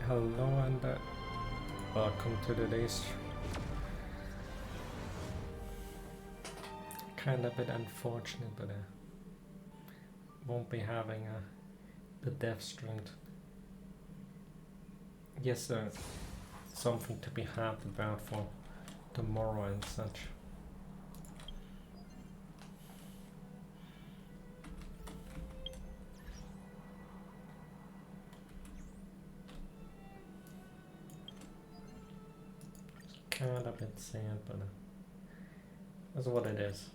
Hello and welcome to today's kind of a bit unfortunate, but won't be having the death strength. Yes, something to be happy about for tomorrow and such. Kind of a bit sad, but that's what it is.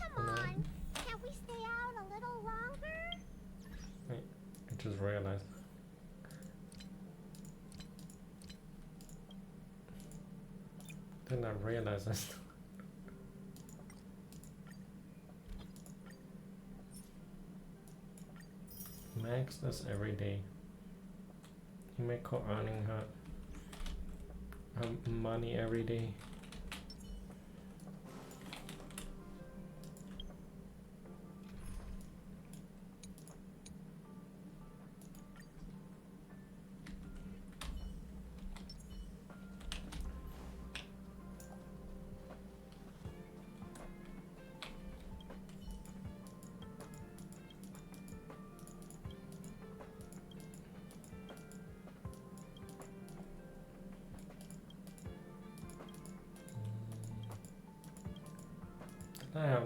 Come on, can't we stay out a little longer? Wait, I just realized. Didn't I realize this? Max does every day. You make her earning her money every day.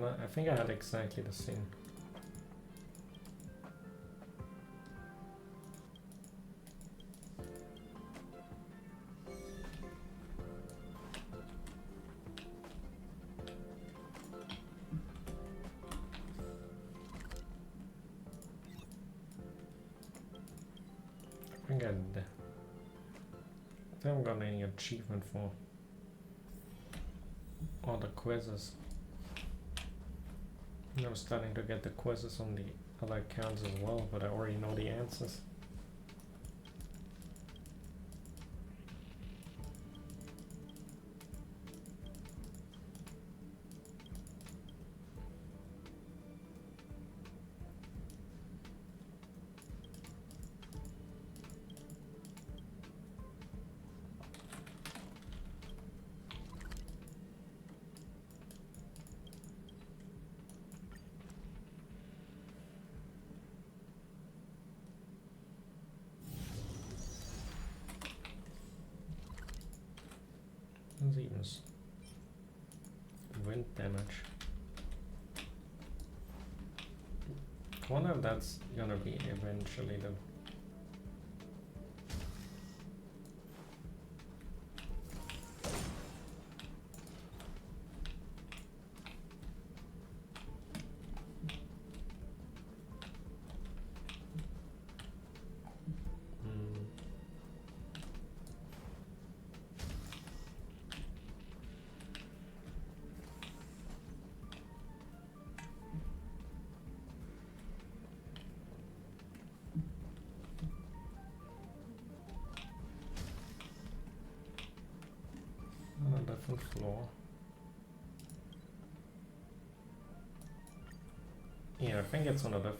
I think I had exactly the same. I haven't got any achievement for all the quizzes. I'm starting to get the quizzes on the other accounts as well, but I already know the answers. Even wind damage. I wonder if that's gonna be eventually the different floor. Yeah, I think it's on a different.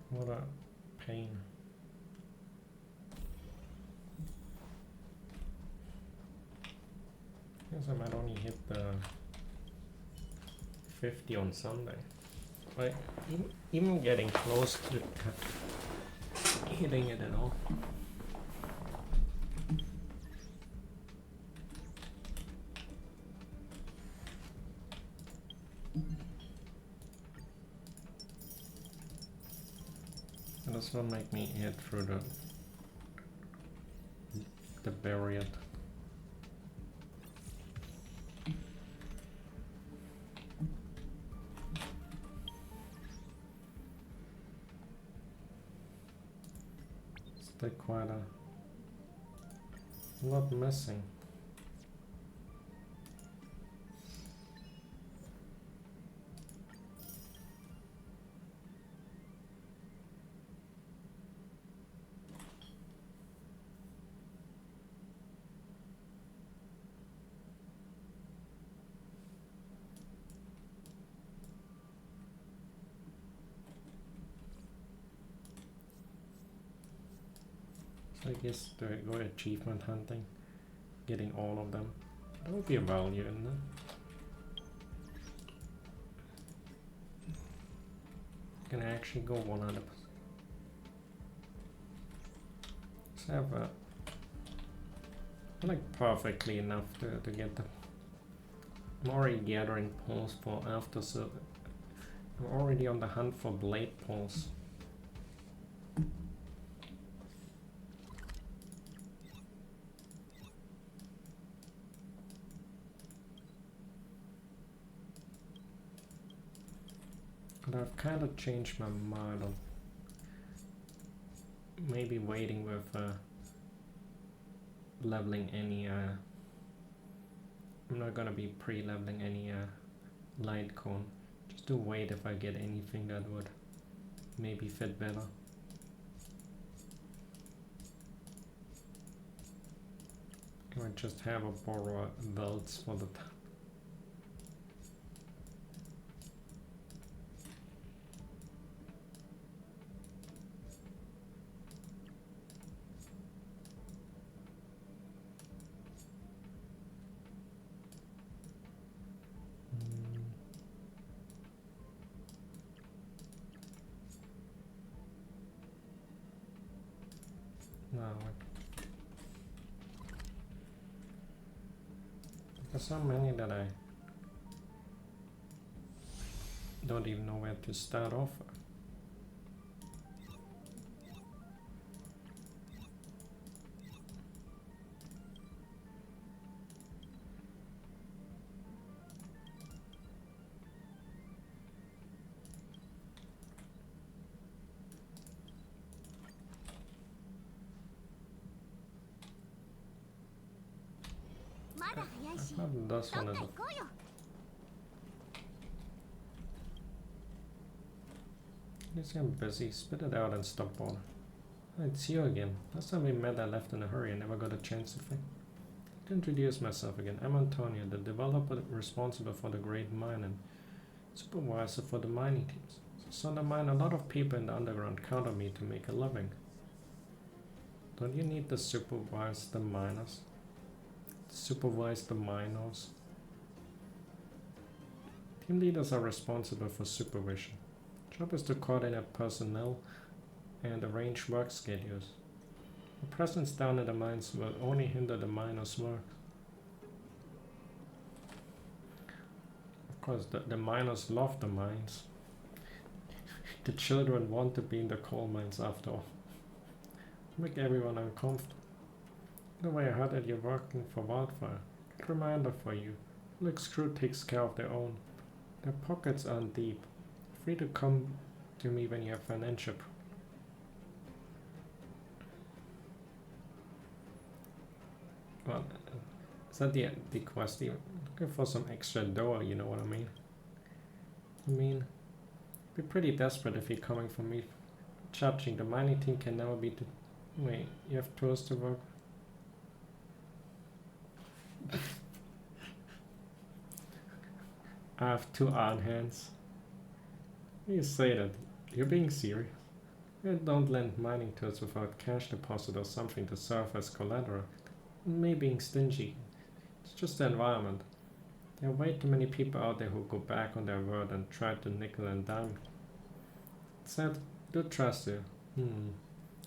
What a pain. Guess I might only hit the 50 on Sunday. Like, even getting close to hitting it at all. This will make me hit through the barrier. Still quite a lot missing. I guess do I go achievement hunting, getting all of them. That would be a value, isn't it? Can I actually go 100%? Let's have like perfectly enough to get the. I'm already gathering pulls for after, so I'm already on the hunt for blade pulls. But I've kind of changed my mind on maybe waiting with leveling any I'm not gonna be pre-leveling any light cone, just to wait if I get anything that would maybe fit better. I might just have a borrow belts for the there's so many that I don't even know where to start off. This one is I'm busy. Spit it out and stop ball. It's you again. Last time we met I left in a hurry and never got a chance to introduce myself again. I'm Antonio, the developer responsible for the Great Mine and supervisor for the mining teams. So on the mine, a lot of people in the underground count on me to make a living. Don't you need to supervise the miners? Supervise the miners. Team leaders are responsible for supervision. Job is to coordinate personnel and arrange work schedules. A presence down at the mines will only hinder the miners' work. Of course, the miners love the mines. The children want to be in the coal mines after all. Make everyone uncomfortable. The way I heard that you're working for Wildfire. Good reminder for you. Luke's crew takes care of their own. Their pockets aren't deep. Free to come to me when you have financial. Well, is that the quest? Looking for some extra dough, you know what I mean? Be pretty desperate if you're coming for me. Charging the mining team can never be. Wait, you have tours to work. I have 2 iron hands. You say that. You're being serious. You don't lend mining tools without cash deposit or something to serve as collateral. Me being stingy. It's just the environment. There are way too many people out there who go back on their word and try to nickel and dime. Said, do trust you.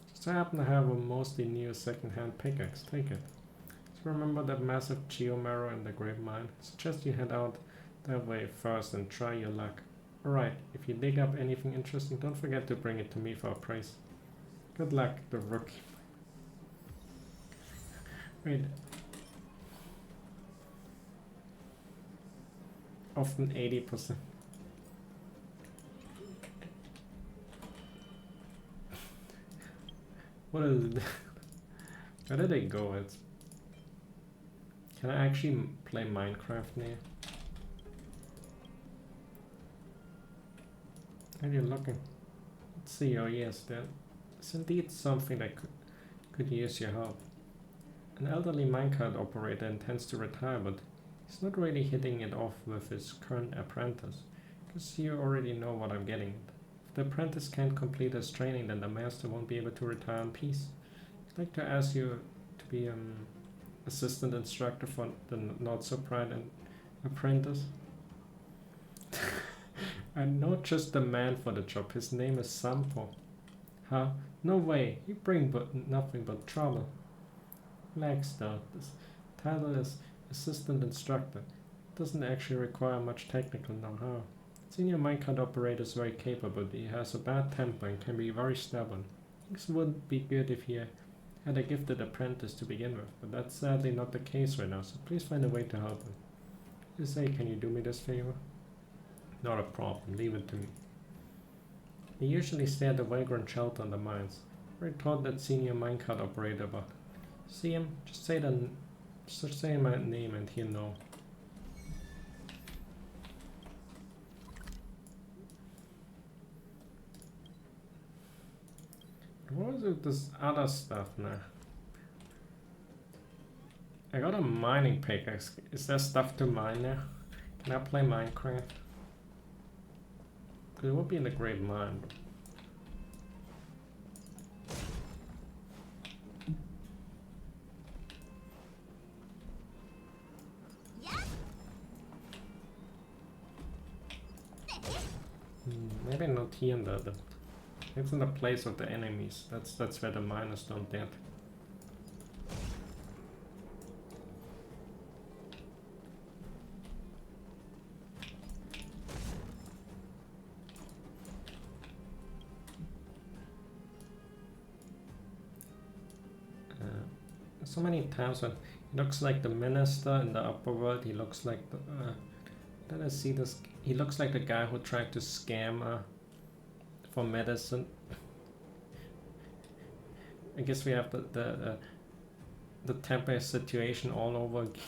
Just happen to have a mostly new second-hand pickaxe. Take it. So remember that massive geomarrow in the Great Mine? Suggest you head out that way first and try your luck. Alright, if you dig up anything interesting, don't forget to bring it to me for a price. Good luck, the rookie. Wait. Often 80%. What is it? Where did they go? Can I actually play Minecraft now? Where are you looking? Let's see. Oh yes, there's indeed something that could use your help. An elderly minecart operator intends to retire, but he's not really hitting it off with his current apprentice. Because you already know what I'm getting at. If the apprentice can't complete his training, then the master won't be able to retire in peace. I'd like to ask you to be assistant instructor for the not so bright apprentice. I'm not just the man for the job. His name is Sampo. Huh? No way. You bring nothing but trouble. Relax though. This title is assistant instructor. It doesn't actually require much technical know-how. Senior minecart operator is very capable, but he has a bad temper and can be very stubborn. Things would be good if he had a gifted apprentice to begin with, but that's sadly not the case right now, so please find a way to help him. You say, can you do me this favor? Not a problem, leave it to me. They usually stay at the vagrant shelter in the mines. I taught that senior minecart operator about. See him? Just say my name and he'll know. What is it, this other stuff now? I got a mining pickaxe. Is there stuff to mine now? Can I play Minecraft? Because it would be in the great mine. Maybe not here in the it's in the place of the enemies. That's where the miners don't get. So many times when he looks like the minister in the upper world, he looks like the did I see this? He looks like the guy who tried to scam for medicine. I guess we have the temper situation all over again.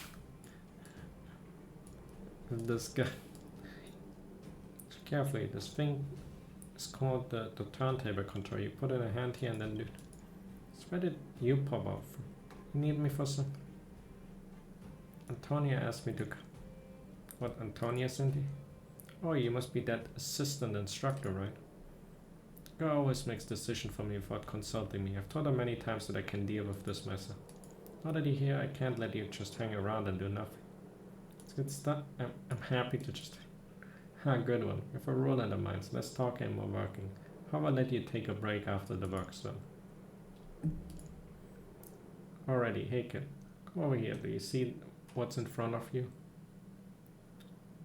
With this guy. Carefully, this thing is called the turntable control. You put in a hand here and then where did you pop up from? You need me for some? Antonia asked me to. What, Antonia, Cindy? Oh, you must be that assistant instructor, right? Girl always makes decisions for me without consulting me. I've told her many times that I can deal with this myself. Now that you're here, I can't let you just hang around and do nothing. It's good stuff. I'm happy to just. Good one. With a rule in the mines, less talking and more working. How about let you take a break after the work's done? Alrighty, hey kid. Come over here. Do you see what's in front of you?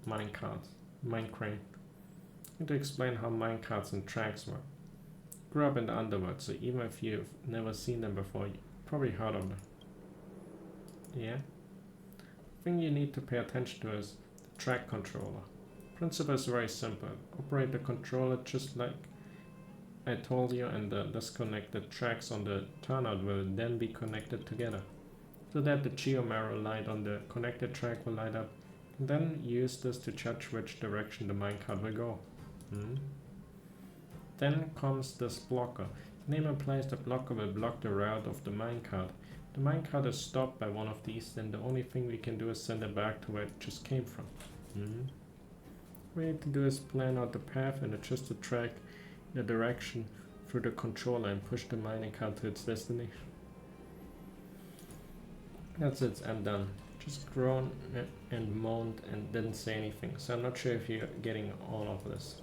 Minecarts. Minecraft. I need to explain how minecarts and tracks work. Grew up in the underworld, so even if you've never seen them before, you've probably heard of them. Yeah? The thing you need to pay attention to is the track controller. Principle is very simple. Operate the controller just like I told you, and the disconnected tracks on the turnout will then be connected together. So that the geomarrow light on the connected track will light up. And then use this to judge which direction the minecart will go. Then comes this blocker. The name implies the blocker will block the route of the minecart. The minecart is stopped by one of these, then the only thing we can do is send it back to where it just came from. What we need to do is plan out the path and adjust the track in the direction through the controller and push the minecart to its destination. That's it, I'm done. Just groaned and moaned and didn't say anything, so I'm not sure if you're getting all of this.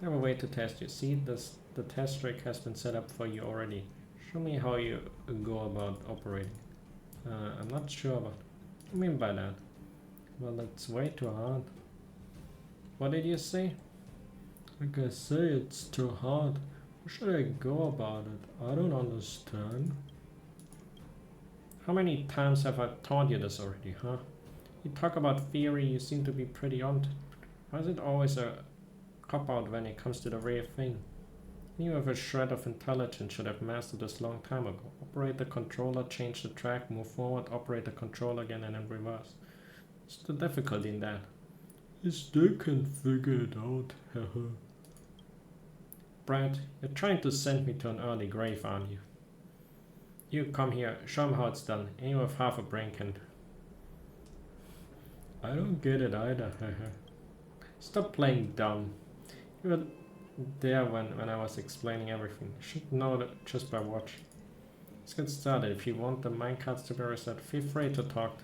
I have a way to test you. See, the test rig has been set up for you already. Show me how you go about operating. I'm not sure about what do you mean by that? Well, it's way too hard. What did you say? Like I say, it's too hard. How should I go about it? I don't understand. How many times have I taught you this already, huh? You talk about theory, you seem to be pretty on it. Why is it always a cop-out when it comes to the real thing? You have a shred of intelligence, should have mastered this long time ago. Operate the controller, change the track, move forward, operate the controller again and in reverse. What's the difficulty in that? You still can't figure it out, haha. Brad, you're trying to send me to an early grave, aren't you? You come here, show him how it's done, and you have half a brain can do. I don't get it either, haha. Stop playing dumb. You were there when I was explaining everything. You should know that just by watching. Let's get started. If you want the minecarts to be reset, feel free to talk.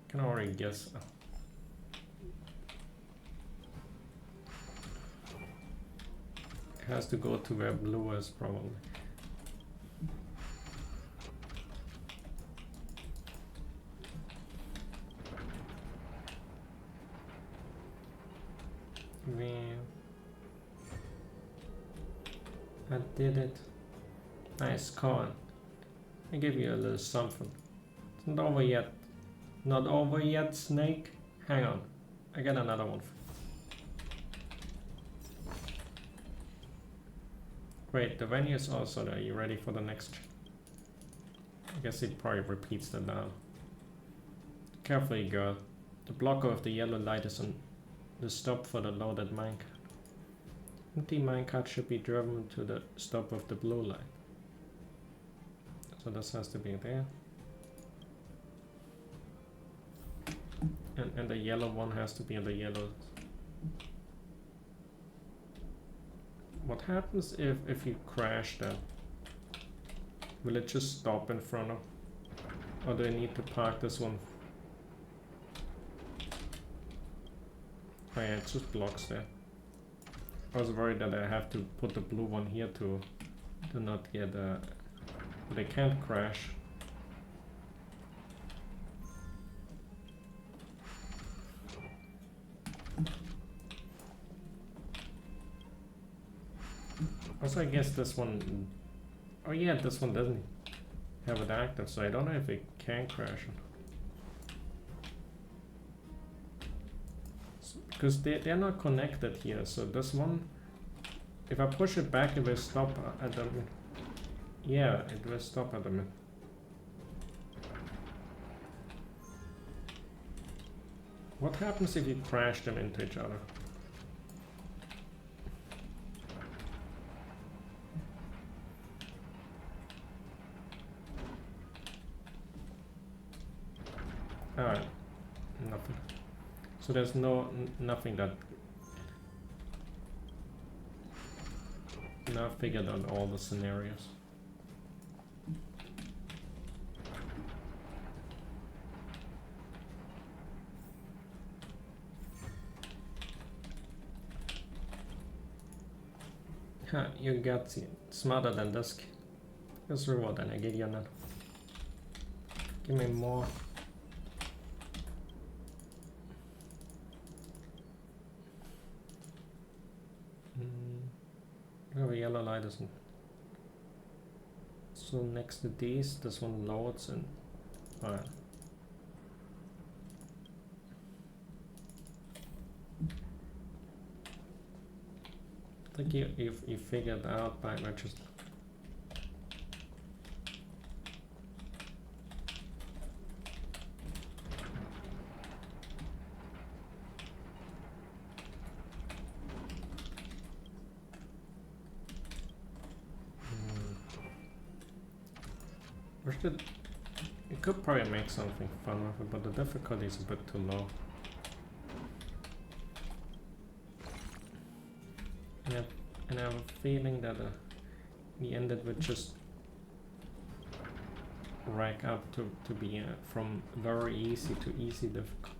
I can already guess. It has to go to where blue is, probably. I did it. Nice, come on. I give you a little something. It's not over yet. Not over yet, Snake? Hang on. I got another one. Great, the venue is also there. You ready for the next? I guess it probably repeats that now. Carefully, girl. The blocker of the yellow light is on the stop for the loaded minecart. Empty minecart should be driven to the stop of the blue light. So this has to be there. And the yellow one has to be in the yellow. What happens if you crash that? Will it just stop in front of? Or do I need to park this one? Oh yeah, it just blocks there. I was worried that I have to put the blue one here to not get they can't crash. Also, I guess this one, oh yeah, this one doesn't have it active, so I don't know if it can crash. Because they're not connected here, so this one, if I push it back, it will stop at the minute. Yeah, it will stop at the minute. What happens if you crash them into each other? Alright, nothing. So there's nothing that. Now I've figured out all the scenarios. Ha, you got smarter than this. Here's reward and I give you another. Give me more. Oh, the yellow light isn't. So next to these, this one loads and. Alright. I think you figured out by just. You could probably make something fun with it, but the difficulty is a bit too low. And I have a feeling that the end it would just rack up to be from very easy to easy difficult.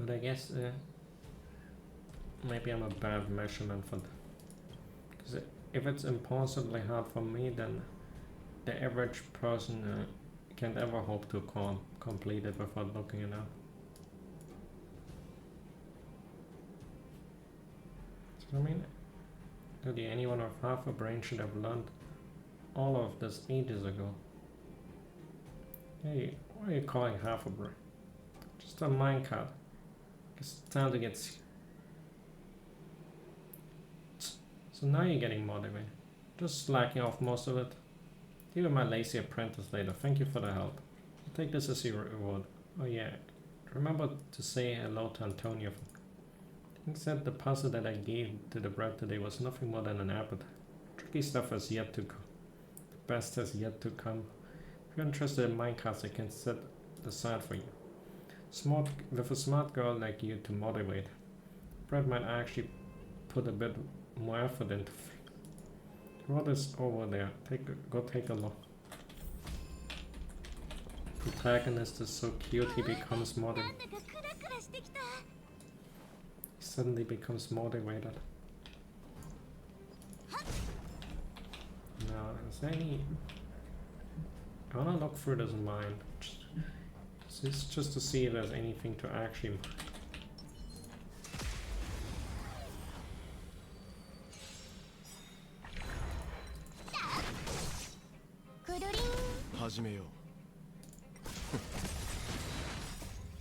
But I guess maybe I'm a bad measurement for that. Because if it's impossibly hard for me, then the average person can't ever hope to complete it without looking it up. So, I mean, really anyone with half a brain should have learned all of this ages ago. Hey, what are you calling half a brain? Just a minecart. It's time to get... So now you're getting motivated. Just slacking off most of it. Deal with my lazy apprentice later. Thank you for the help. I'll take this as your reward. Oh yeah, remember to say hello to Antonio. He said the puzzle that I gave to the bread today was nothing more than an appetite. Tricky stuff has yet to come. The best has yet to come. If you're interested in minecarts, I can set the side for you. With a smart girl like you to motivate, Brett might actually put a bit more effort into. What is over there? Go take a look. Protagonist is so cute he becomes motivated. He suddenly becomes motivated. Now, is there any... I wanna look through this mind. Just to see if there's anything to actually... 始めよう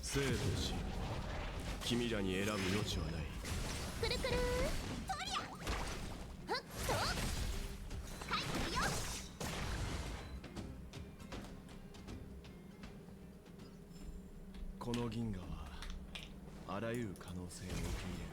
生と死君らに選ぶ余地はないくるくるとりゃふっと帰ってよこの銀河はあらゆる可能性を受け入れる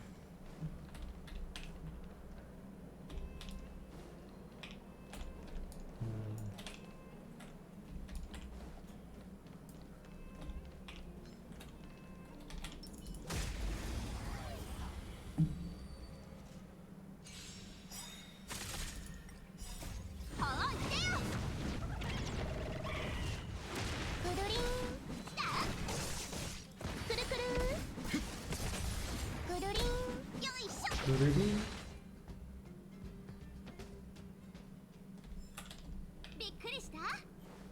びっくりした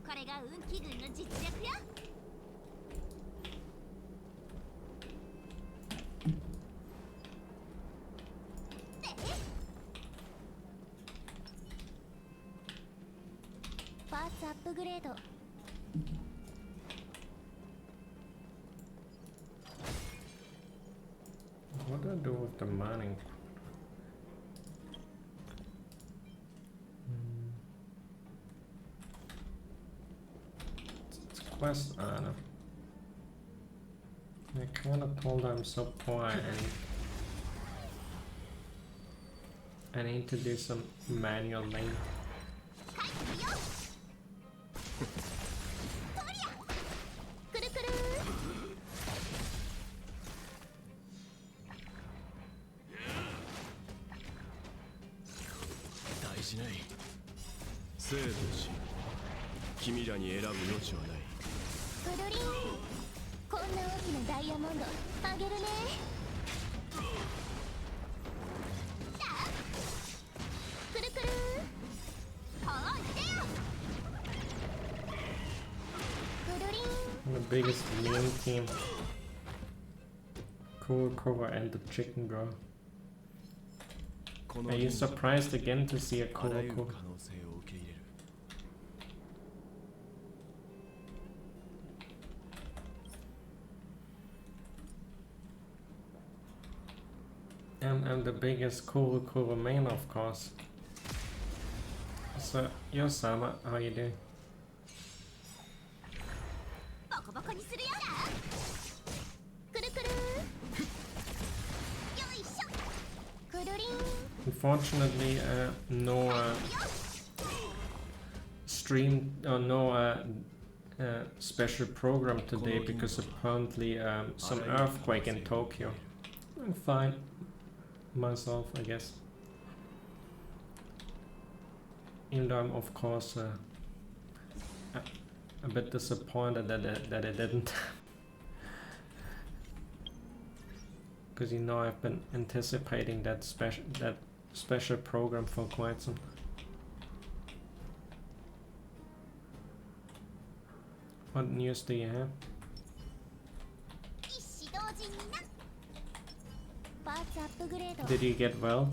これが運気軍の実力よ パーツアップグレード What do I do with the mining? It's quest honor. I kinda told I'm so poor and I need to do some manual labor. くるくる 大事ない生と死君らに選ぶ余地はない くるりんこんな大きなダイヤモンドあげるねくるくるほいでよくるりん The biggest meme team. Cool cover and the chicken girl. この Are 銀 you 河 surprised again to see a あ cool らゆる cover? 可能性を受け入れる And I'm the biggest cool cover man, of course. So, yo Sama, how you doing? ボコボコにするよくるくるよいしょくるりん Unfortunately, no stream or no special program today because apparently some earthquake in Tokyo. I'm fine myself, I guess. Even though I'm of course a bit disappointed that it didn't. Because you know I've been anticipating that special program for quite some. What news do you have? 一子同時にな。パーツアップグレード。 Did you get weld?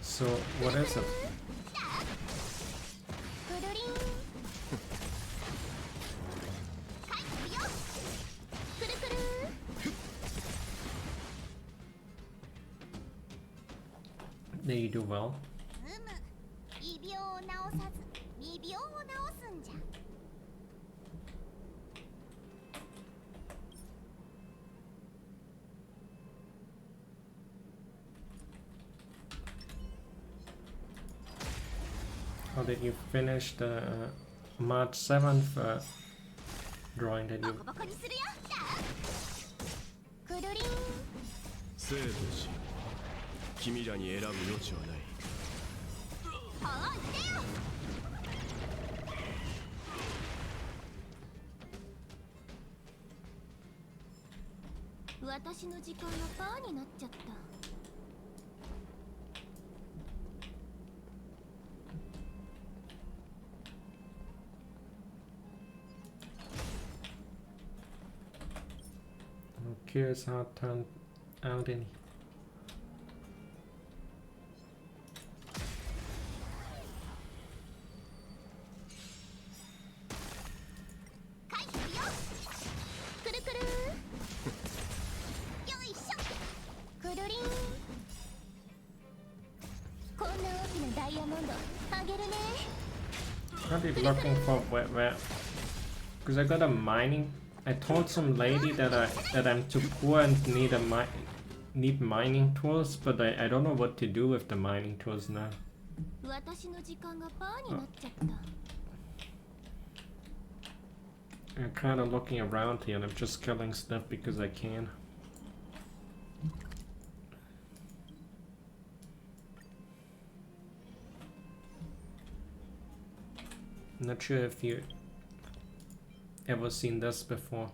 So what is it? くるりん。帰ってるよ。くるくる。 Did you do well? 異病を治さず未病を治すんじゃ。 How did you finish the March 7th drawing that ボ you... コボコにするよ。くるりん。生と死君らに選ぶ余地はない。はいでよ。私の時間がパーになっちゃった。 I'm curious how it turned out in... 帰ってるよ。くるくる。よいしょ。くるりん。こんな大きなダイヤモンドあげるね。 What are you looking for? Where? Because I got a mining... I told some lady that I'm too poor and need mining tools, but I don't know what to do with the mining tools now. 私の時間がパーになっちゃった。 I'm kind of looking around here and I'm just killing stuff because I can. Not sure if you ever seen this before.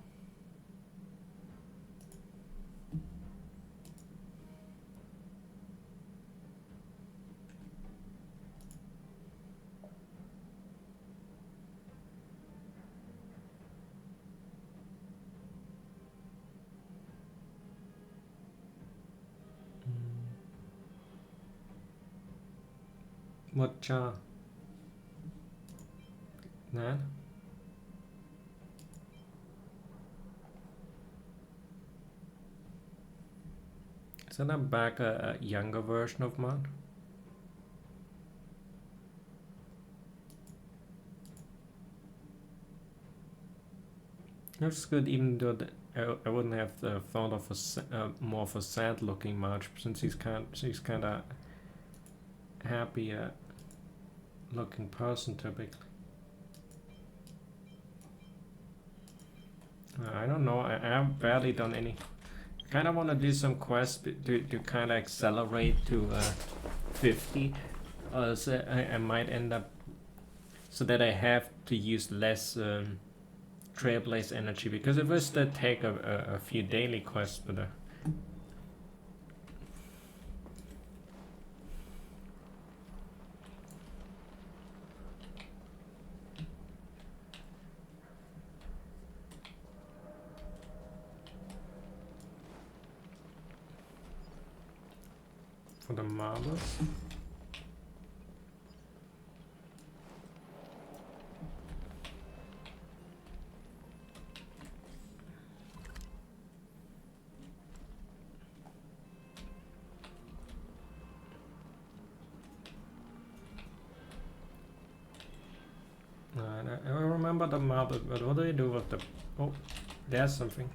What jar? Nan? Isn't that back a younger version of mine? Looks good, even though I wouldn't have thought of a more of a sad-looking March, since she's kind of happy looking person typically. I don't know. I have barely done any. Kind of want to do some quests to kind of accelerate to 50, or so I might end up so that I have to use less Trailblaze energy, because it will still take a few daily quests, but for the marbles. I remember the marble, but what do you do with the... Oh, there's something.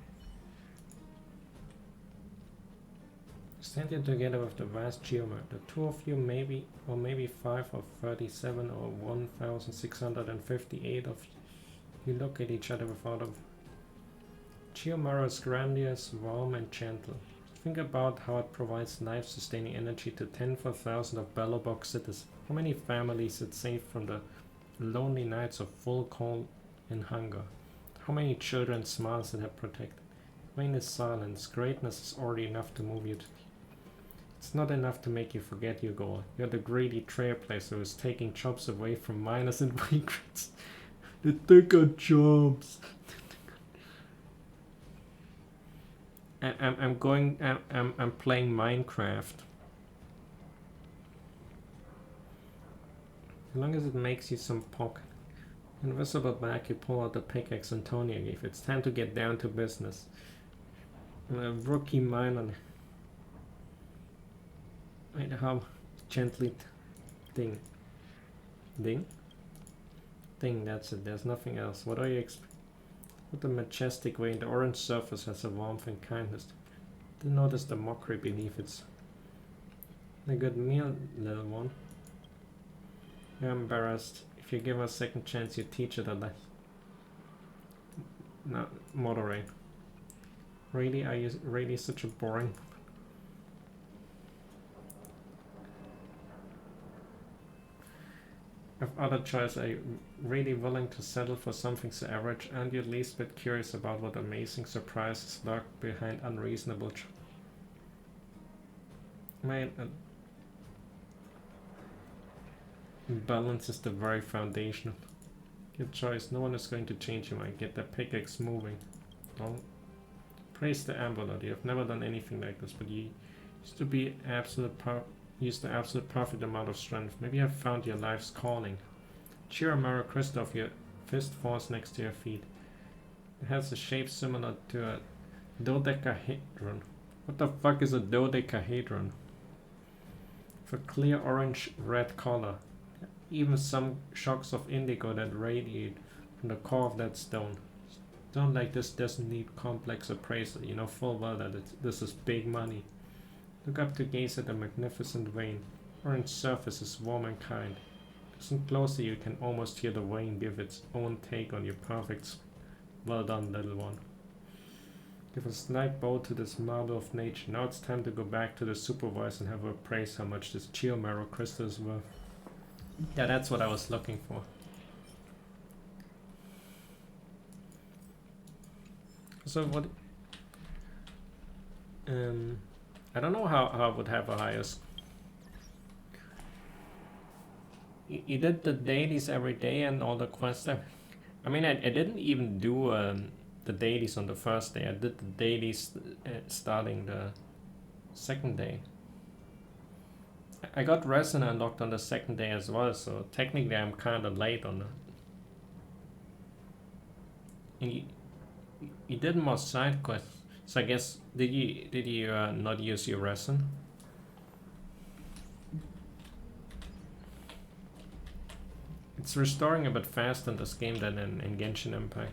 Standing together with the vast geomer, the two of you maybe, or maybe 5 of 37 or 1658 of you look at each other without a... Geomer is grandiose, warm and gentle. Think about how it provides life-sustaining energy to tens of thousands of Bellobog cities. How many families it saved from the lonely nights of full cold and hunger. How many children's smiles it had protected. Vain is silence. Greatness is already enough to move you to. It's not enough to make you forget your goal. You're the greedy trailblazer who is taking jobs away from miners and vagrants. They took our jobs. I'm playing Minecraft. As long as it makes you some pocket. Invisible back, you pull out the pickaxe Antonia gave. It's time to get down to business. A rookie miner. Wait, how gently ding. Ding? Ding, that's it. There's nothing else. What are you expecting? What a majestic way. The orange surface has a warmth and kindness. Didn't notice the mockery beneath it. A good meal, little one. You're embarrassed. If you give her a second chance, you teach her that. No, moderate. Really? Are you really such a boring? Of other choice, are you really willing to settle for something so average? Aren't you at least a bit curious about what amazing surprises lurk behind unreasonable balance is the very foundation. Good choice. No one is going to change your mind. Get the pickaxe moving. Don't praise the Ambulance. You have never done anything like this, but you used to be use the absolute perfect amount of strength. Maybe you have found your life's calling. Cheer Mara Christoph, your fist falls next to your feet. It has a shape similar to a dodecahedron. What the fuck is a dodecahedron? With a clear orange-red color. Even some shocks of indigo that radiate from the core of that stone. Stone like this doesn't need complex appraisal. You know full well that this is big money. Look up to gaze at the magnificent vein. Orange surface is warm and kind. Listen closely, you can almost hear the vein give its own take on your perfect. Well done, little one. Give a slight bow to this marvel of nature. Now it's time to go back to the supervisor and have her appraise how much this Geomaro crystal is worth. Yeah, that's what I was looking for. So what? I don't know how I would have a higher. You did the dailies every day and all the quests. I mean, I didn't even do the dailies on the first day. I did the dailies starting the second day. I got Resin unlocked on the second day as well, so technically I'm kind of late on it. And you did more side quests. So I guess did you not use your resin? It's restoring a bit faster in this game than in Genshin Impact.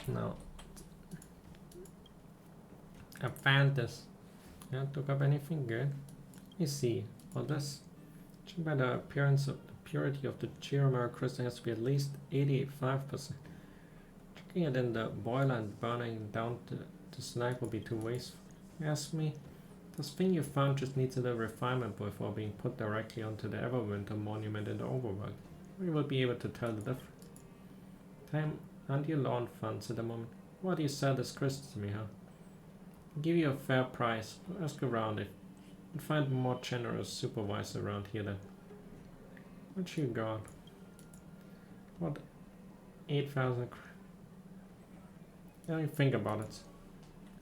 No. I found this. Yeah, took up anything good. Let me see. Well, this, judging by the appearance of the purity of the Chiramara crystal, has to be at least 85%. Checking it in the boiler and burning down to slag will be too wasteful. You ask me, this thing you found just needs a little refinement before being put directly onto the Everwinter monument in the overworld. We will be able to tell the difference. Time and your lawn funds at the moment. Why do you sell this crystal to me, huh? I'll give you a fair price. I'll ask around it. And find a more generous supervisor around here then. What you got? What? 8,000. Let me think about it.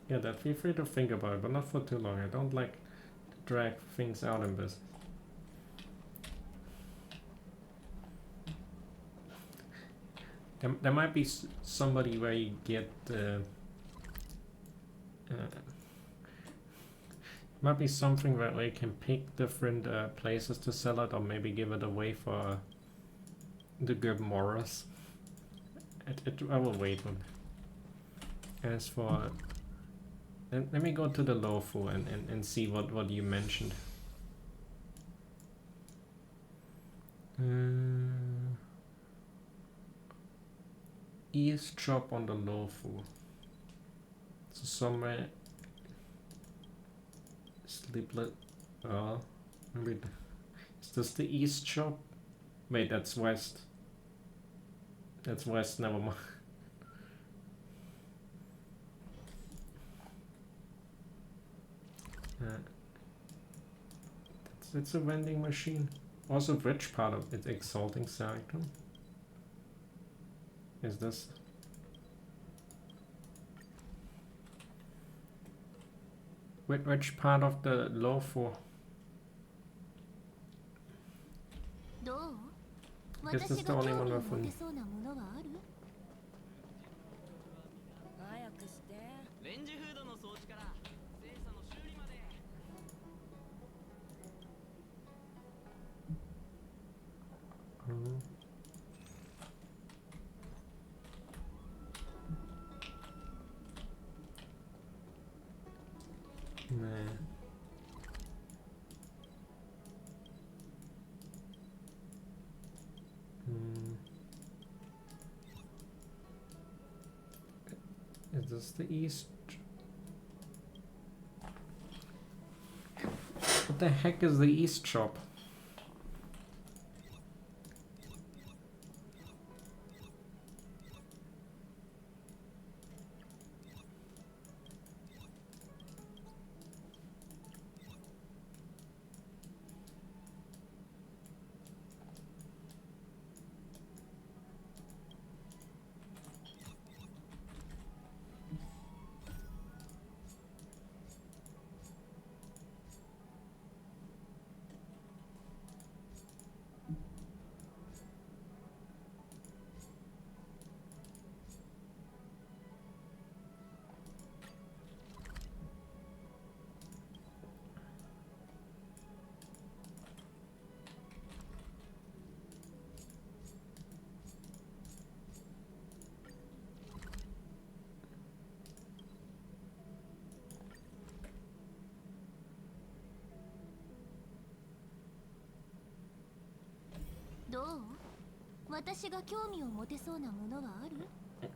Yeah, that. Feel free to think about it, but not for too long. I don't like to drag things out in business. There might be somebody where you get might be something where you can pick different places to sell it, or maybe give it away for the good morals. I will wait on. As for... Let me go to the Lofu and see what you mentioned. East shop on the Lofu. So somewhere... Sleeplet... maybe... Is this the east shop? Wait, that's west. That's west, never mind. It's a vending machine. Also, which part of it exalting Sanctum? Is this? Which part of the Lofu? Is this the only one we're finding? レンジフードの掃除から戦車の修理まで。Man. Is this the east? What the heck is the east shop?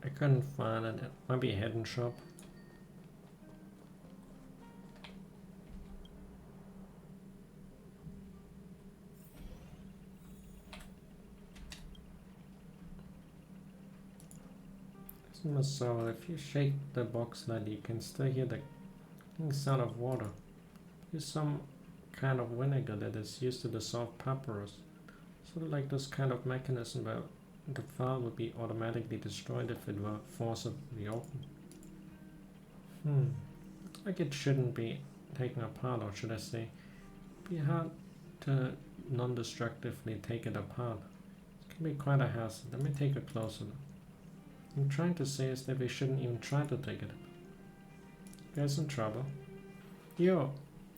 I couldn't find it. Maybe a hidden shop. So if you shake the box slightly, you can still hear the sound of water. Use some kind of vinegar that is used to dissolve papyrus. Sort of like this kind of mechanism where the file would be automatically destroyed if it were forcibly opened. Like it shouldn't be taken apart, or should I say, be hard to non-destructively take it apart. It can be quite a hassle. Let me take a closer look. What I'm trying to say is that we shouldn't even try to take it apart. You guys in trouble? Yo,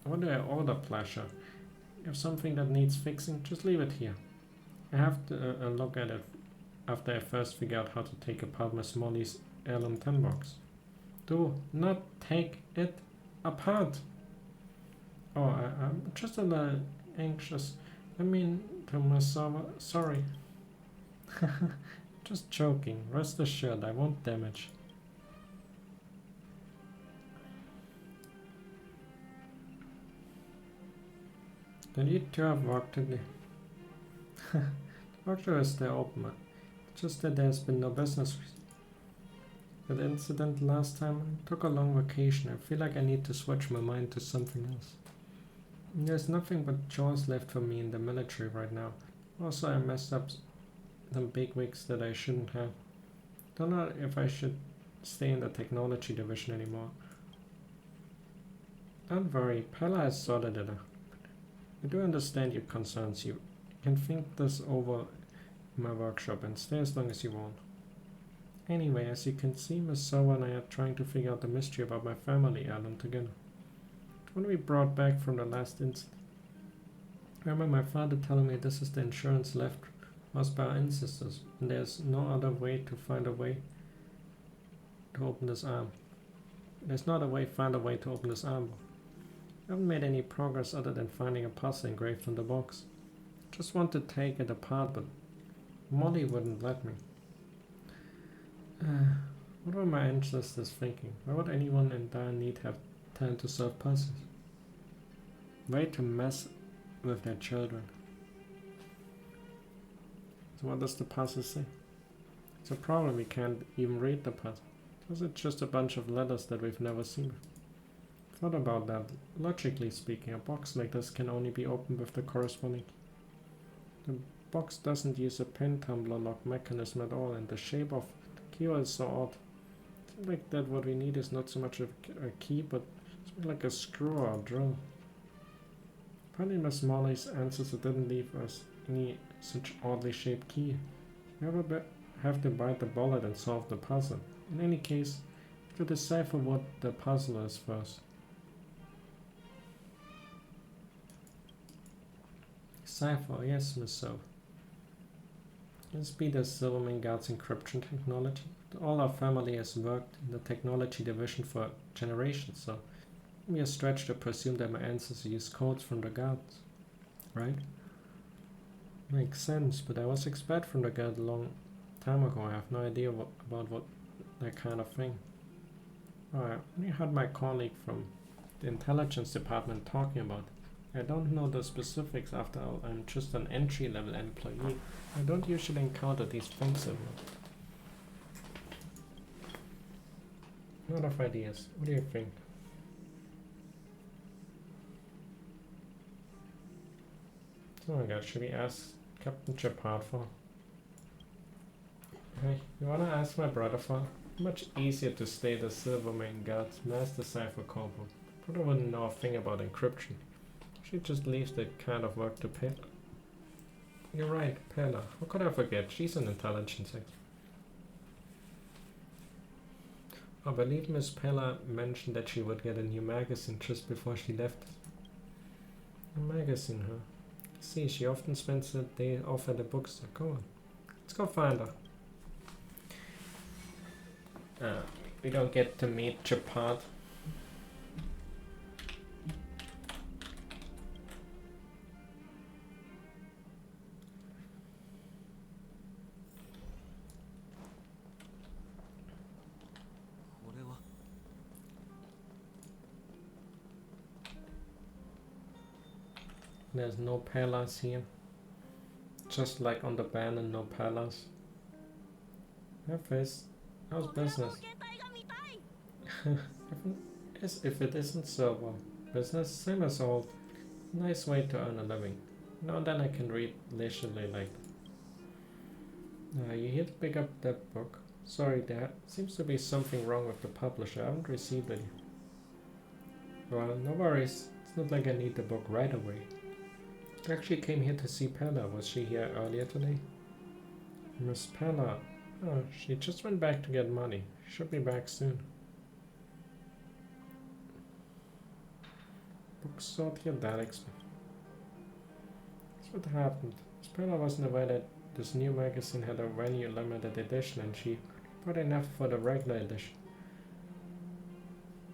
what do I order, pleasure? You have something that needs fixing? Just leave it here. I have to look at it after I first figure out how to take apart Miss Molly's heirloom tin box. Do not take it apart. Oh, I'm just a little anxious. I mean, to myself, sorry. Just joking. Rest assured, I won't damage. Then you two have work to do. The workshop is still open. Just that there's been no business. That incident last time, I took a long vacation. I feel like I need to switch my mind to something else. There's nothing but chores left for me in the military right now. Also, I messed up some big wigs that I shouldn't have. Don't know if I should stay in the technology division anymore. Don't worry, Pella has sorted it out. I do understand your concerns. You can think this over in my workshop and stay as long as you want. Anyway, as you can see, Miss Sowa and I are trying to figure out the mystery about my family heirloom together. When we brought back from the last incident, I remember my father telling me this is the insurance left us by our ancestors, and there's no other way to find a way to open this arm. There's not a way, find a way to open this arm. I haven't made any progress other than finding a puzzle engraved on the box. Just want to take it apart, but Molly wouldn't let me. What were my ancestors thinking? Why would anyone in dire need have time to solve puzzles? Way to mess with their children. So what does the puzzle say? It's a problem we can't even read the puzzle. Is it just a bunch of letters that we've never seen? Thought about that. Logically speaking, a box like this can only be opened with the corresponding key. The box doesn't use a pin tumbler lock mechanism at all, and the shape of the keyhole is so odd. Seems like that what we need is not so much a key, but something like a screw or a drill. Apparently Miss Molly's ancestor didn't leave us any such oddly shaped key. We have to bite the bullet and solve the puzzle. In any case, to decipher what the puzzle is first. Cipher, yes, Miss So. This be the Silvermane Guard's encryption technology. All our family has worked in the technology division for generations, so it would be a stretch to presume that my ancestors used codes from the Guards, right? Makes sense, but I was expelled from the Guard a long time ago. I have no idea about that kind of thing. I only heard my colleague from the intelligence department talking about it. I don't know the specifics. After all, I'm just an entry-level employee. I don't usually encounter these things ever. A lot of ideas. What do you think? Oh my god, should we ask Captain Shepard for? Hey, you wanna ask my brother for? Much easier to stay the Silvermane Guard's master cipher combo. Brother wouldn't know a thing about encryption. She just leaves that kind of work to Pella. You're right, Pella. How could I forget? She's an intelligence expert. I believe Miss Pella mentioned that she would get a new magazine just before she left. A magazine, huh? See, she often spends the day off at the bookstore. Go on. Let's go find her. We don't get to meet Shepard. There's no Pellas here. Just like on the banner, no Pellas. Her face. How's business? As if it isn't so well. Business, same as old. Nice way to earn a living. Now and then I can read leisurely like that. You here to pick up that book? Sorry, there seems to be something wrong with the publisher. I haven't received it. Well, no worries. It's not like I need the book right away. I actually came here to see Pella. Was she here earlier today? Miss Pella. Oh, she just went back to get money. Should be back soon. Book sort here, that explains. That's what happened. Miss Pella wasn't aware that this new magazine had a venue limited edition and she bought enough for the regular edition.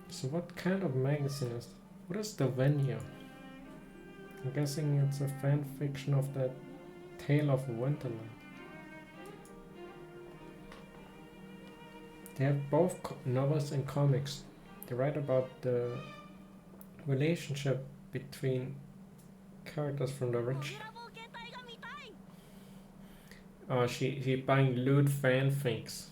So what kind of magazine is it? What is the venue? I'm guessing it's a fan fiction of that Tale of Winterland. They have both novels and comics. They write about the relationship between characters from the rich. Oh, she buying lewd fanfics.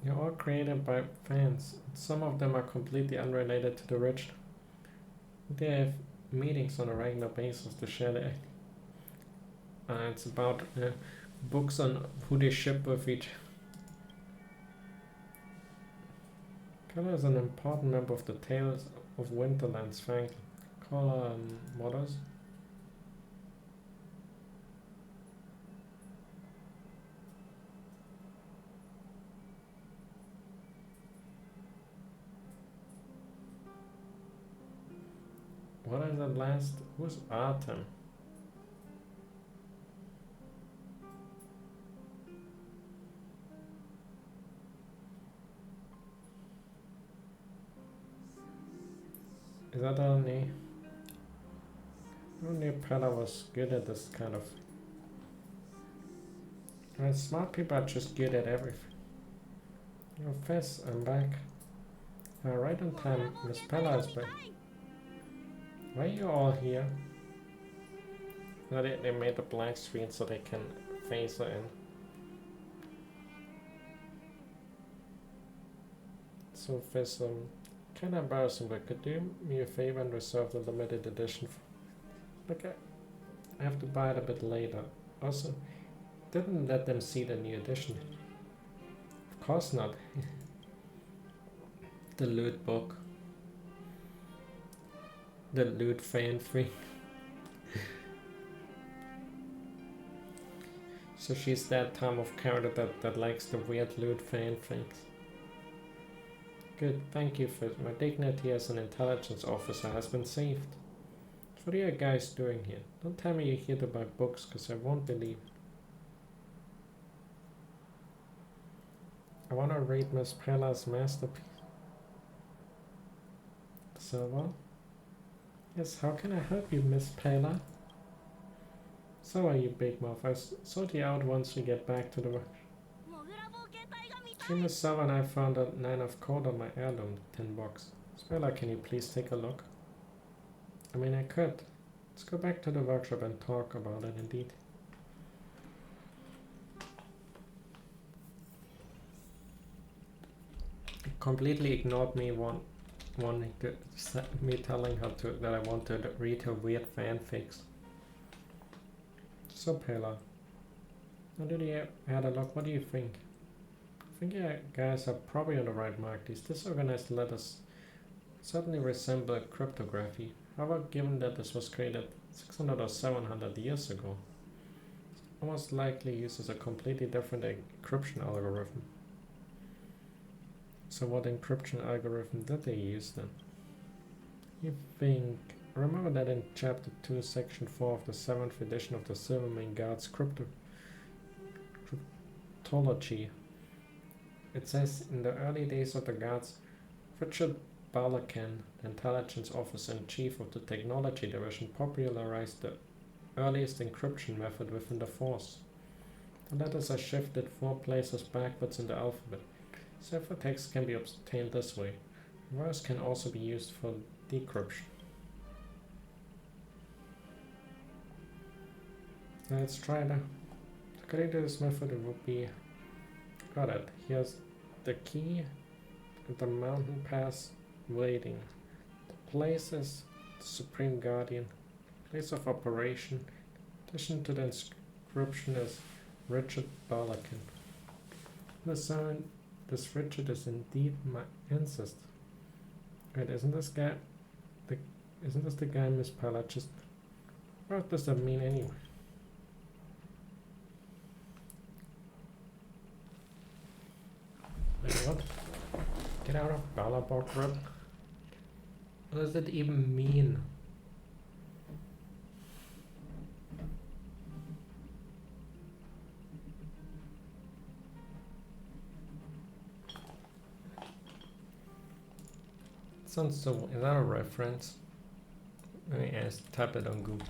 They're all created by fans. Some of them are completely unrelated to the rich. They have meetings on a regular basis to share their it's about books on who they ship with each. Pella is an important member of the Tales of Winterland's family. Call her mothers. What is that last? Who's Artem? that only Pella was good at this kind of. And smart people are just good at everything. Oh, Fizz, I'm back. Right on time, Miss Pella is back. Why are you all here? No, they made a black screen so they can phase her in. So Fizz, kinda embarrassing, but could you do me a favor and reserve the limited edition? Okay, I have to buy it a bit later. Also, didn't let them see the new edition. Of course not. The loot book. The loot fan thing. So she's that type of character that likes the weird loot fan things. Good, thank you for my dignity as an intelligence officer has been saved. What are you guys doing here? Don't tell me you're here to buy books, cause I won't believe it. I wanna read Miss Pella's masterpiece. So, yes, how can I help you, Miss Pella? So are you, Big Mouth. I'll sort you out once we get back to the work. Miss Sava and I found a 9 of code on my heirloom tin box. Pella, can you please take a look? I mean, I could. Let's go back to the workshop and talk about it indeed. Completely ignored me me telling her that I want to read her weird fanfics. So Pela, now that you had a look, what do you think? I think you guys are probably on the right mark. These disorganized letters certainly resemble cryptography. However, given that this was created 600 or 700 years ago, it almost likely uses a completely different encryption algorithm. So what encryption algorithm did they use then? You think... Remember that in chapter 2, section 4 of the 7th edition of the Silvermane Guard's cryptology, it says, in the early days of the Guards, Richard Balakan, the intelligence officer-in-chief of the technology division, popularized the earliest encryption method within the force. The letters are shifted 4 places backwards in the alphabet. Ciphertext can be obtained this way. Reverse can also be used for decryption. Let's try that. According to this method, it would be... Got it. Here's the key at the mountain pass waiting. The place is the Supreme Guardian. Place of operation. In addition to the inscription is Richard Balakan. This Richard is indeed my ancestor. Wait, isn't this the guy Miss Pella just... What does that mean anyway? Wait, what? Get out of Balabog Rip. What does it even mean? Sounds so... Is that a reference? Let me ask, type it on Google.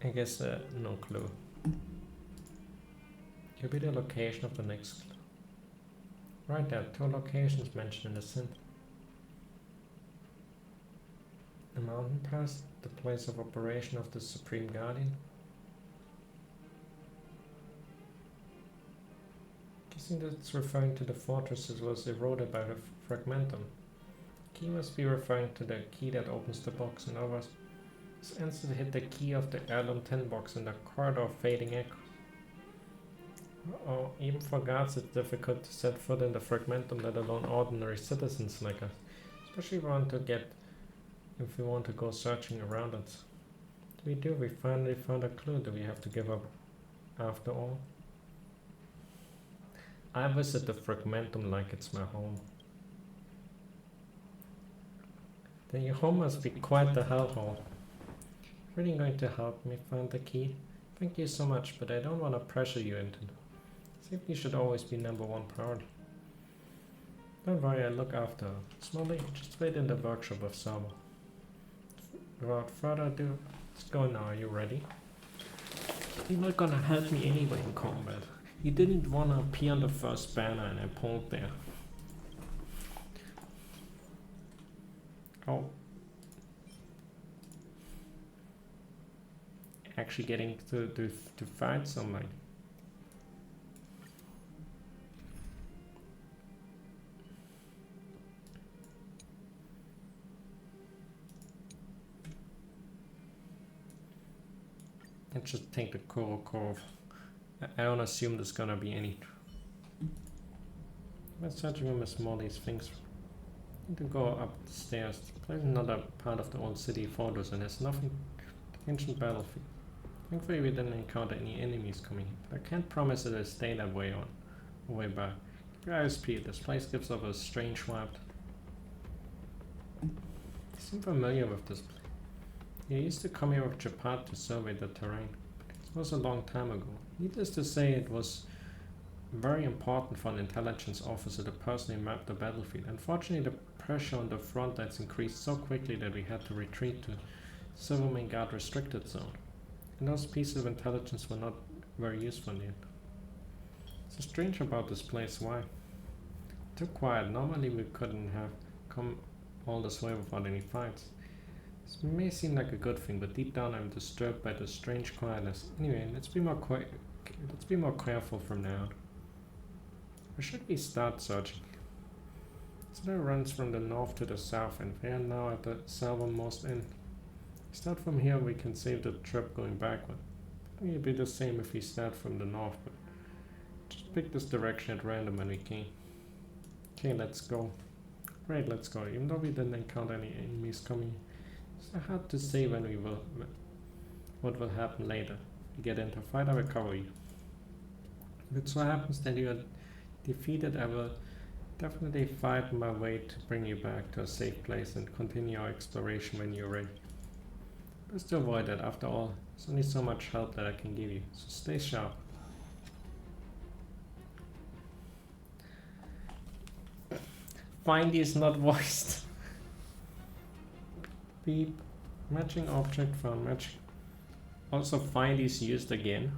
I guess no clue. Could be the location of the next clue. Right, there are 2 locations mentioned in the synth. The mountain pass, the place of operation of the Supreme Guardian. Guessing that's referring to the fortress that was eroded by the fragmentum. Key must be referring to the key that opens the box, in other words, this answer hit the key of the heirloom tin box in the corridor of fading echo. Oh, even for guards it's difficult to set foot in the fragmentum, let alone ordinary citizens like us. Especially if we want to go searching around it. We finally found a clue. Do we have to give up after all? I visit the Fragmentum like it's my home. Then your home must be quite the hellhole. Really going to help me find the key? Thank you so much, but I don't want to pressure you into it. Safety should always be #1 priority. Don't worry, I'll look after her. Smolly, just wait in the workshop of Summer. Without further ado, let's go now. Are you ready? You're not gonna help me anyway in combat. You didn't wanna appear on the first banner and I pulled there. Oh. Actually getting to fight somebody. Let's just take the coral curve. I don't assume there's gonna be any. Let's search room is more these things. Need to go up the stairs. There's another part of the old city photos and there's nothing. The ancient battlefield. Thankfully we didn't encounter any enemies coming in, but I can't promise it'll stay that way on the way back. Keep your eyes peeled. This place gives off a strange vibe. I seem familiar with this place. I used to come here with Japan to survey the terrain, but it was a long time ago. Needless to say, it was very important for an intelligence officer to personally map the battlefield. Unfortunately, the pressure on the front lines increased so quickly that we had to retreat to Silvermane Guard restricted zone. And those pieces of intelligence were not very useful in the end. So strange about this place, why? Too quiet. Normally we couldn't have come all this way without any fights. This may seem like a good thing, but deep down I'm disturbed by the strange quietness. Anyway, let's be more careful from now on. Where should we start searching? So that runs from the north to the south, and we are now at the southernmost end. Start from here, we can save the trip going backward. It'll be the same if we start from the north, but just pick this direction at random when we can. Okay, let's go. Great, let's go. Even though we didn't encounter any enemies coming, it's hard to say when we will, what will happen later. If we get into a fight, I will cover you. If it so happens that you are defeated, I will definitely fight my way to bring you back to a safe place and continue our exploration when you're ready. Best to avoid that. After all, there's only so much help that I can give you, so stay sharp. Find is not voiced. Beep. Matching object found. Matching. Also, find is used again.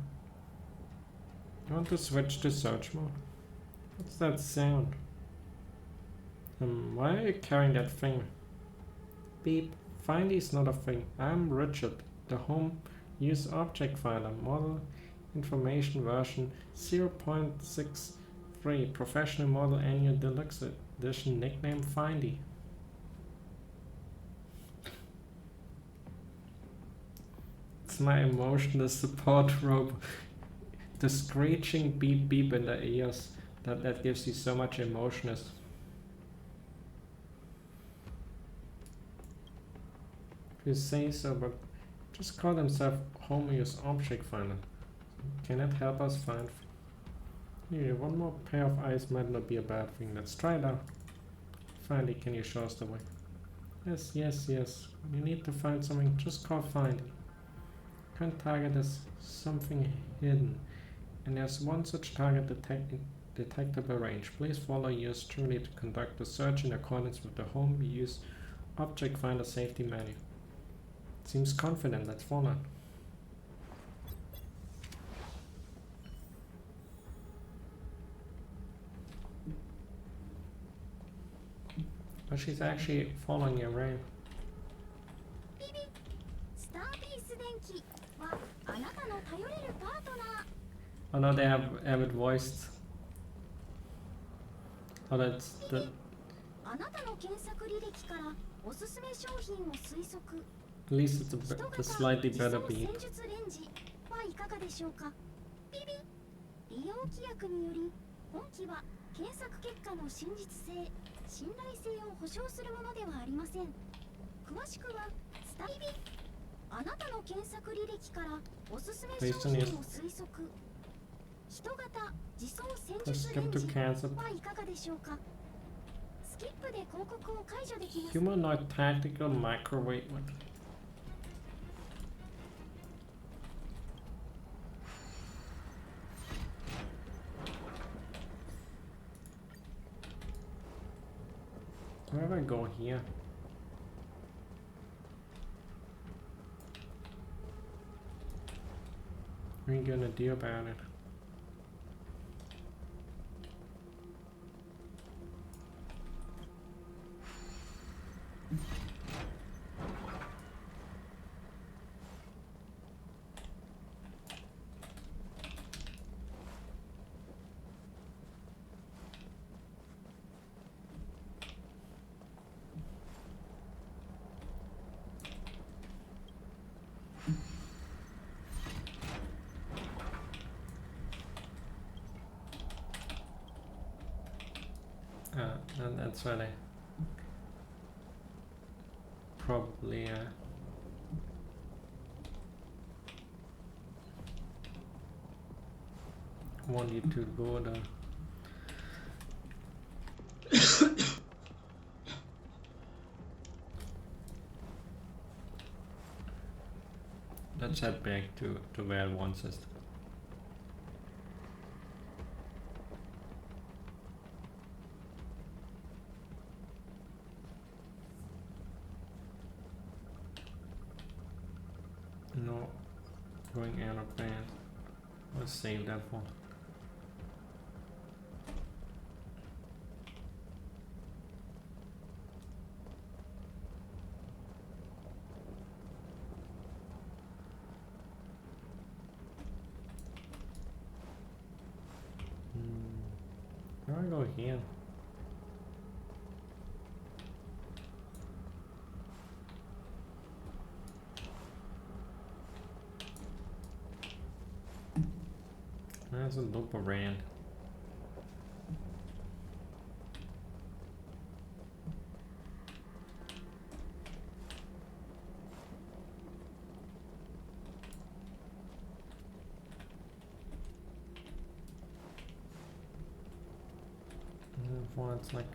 You want to switch to search mode? What's that sound? Why are you carrying that thing? Beep. Find is not a thing. I'm Richard, the home use object finder. Model information version 0.63. Professional model annual deluxe edition. Nickname Findy. It's my emotional support rope. The screeching beep beep in the ears. That gives you so much emotion. You say so, but just call himself home use object finder. Can it help us find? Yeah, one more pair of eyes might not be a bad thing. Let's try it out. Finally, can you show us the way? Yes, yes, yes. When you need to find something, just call find. Current target is something hidden, and there's one such target detectable range. Please follow yours truly to conduct the search in accordance with the home use object finder safety manual. Seems confident, let's follow it. Oh, she's actually following your rain. Oh no, they have it voiced. Oh, that's the... At least it's a slightly better beat. Based on your... 人型自走戦 Press 術レ skip ン to ジ cancel. はいかがでしょうか。スキップで広告を解除できます。 Humanoid tactical microwave. What? Where do I go here? What are you gonna do about it? And that's why they probably want you to go there. Let's head back to where it wants us. No, going out of band. Let's save that one. Where do I go here? There's a loop around. It's like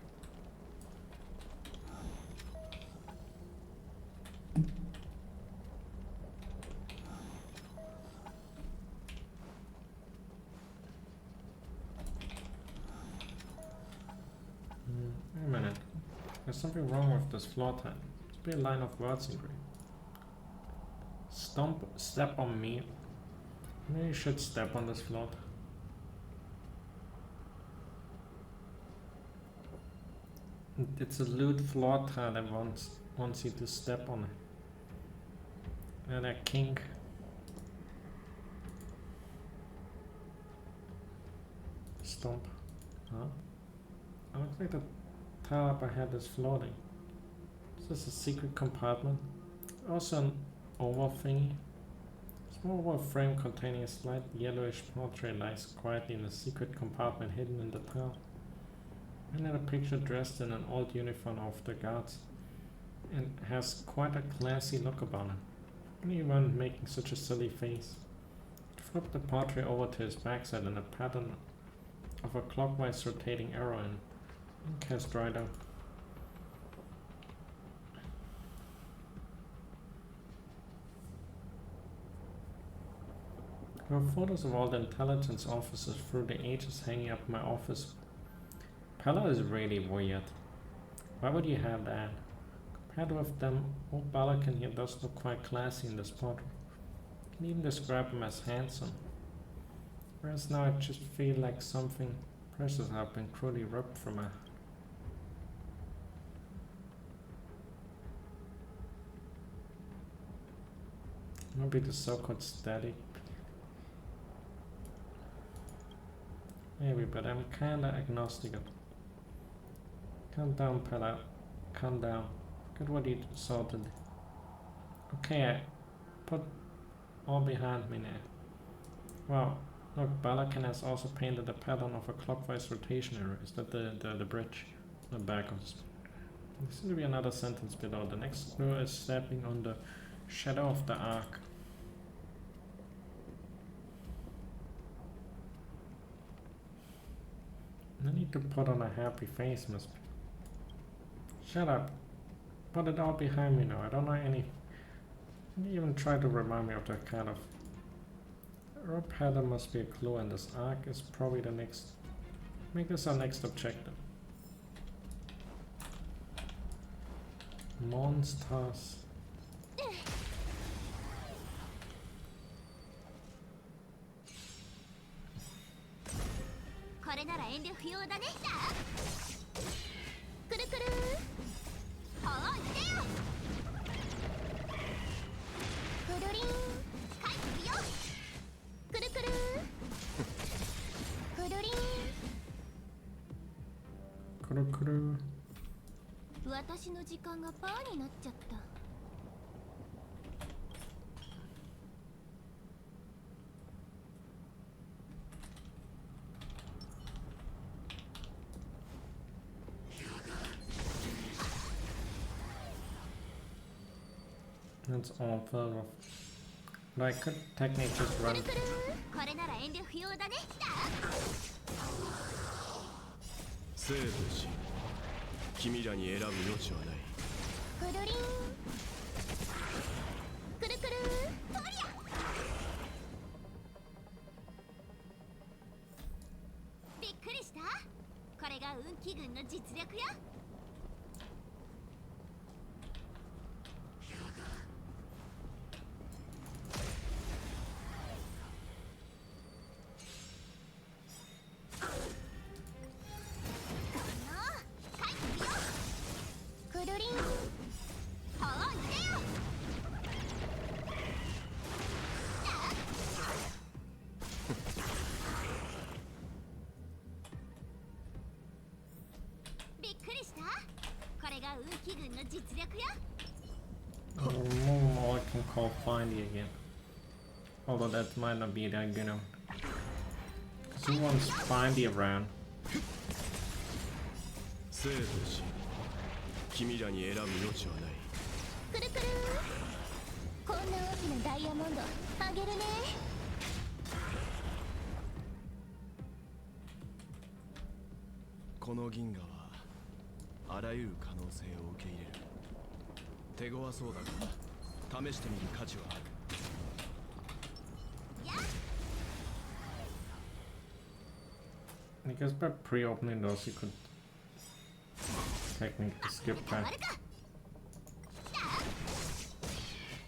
wait a minute. There's something wrong with this floor time. Must be a line of words in green. Step on me. Maybe you should step on this floor. It's a loot floor tile that wants you to step on it. And a king. Stomp. Huh? I looks like the tile up ahead is floating. Is this a secret compartment? Also an oval thingy. Small oval frame containing a slight yellowish portrait lies quietly in a secret compartment hidden in the tile. Another picture dressed in an old uniform of the guards and has quite a classy look about him. Anyone making such a silly face? Flip the portrait over to his backside in a pattern of a clockwise rotating arrow and cast right out. There are photos of all the intelligence officers through the ages hanging up in my office. Pella is really weird. Why would you have that? Compared with them, old Balakan here does look quite classy in this portrait. You can even describe him as handsome. Whereas now I just feel like something precious has been cruelly ripped from her. Maybe the so-called static. Maybe, but I'm kinda agnostic. Calm down, Pella. Calm down. Look at what you sorted. Okay, I put all behind me now. Wow, look, Balakan has also painted a pattern of a clockwise rotation arrow. Is that the bridge? The back of this. There seems to be another sentence below. The next clue is stepping on the shadow of the arc. I need to put on a happy face, miss. Shut up. Put it all behind me now. I don't know any. Didn't even try to remind me of that kind of. Our pattern must be a clue, and this arc is probably the next. Make this our next objective. Monsters. これなら遠慮不要だね。くるくるほうってよ。くるりん帰ってよ。くるくるくるりん。くるくる。私の時間がパーになっちゃった。That's all filled with. But I could technically just run. これなら遠慮不要だね。生と死、君らに選ぶ余地はない。くるりんくるくるとりゃ。びっくりした。これが運気軍の実力よ。More I can call Findy again. Although that might not be that good. Because who wants Findy around? 生と死、君らに選ぶ余地はない。くるくるこんな大きなダイヤモンドあげるね。この銀河はあらゆる可能性を受け入れる。手強そうだが試してみる価値はある。I guess by pre-opening those you could technically skip that.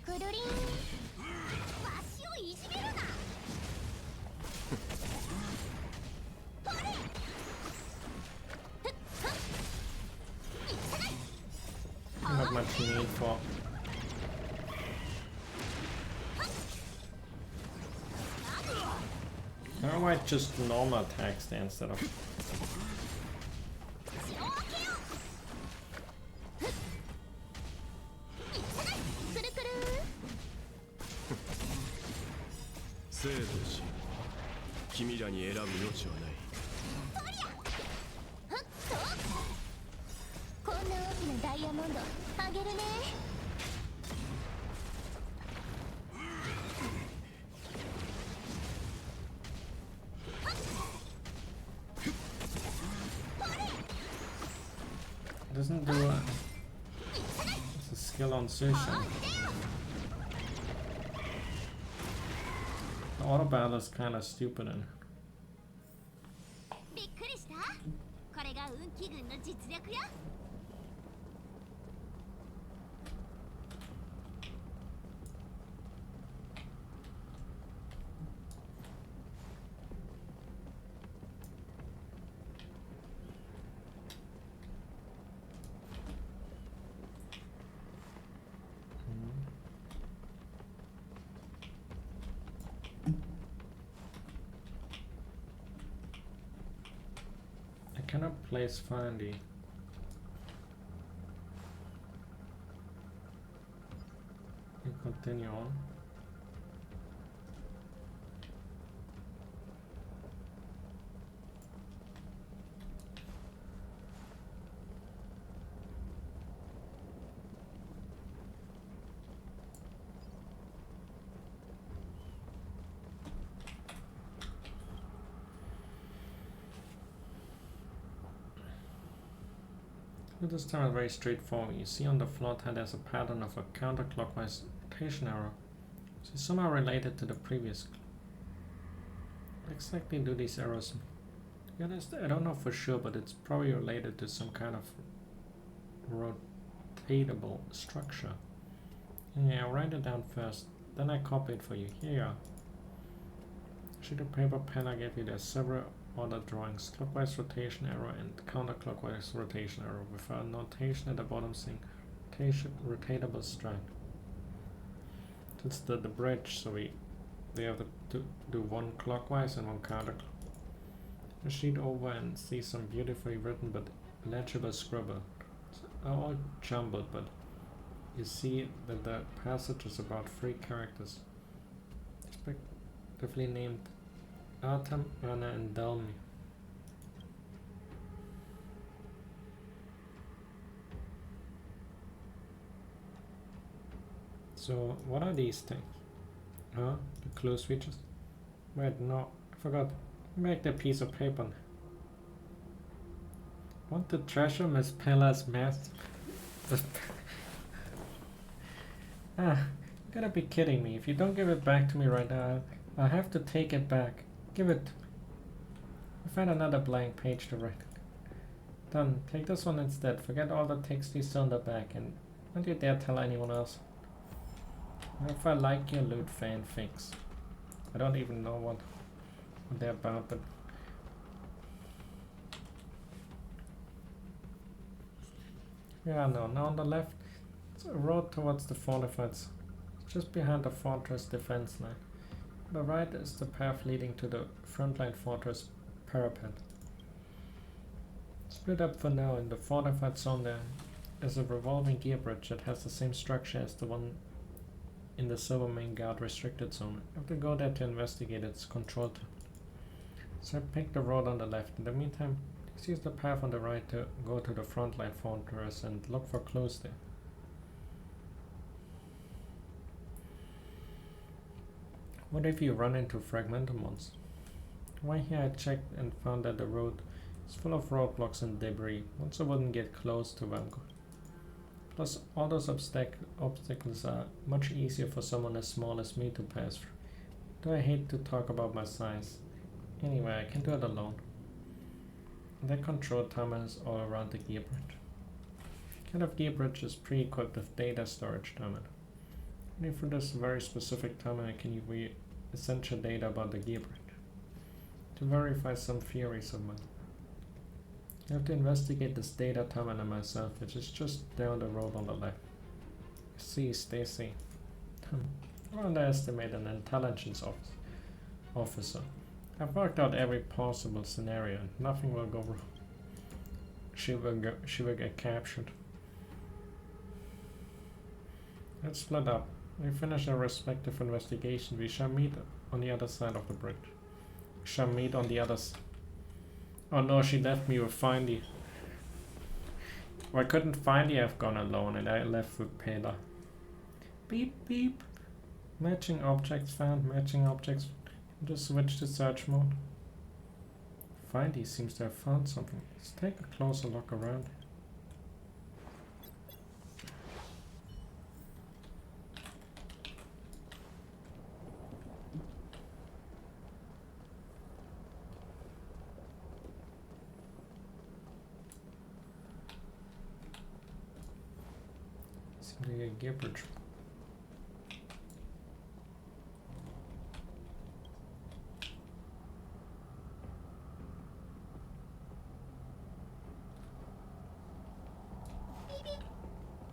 くるりんわしをいじめるな。Not much need for. I might just normal attacks there instead of.生と死、君らに選ぶ余地はない。こんな大きなダイヤモンドあげるね。It doesn't do a. It's a skill on Sushin. The auto battle is kind of stupid and. びっくりした。これが運気軍の実力よ。I cannot place Findy. And continue on. This time is very straightforward. You see on the float head there's a pattern of a counterclockwise rotation arrow. So it's somehow related to the previous. What exactly do these arrows mean? To be honest, I don't know for sure, but it's probably related to some kind of rotatable structure. Yeah, I'll write it down first, then I copy it for you. Here you are. Sheet of paper pen I gave you, there's several other drawings. Clockwise rotation arrow and counterclockwise rotation arrow with a notation at the bottom saying rotatable strand. That's the bridge, so we have to do one clockwise and one counterclockwise. The sheet over and see some beautifully written but legible scribble. It's all jumbled, but you see that the passage is about 3 characters, respectively named Artem, Anna, and Delmi. So, what are these things? Huh? The close features? Wait, no, I forgot. Make the piece of paper. Want to treasure Miss Pella's mask? You gotta be kidding me. If you don't give it back to me right now, I'll have to take it back. Give it. I found another blank page to write. Done. Take this one instead. Forget all the text you saw on the back, and don't you dare tell anyone else. If I like your loot fanfics. I don't even know what they're about, but yeah, no. Now on the left, it's a road towards the fortifieds, just behind the fortress defense line. On the right is the path leading to the frontline fortress parapet. Split up for now. In the fortified zone there is a revolving gear bridge that has the same structure as the one in the Silver Main Guard restricted zone. I have to go there to investigate its control tower. So I picked the road on the left. In the meantime, please use the path on the right to go to the frontline fortress and look for clues there. What if you run into fragmental monsters? While here I checked and found that the road is full of roadblocks and debris. Once I wouldn't get close to them. Plus, all those obstacles are much easier for someone as small as me to pass through. Though I hate to talk about my size. Anyway, I can do it alone. And that control timer is all around the gear bridge. Kind of gear bridge is pre-equipped with data storage terminal. Only for this very specific terminal I can read essential data about the gear bridge to verify some theories of mine. I have to investigate this data terminal myself, which is just down the road on the left. See, Stacy. Don't underestimate an intelligence officer. I've worked out every possible scenario and nothing will go wrong. She will get captured. Let's split up. When we finish our respective investigation, we shall meet on the other side of the bridge. We shall meet on the other side. Oh no, she left me with Findy. Well, I couldn't find you, I've gone alone, and I left with Pela. Beep beep. Matching objects found, matching objects. Just switch to search mode. Findy seems to have found something. Let's take a closer look around. A gear bridge.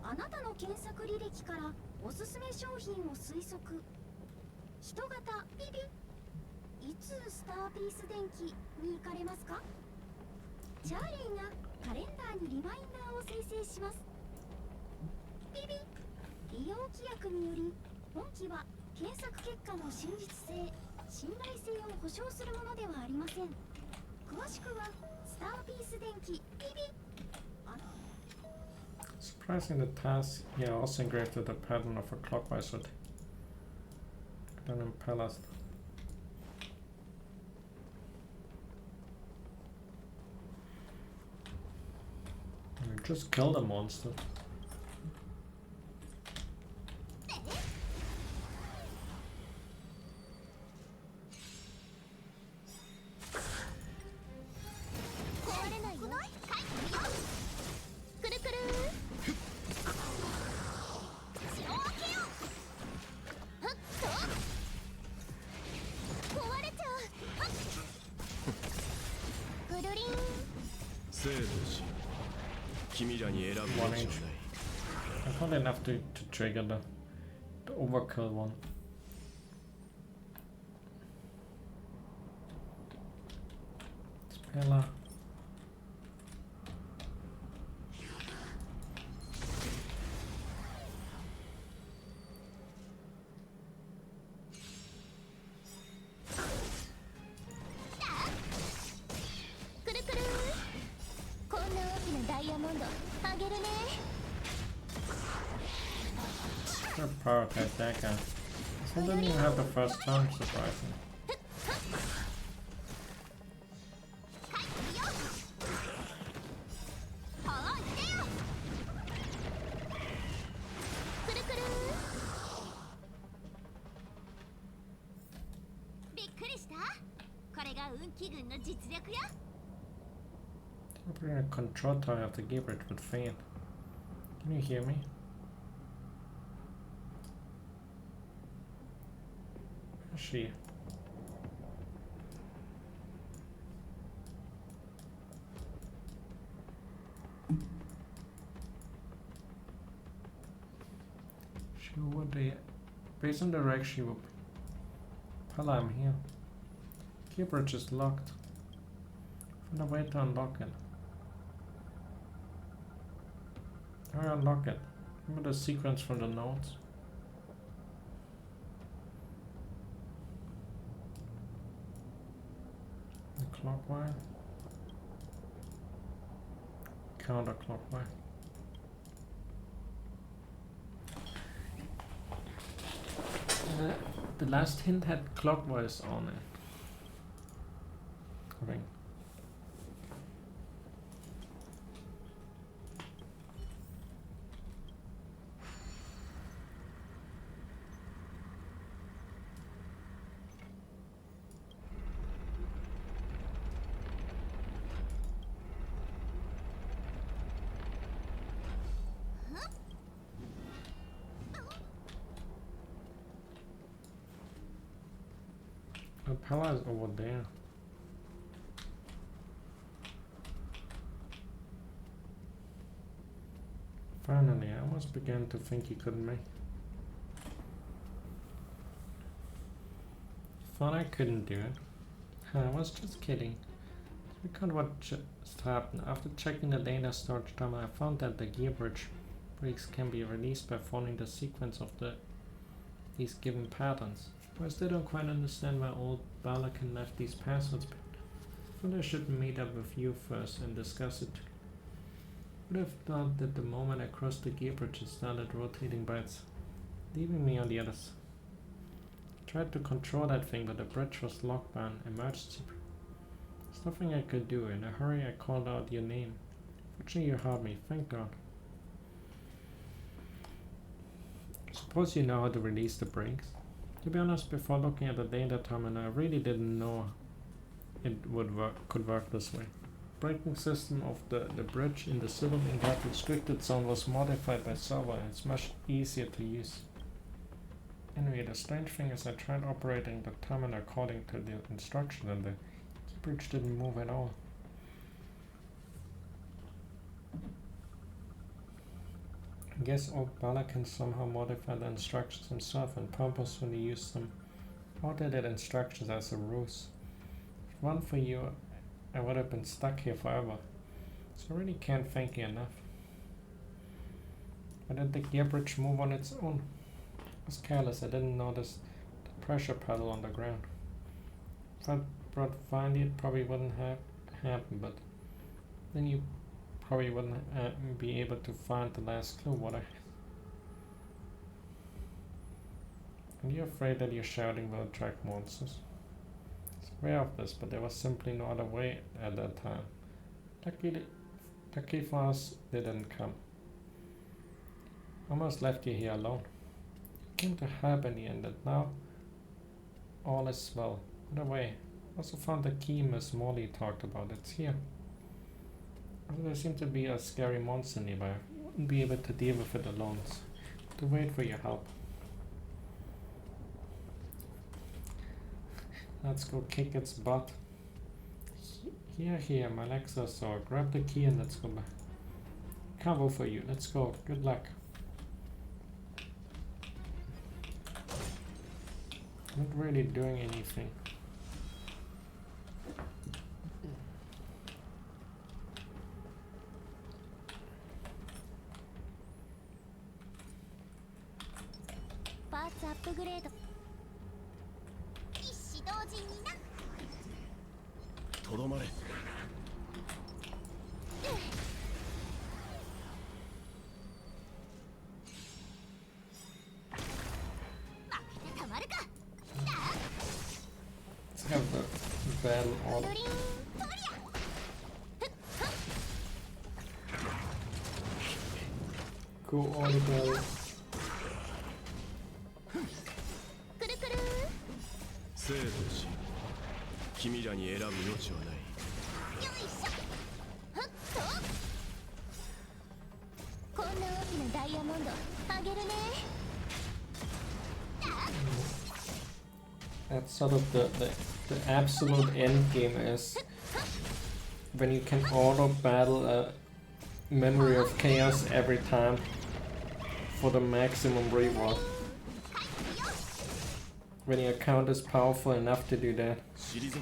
あなたの検索履歴からおすすめ商品を推測。人型ピピ。いつスターピース電気に行かれますか？チャーリーがカレンダーにリマインダーを生成します。ピピ。利用規約により本機は検索結果の真実性、信頼性を保証するものではありません。詳しくはスターピース電気ピピ。Surprising the task here also engraved with the pattern of a clockwise rotation. Done in Palace. Just kill the monster. One inch. I thought enough to trigger the overkill one. Spelar. Prioritize that guy. So didn't even have the first turn, surprisingly. Opening a control tower of the Gibbert would fail. Can you hear me? She. She would be based on the wreck. She would. Pella, I'm here. Key bridge is locked. Find a way to unlock it. How do I unlock it? Remember the sequence from the notes? Clockwise, counterclockwise. The last hint had clockwise on it. I think. The power is over there. Finally, I almost began to think he couldn't make. Thought I couldn't do it. I was just kidding. Recall what just happened. After checking the data storage terminal, I found that the gear bridge breaks can be released by following the sequence of these given patterns. I still don't quite understand why old Balakan left these passwords, but I should meet up with you first and discuss it. Would have thought that the moment I crossed the gear bridge it started rotating by itself, leaving me on the other side. I tried to control that thing, but the bridge was locked by an emergency. There's nothing I could do. In a hurry I called out your name. Fortunately you heard me, thank God. Suppose you know how to release the brakes? To be honest, before looking at the data terminal, I really didn't know it could work this way. Braking system of the bridge in the civilian guard restricted zone was modified by server and it's much easier to use. Anyway, the strange thing is I tried operating the terminal according to the instruction and the bridge didn't move at all. I guess old Bala can somehow modify the instructions himself and purposefully use some outdated instructions as a ruse. If it weren't for you, I would have been stuck here forever. So I really can't thank you enough. Why did the gear bridge move on its own? I was careless, I didn't notice the pressure pedal on the ground. If I brought finally it probably wouldn't have happened, but then you probably wouldn't be able to find the last clue, would I? And you're afraid that your shouting will attract monsters? I was aware of this, but there was simply no other way at that time. Luckily The key for us didn't come. Almost left you here alone. Came to help in the end, and now all is well. By the way, also found the key Miss Morley talked about. It's here. There seemed to be a scary monster nearby. I wouldn't be able to deal with it alone. So to wait for your help. Let's go kick its butt. Here, my legs are sore. Grab the key and let's go back. Can't wait for you. Let's go. Good luck. Not really doing anything. Parts upgrade. 一子同時にな。とどまれ。Let's have the battle order. Go order battle. 生と死、君らに選ぶ余地はない。よいしょ。ふっと。こんな大きなダイヤモンドあげるね。That's sort of the absolute end game is when you can auto battle a memory of chaos every time for the maximum reward. When your account is powerful enough to do that. 退け。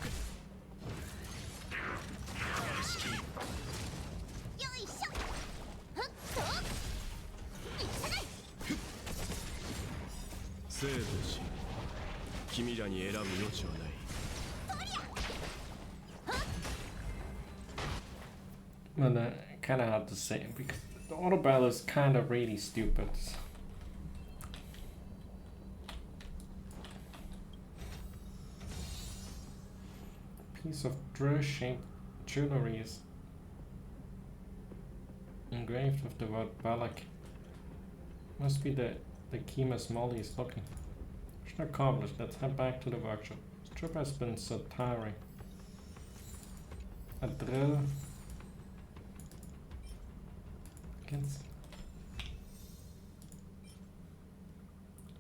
生と死、君らに選ぶ余地はない。But kind of hard to say because the auto battle is kind of really stupid. Piece of drill-shaped jewelry is engraved with the word Balak. Must be the key Miss Molly is looking. Mission accomplished. Let's head back to the workshop. This trip has been so tiring. A drill.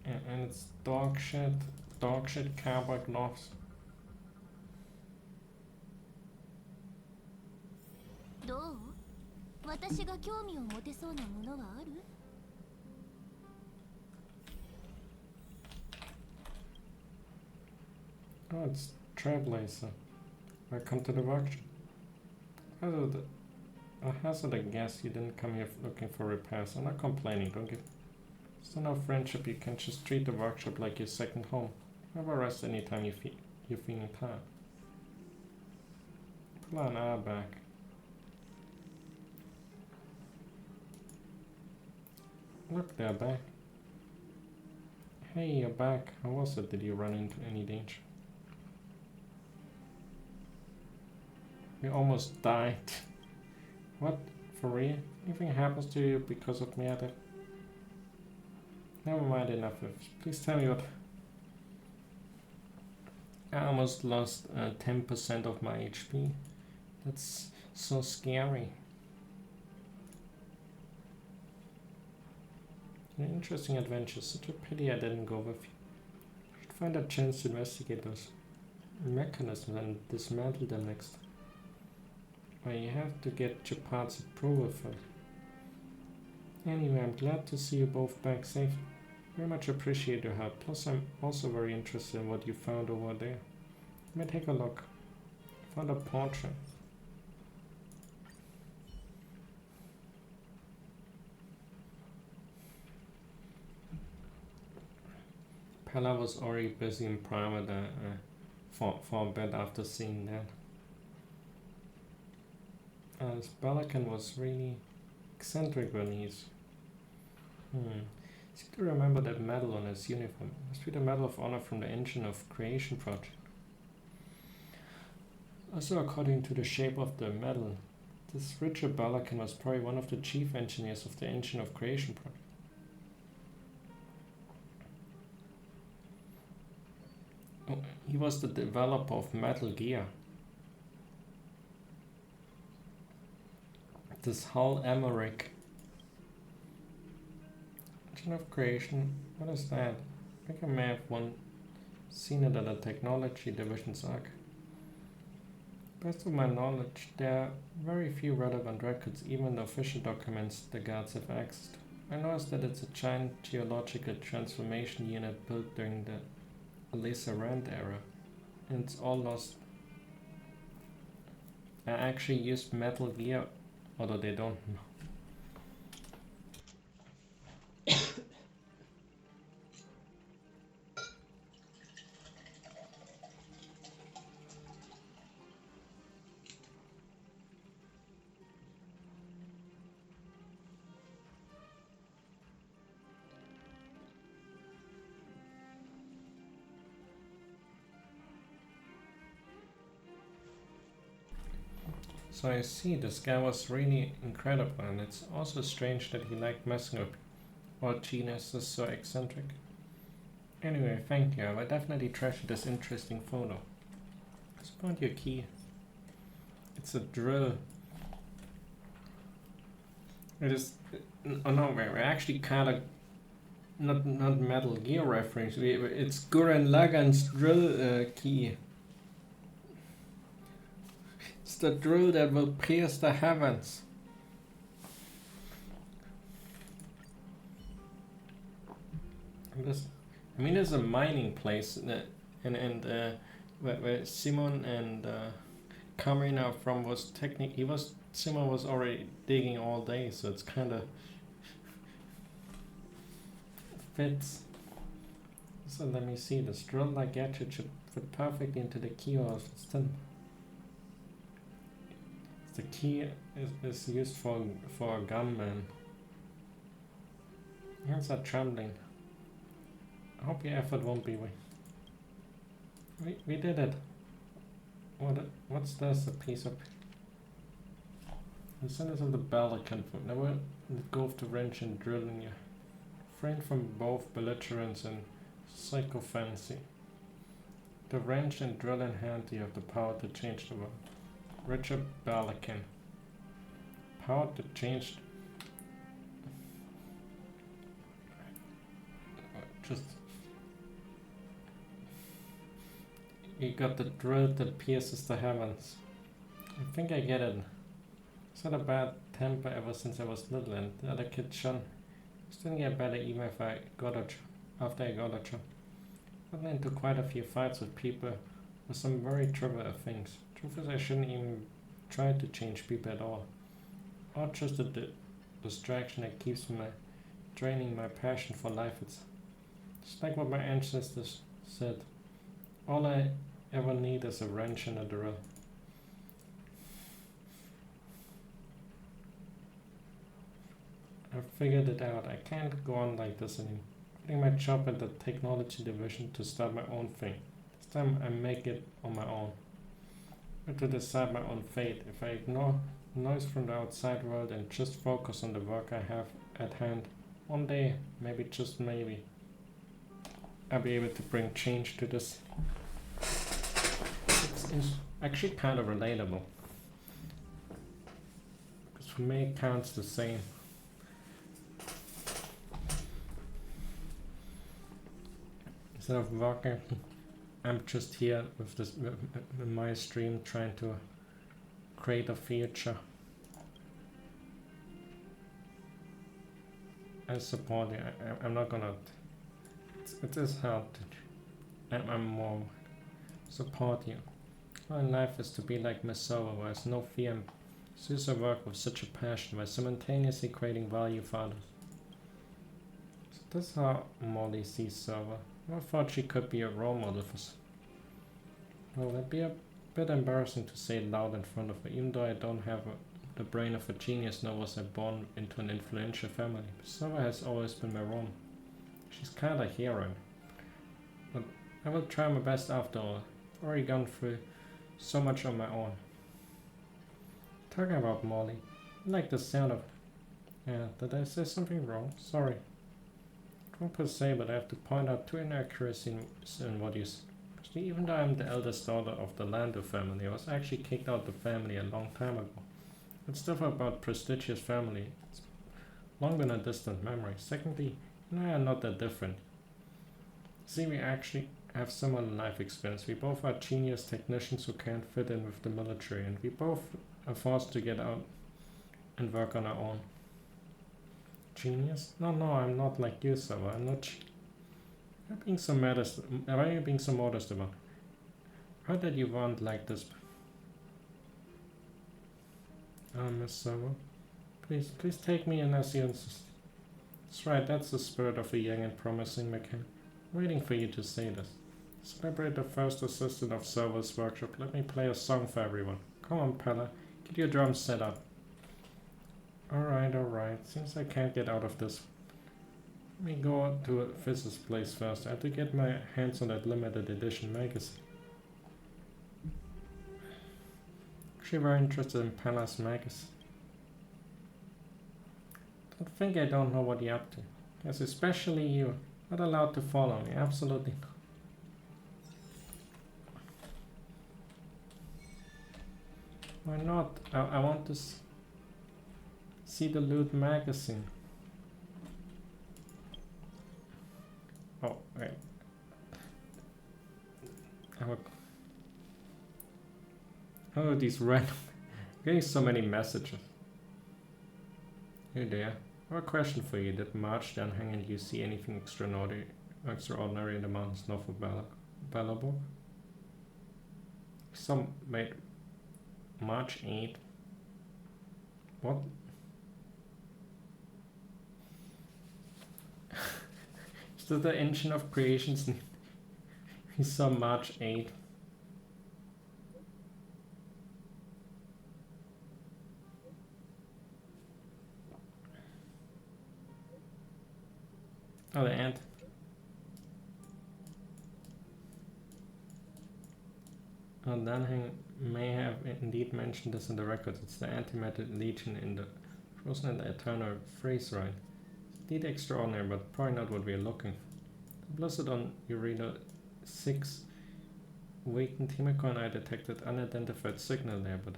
And it's dog shit cowboy gloves. どう？私が興味を持てそうなものはある？ Oh, it's Trailblazer. Welcome to the workshop. I hazard a guess you didn't come here looking for repairs. I'm not complaining, don't get... It's not our friendship, you can just treat the workshop like your second home. Have a rest anytime you're feeling tired. Pull an hour back. Look, they're back. Hey, you're back. How was it? Did you run into any danger? We almost died. What? For real? Anything happens to you because of me? Never mind, enough of it. Please tell me what... I almost lost 10% of my HP. That's so scary. An interesting adventure. Such a pity I didn't go with you. I should find a chance to investigate those mechanisms and dismantle them next time. Well, you have to get your parts approval first. Anyway, I'm glad to see you both back safe. Very much appreciate your help. Plus, I'm also very interested in what you found over there. Let me take a look. I found a portrait. Pella was already busy in private for a bit after seeing that. As Balakan was really eccentric when he's... Seem to remember that medal on his uniform. Must be the Medal of Honor from the Engine of Creation project. Also, according to the shape of the medal, This Richard Balakan was probably one of the chief engineers of the Engine of Creation project. Oh, he was the developer of Metal Gear. This Hull Emmerich. Engine of Creation, what is that? I think I may have seen it at the Technology Division's arc. Best of my knowledge, there are very few relevant records, even the official documents the guards have access to. I noticed that it's a giant geological transformation unit built during the Elisa Rand era, and it's all lost. I actually used Metal Gear, although they don't know. So I see this guy was really incredible, and it's also strange that he liked messing up or genius is so eccentric. Anyway, thank you. I will definitely treasure this interesting photo. It's about your key. It's a drill. It is. Oh no, we're actually kind of not Metal Gear reference. It's Gurren Lagann's drill key. It's the drill that will pierce the heavens. I mean, there's a mining place, where Simon and Cameron are from was Simon was already digging all day, so it's kind of fits. So let me see. This drill-like gadget should fit perfectly into the key of its tin. The key is used for a gunman. Hands are trembling. I hope your effort won't be we did it. What's this? A piece of the centers of the bell I can never let go of the wrench and drilling you. Refrain from both belligerence and psychophancy. The wrench and drill in hand, you have the power to change the world. Richard Balakan. Power to change. Just. You got the drill that pierces the heavens. I think I get it. I've had a bad temper ever since I was little, and the other kid, Sean, it's didn't get better even if I got a after I got a job. I got into quite a few fights with people with some very trivial things. Truth is, I shouldn't even try to change people at all. Or just a distraction that keeps draining my passion for life. It's just like what my ancestors said. All I ever need is a wrench and a drill. I figured it out. I can't go on like this anymore. Quitting my job at the Technology Division to start my own thing. This time I make it on my own. But to decide my own fate. If I ignore noise from the outside world and just focus on the work I have at hand, one day, maybe just maybe, I'll be able to bring change to this. It's actually kind of relatable. Because for me it counts the same. Instead of working, I'm just here with this with my stream trying to create a future. I support you. I'm not gonna. It is hard. I'm more support you. My life is to be like Masawa, where there's no fear and sees her work with such a passion, while simultaneously creating value for others. So that's how Molly sees Server. I thought she could be a role model for. Well, it'd be a bit embarrassing to say it loud in front of her, even though I don't have the brain of a genius, nor was I born into an influential family. Server has always been my role. She's kinda a hero. But I will try my best after all. I've already gone through so much on my own. Talking about Molly. I like the sound of... Yeah, did I say something wrong? Sorry. Wrong per se, but I have to point out two inaccuracies in what you said. Even though I'm the eldest daughter of the Lando family, I was actually kicked out of the family a long time ago. It's stuff about prestigious family. It's long been a distant memory. Secondly, you and I are not that different. See, we actually have similar life experience. We both are genius technicians who can't fit in with the military, and we both are forced to get out and work on our own. Genius? No, I'm not like you, Sava. I'm not. Why are you being so modest? Why are you being so modest about? How did you want like this? Miss Sava, please take me in as you insist. That's right. That's the spirit of a young and promising mechanic. Waiting for you to say this. Celebrate the first assistant of Server's workshop. Let me play a song for everyone. Come on, Pella. Get your drums set up. Alright. Seems I can't get out of this. Let me go to a Fizz's place first. I have to get my hands on that limited edition magazine. Actually very interested in Pella's magazine. Don't think I don't know what you're up to. Yes, especially you. Not allowed to follow me. Absolutely not. Why not? I want to see the Loot magazine. Oh, wait. Oh, these random... getting so many messages. Hey there. I have a question for you. Did March then hang and you see anything extraordinary in the mountains north of Bellabor? Some... wait... March 8th? What? Is that the engine of creations? We saw March 8th. Oh, the ant. And Danhang may have indeed mentioned this in the records. It's the antimatter legion in the Frozen and Eternal Freeze Rite. Indeed extraordinary, but probably not what we're looking for. The blizzard on Urena 6 weakened Himiko and I detected unidentified signal there, but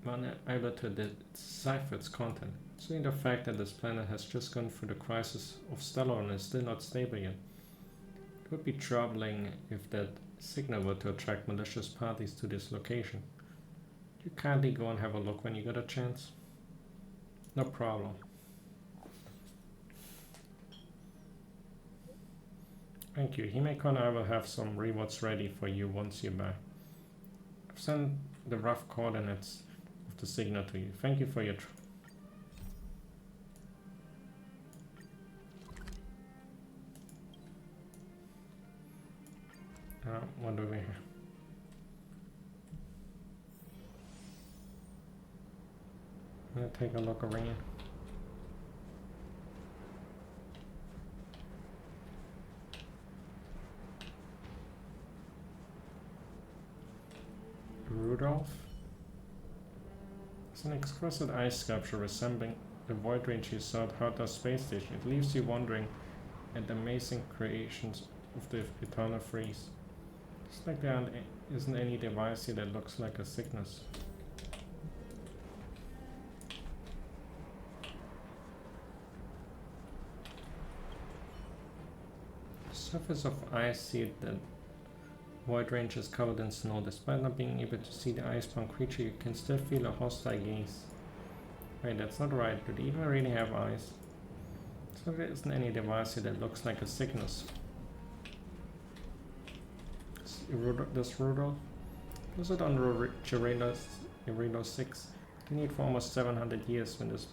I'm unable to decipher its content. Seeing the fact that this planet has just gone through the crisis of stellar and is still not stable yet. It would be troubling if that signal were to attract malicious parties to this location. You kindly go and have a look when you get a chance. No problem. Thank you. Himeko and I will have some rewards ready for you once you're back. I've sent the rough coordinates of the signal to you. Thank you for your what do we have? I'm gonna take a look around. Rudolph? It's an exquisite ice sculpture resembling the void range you saw at Herta Space Station. It leaves you wondering at the amazing creations of the Eternal Freeze. It's like there isn't any device here that looks like a sickness. The surface of ice sealed that void range is covered in snow. Despite not being able to see the icebound creature, you can still feel a hostile gaze. Wait, that's not right. Do they even really have eyes? So there isn't any device here that looks like a sickness. This Rudolph? Was it on Urena 6? They need for almost 700 years when this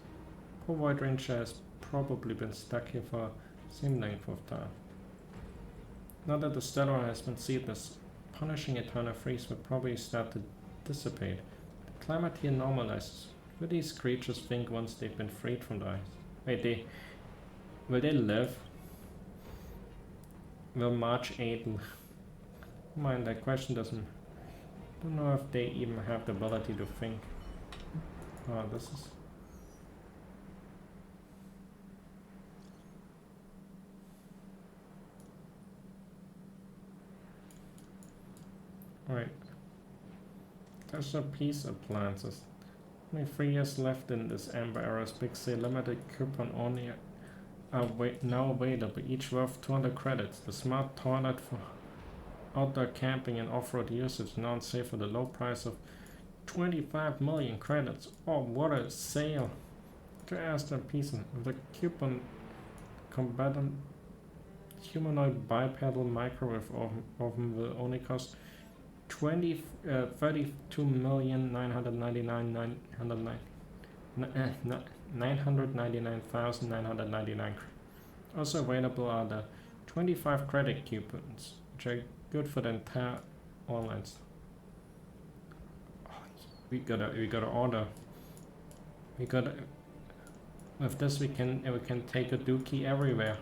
poor void ranger has probably been stuck here for the same length of time. Now that the stellar has been sealed, this punishing eternal freeze will probably start to dissipate. The climate here normalizes. Will these creatures think once they've been freed from the ice? Wait, will they live? Will March 8 mind, that question doesn't... I don't know if they even have the ability to think. Oh, this is... Right. There's a piece of appliances. Only 3 years left in this Amber Era's Big Sale limited coupon only are now available, each worth 200 credits. The smart toilet for outdoor camping and off-road usage now on sale for the low price of 25 million credits. Oh, what a sale! To ask a piece of the coupon combatant humanoid bipedal microwave oven will only cost 32,999,999. Also available are the 25 credit coupons, which are good for the entire online store. We gotta order. With this we can take a dookie everywhere.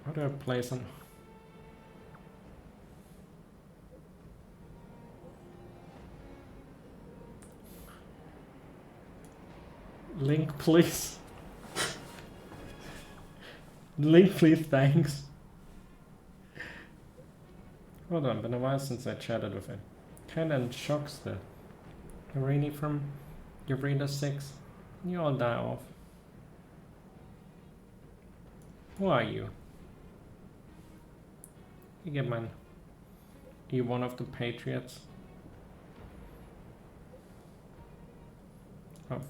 How do I place on? Link, please. Link, please, thanks. Hold on, been a while since I chatted with him. Kinda in shock still. Irene from Eureka 6. You all die off. Who are you? You get mine. You one of the patriots? Oh,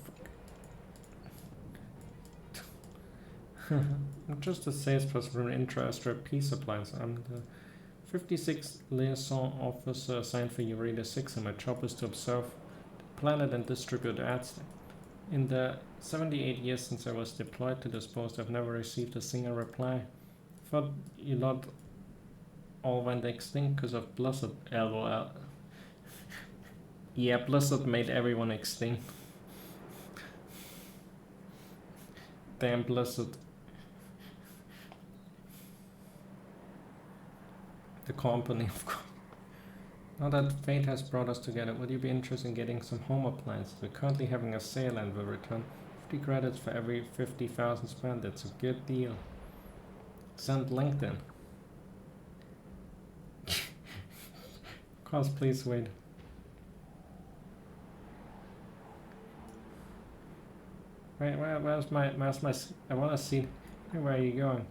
I'm just a salesperson from Intra-Astra Peace Appliance. I'm the 56th liaison officer assigned for Eureka 6, and my job is to observe the planet and distribute ads. In the 78 years since I was deployed to this post, I've never received a single reply. Thought you lot all went extinct because of Blizzard. LOL. Yeah, Blizzard made everyone extinct. Damn Blizzard. The company, of course. Now that fate has brought us together, would you be interested in getting some home appliances? We're currently having a sale and will return 50 credits for every 50,000 spent. It's a good deal. Send LinkedIn. Of course, please wait. Wait, where's my, I wanna see, where are you going?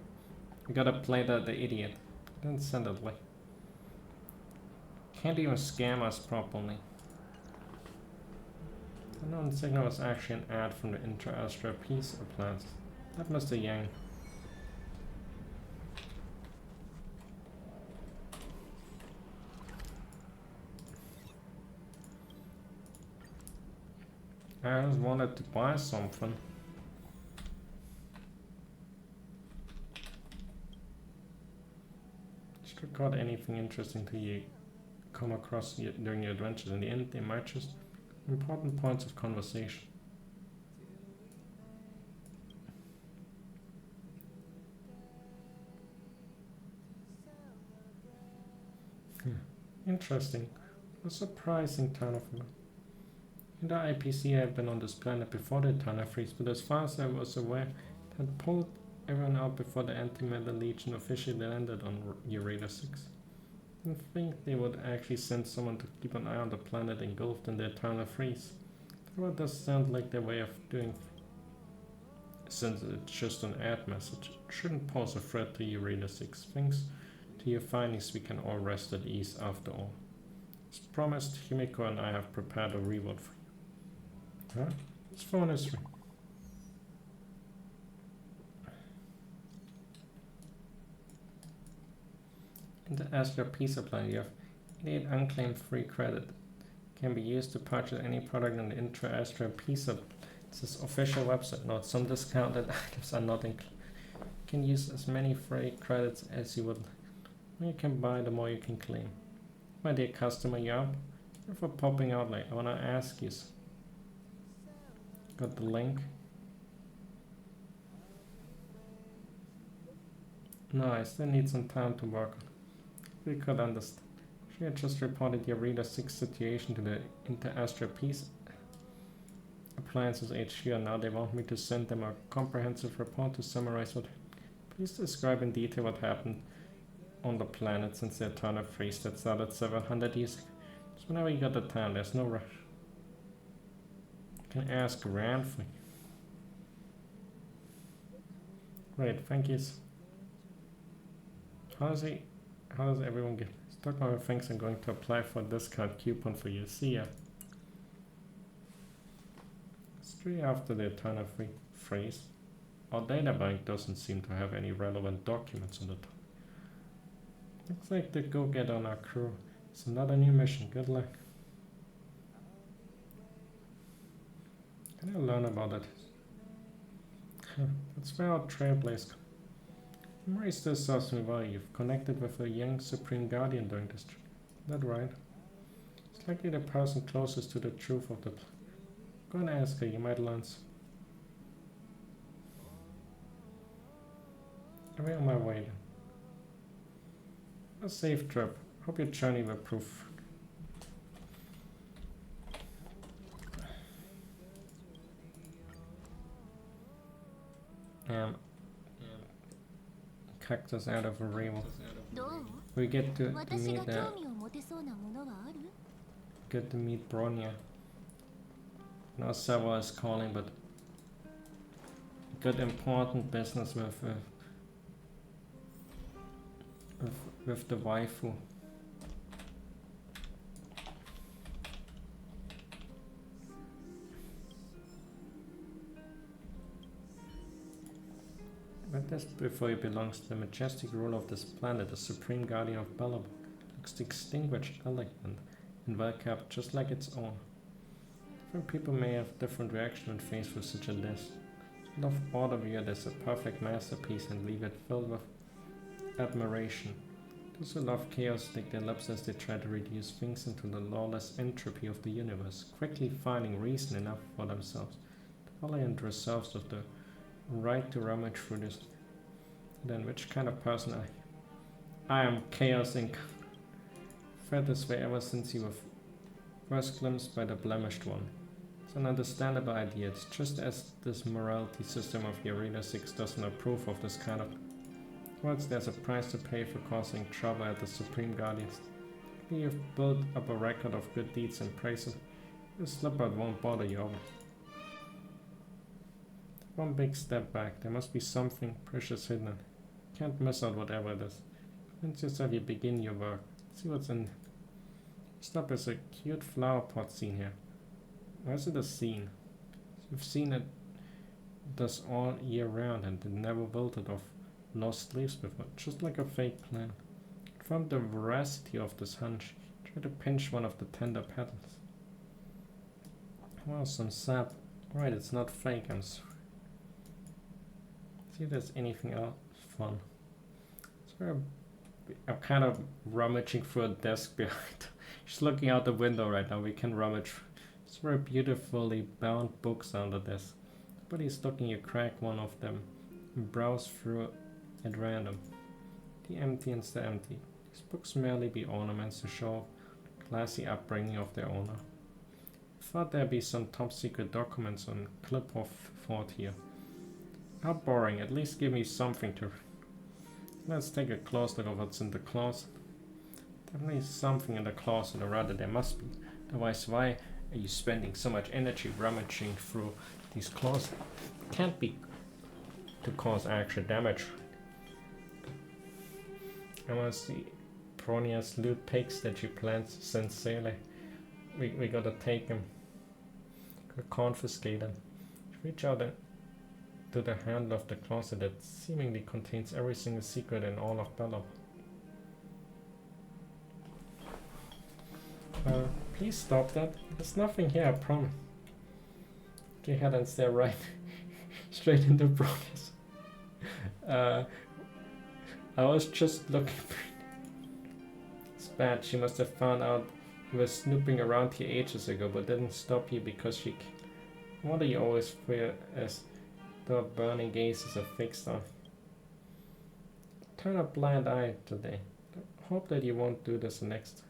You gotta play the idiot. Don't send it like. Can't even scam us properly. The unknown signal was actually an ad from the Intra-Astra Peace Appliance. That Mr. Yang. I just wanted to buy something. Just record anything interesting to you come across during your adventures. In the end, they might just important points of conversation. Interesting. A surprising turn of events. In the IPC, I had been on this planet before the Eternal Freeze, but as far as I was aware, it had pulled everyone out before the Antimatter Legion officially landed on Eureka 6. I think they would actually send someone to keep an eye on the planet engulfed in the Eternal Freeze. That does sound like their way of doing. Since it's just an ad message, it shouldn't pose a threat to Eureka 6. Thanks to your findings, we can all rest at ease after all. As promised, Himiko and I have prepared a reward for you. Huh? This phone is free. In the Astra Peace Supply, you have 88 unclaimed free credit. Can be used to purchase any product on the Intra-Astra Peace Supply. It's this official website note. Some discounted items are not included. You can use as many free credits as you would. The more you can buy, the more you can claim. My dear customer, you're up. Thank you for popping out late. I want to ask you. Got the link. No, I still need some time to work on. We could understand. She had just reported your Reader 6 situation to the Inter-Astra Peace Appliances HQ, and now they want me to send them a comprehensive report to summarize what. Please describe in detail what happened on the planet since the eternal freeze that started 700 years ago. Just whenever you got the time, there's no rush. You can ask Rand for. Great, thank you. How does everyone get? Stock market thinks I'm going to apply for a discount coupon for you. See ya. Straight after the eternal freeze, our databank doesn't seem to have any relevant documents on the top. Looks like the go-getter on our crew. It's another new mission. Good luck. Can I learn about it? That's where our trailblaze. Maurice still serves me well. You've connected with a young Supreme Guardian during this trip. Is that right? It's likely the person closest to the truth of the plan. Go and ask her, you might learn some. I'll be on my way then. A safe trip. Hope your journey will prove. Cactus out of a rival. We get to meet Bronya. Now Sava is calling, but got important business with the waifu. But this before he belongs to the majestic ruler of this planet, the supreme guardian of Bellabog. Looks distinguished, elegant, and well kept, just like its own. Different people may have different reaction when faced with such a dish. I love order view it as a perfect masterpiece and leave it filled with admiration. Those who love chaos lick their lips as they try to reduce things into the lawless entropy of the universe, quickly finding reason enough for themselves. The valiant reserves of the right to rummage through this. Then which kind of person I am chaos inc. Felt this way ever since you were first glimpsed by the blemished one. It's an understandable idea. It's just as this morality system of the Arena 6 doesn't approve of this kind of. Once there's a price to pay for causing trouble at the Supreme Guardians. You've built up a record of good deeds and praises. Your slip out won't bother you over. One big step back. There must be something precious hidden. Can't miss out whatever it is. Convince yourself you begin your work. See what's in. Stop, there's a cute flower pot scene here. Why is it a scene? You've seen it does all year round and it never wilted off lost leaves before. Just like a fake plant. From the veracity of this hunch, try to pinch one of the tender petals. Wow, some sap. Right, it's not fake, I'm sorry. See if there's anything else fun. So I'm kind of rummaging through a desk behind. She's looking out the window right now. We can rummage. It's very beautifully bound books under this. But he's looking. You crack one of them and browse through at random. The empty and the empty. These books merely be ornaments to show classy upbringing of their owner. I thought there'd be some top secret documents on clip of thought here. How boring. At least give me something to. Let's take a close look at what's in the closet. Definitely something in the closet, or rather there must be. Otherwise, why are you spending so much energy rummaging through these closets? Can't be to cause actual damage. I want to see Bronia's loot pigs that she plans sincerely. We gotta take them. Gotta confiscate them. Reach out to the handle of the closet that seemingly contains every single secret in all of Bellab. Please stop that. There's nothing here, I promise. Get ahead and stare right straight into Bronia's. I was just looking for It's bad. She must have found out you were snooping around here ages ago, but didn't stop you because she. What do you always fear as the burning gazes are fixed on? Turn a blind eye today. Hope that you won't do this next.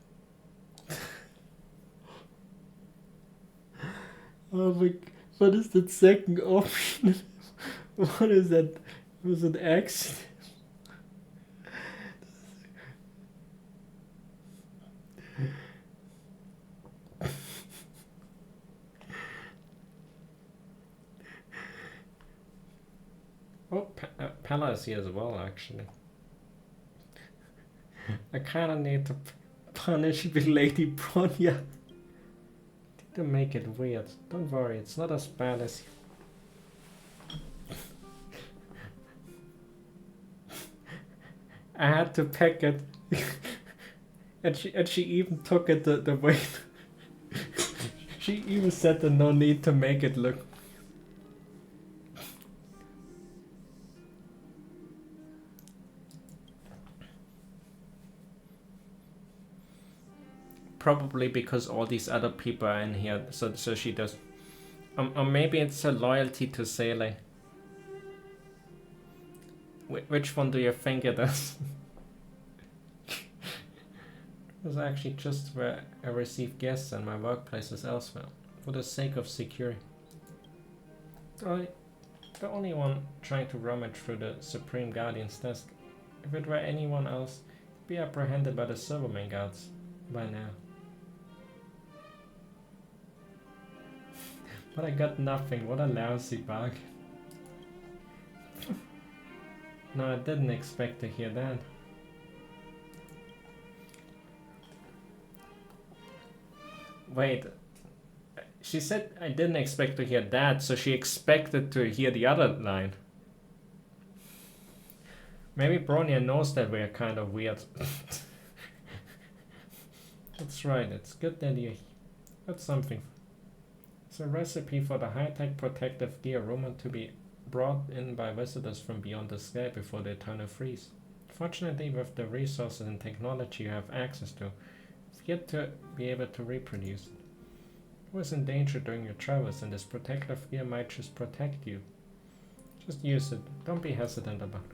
Oh What is that second option? What is that? Was it X? Oh, Pella is here as well, actually. I kinda need to punish with Lady Bronya. To make it weird. Don't worry, it's not as bad as I had to pick it. and she even took it the way she even said that no need to make it look. Probably because all these other people are in here, so she does. Or maybe it's a loyalty to Sele. Which one do you think it is? It's actually just where I receive guests and my workplace is elsewhere, for the sake of security. The only one trying to rummage through the Supreme Guardian's desk. If it were anyone else, be apprehended by the Silverman guards by now. But I got nothing, what a lousy bug. No, I didn't expect to hear that. Wait, she said I didn't expect to hear that, so she expected to hear the other line. Maybe Bronya knows that we're kind of weird. That's right, it's good that you got something. It's a recipe for the high-tech protective gear rumored to be brought in by visitors from beyond the sky before the eternal freeze. Fortunately, with the resources and technology you have access to, you've yet to be able to reproduce it. It was in danger during your travels, and this protective gear might just protect you. Just use it. Don't be hesitant about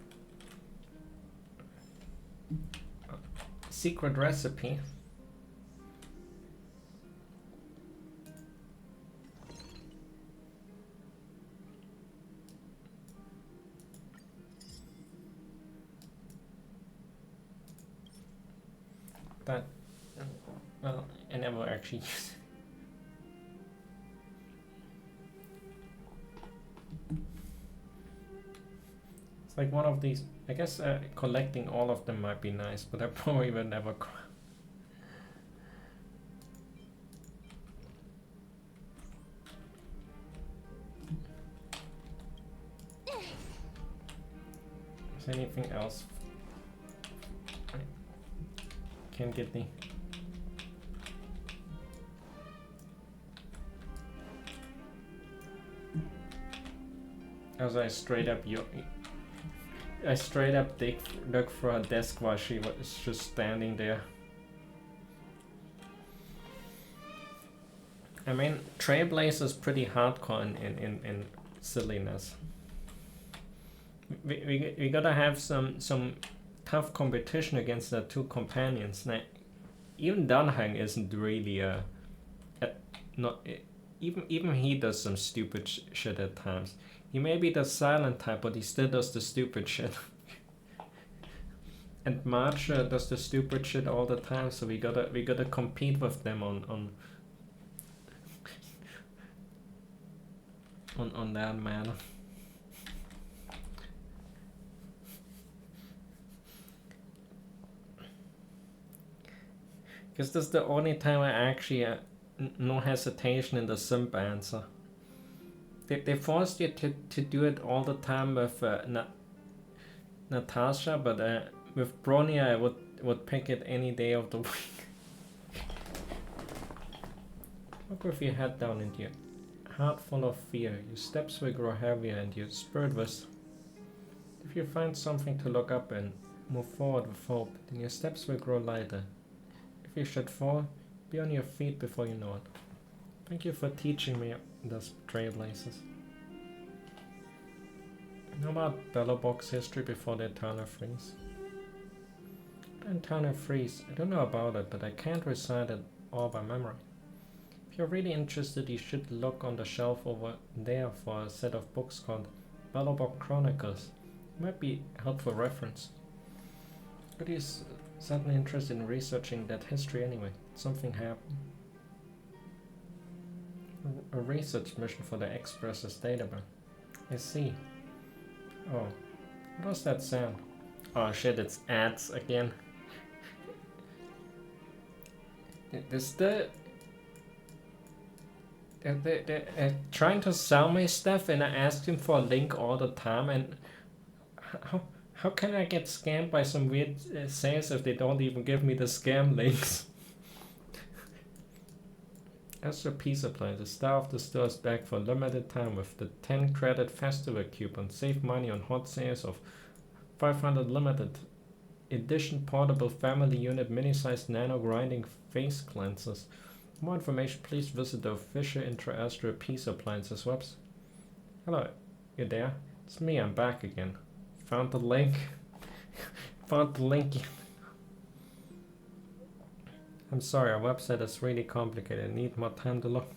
it. Secret recipe. That, well, I never actually use it. It's like one of these, I guess collecting all of them might be nice, but I probably will never Is there anything else? Can't get the as I straight up look for her desk while she was just standing there. I mean, Trailblazer's pretty hardcore in silliness. We gotta have some tough competition against the two companions. Now, even Dunhang isn't really even he does some stupid shit at times. He may be the silent type, but he still does the stupid shit. And March does the stupid shit all the time, so we gotta compete with them on that manner. Because this is the only time I actually no hesitation in the simp answer. They forced you to do it all the time with Natasha, but with Bronya I would pick it any day of the week. Look with your head down and your heart full of fear. Your steps will grow heavier and your spirit will. If you find something to look up and move forward with hope, then your steps will grow lighter. If you should fall, be on your feet before you know it. Thank you for teaching me those trailblazers. Know about Bellowbox history before the Eternal Freeze? The Eternal Freeze, I don't know about it, but I can't recite it all by memory. If If you're really interested, you should look on the shelf over there for a set of books called Bellobok Chronicles. It might be a helpful reference. But he's certainly interested in researching that history anyway. Something happened. A research mission for the Express's database. I see. Oh, what was that sound? Oh shit, it's ads again. Is they're trying to sell me stuff and I asked him for a link all the time, and how can I get scammed by some weird sales if they don't even give me the scam links? As a piece of plan, the star of the store is back for a limited time with the 10 credit festival coupon. Save money on hot sales of 500 limited edition portable family unit mini-sized nano grinding face cleansers. For more information, please visit the official Intra-Astral Peace Appliances website. Hello, you there? It's me, I'm back again. Found the link. Found the link. I'm sorry, our website is really complicated. I need more time to look.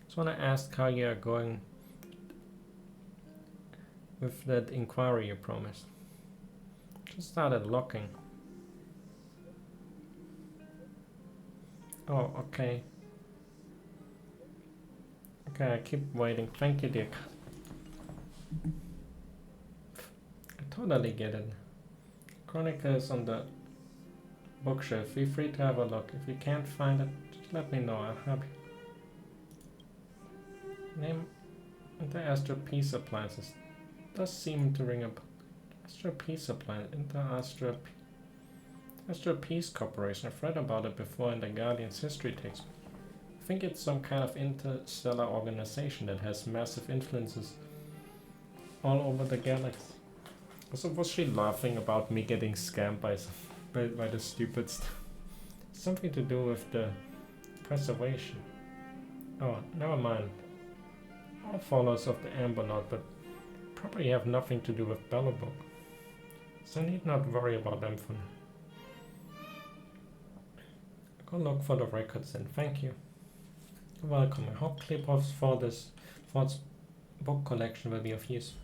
Just want to ask how you are going with that inquiry you promised. Just started looking. Oh, okay. Okay, I keep waiting. Thank you, Dick. I totally get it. Chronicle is on the bookshelf. Feel free to have a look. If you can't find it, just let me know. I'll help you. Name the Astral Peace Appliances. Does seem to ring a bell. Astral Peace Appliance. Astral Peace Corporation. I've read about it before in the Guardian's history text. I think it's some kind of interstellar organization that has massive influences all over the galaxy. Also, was she laughing about me getting scammed by the stupid stuff? Something to do with the preservation. Oh, never mind. All followers of the Amber Knot, but probably have nothing to do with Bellobok. So I need not worry about them for now. Go look for the records and thank you. You're welcome. I hope clip-offs for its book collection will be of use.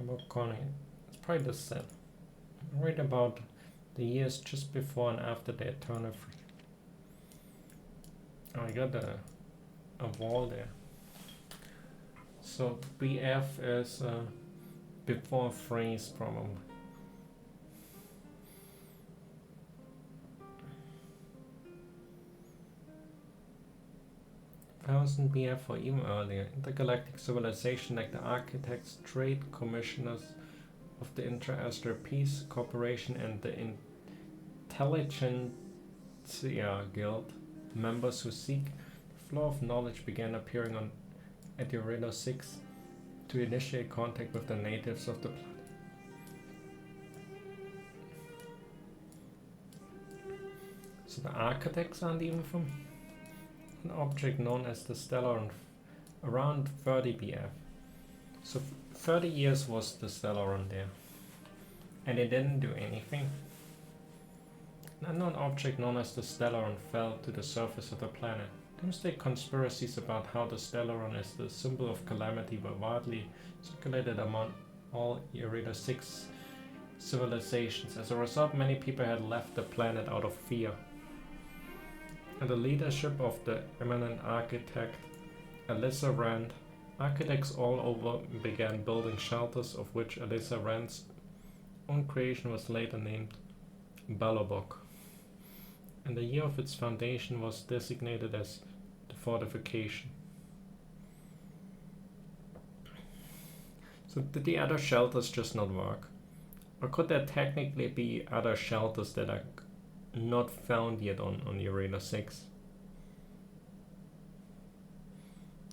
About Connie. It's probably the same. I read about the years just before and after their turn of free. Oh, I got a wall there. So BF is before freeze probably. 1000 BF or even earlier. Intergalactic civilization like the Architects, Trade Commissioners of the Intra-Astral Peace Corporation and the Intelligentsia Guild, members who seek the flow of knowledge, began appearing on Edirado 6 to initiate contact with the natives of the planet. So the Architects aren't even from an object known as the Stellaron around 30 BF. So 30 years was the Stellaron there. And it didn't do anything. An unknown object known as the Stellaron fell to the surface of the planet. Doomsday conspiracies about how the Stellaron is the symbol of calamity were widely circulated among all Eridar 6 civilizations. As a result, many people had left the planet out of fear. Under the leadership of the eminent architect Alyssa Rand, architects all over began building shelters, of which Alyssa Rand's own creation was later named Bellobok, and the year of its foundation was designated as the fortification. So did the other shelters just not work? Or could there technically be other shelters that are not found yet on Eridar 6?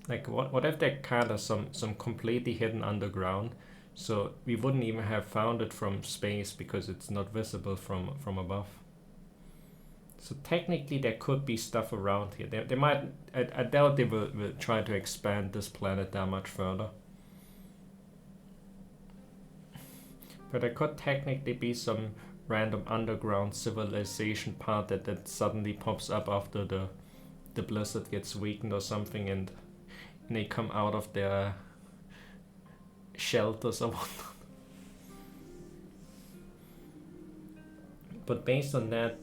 Like what if they're kind of some completely hidden underground, so we wouldn't even have found it from space because it's not visible from above? So technically there could be stuff around here. They might, I doubt they will try to expand this planet that much further. But there could technically be some random underground civilization part that suddenly pops up after the blizzard gets weakened or something, and they come out of their shelters or whatnot. But based on that,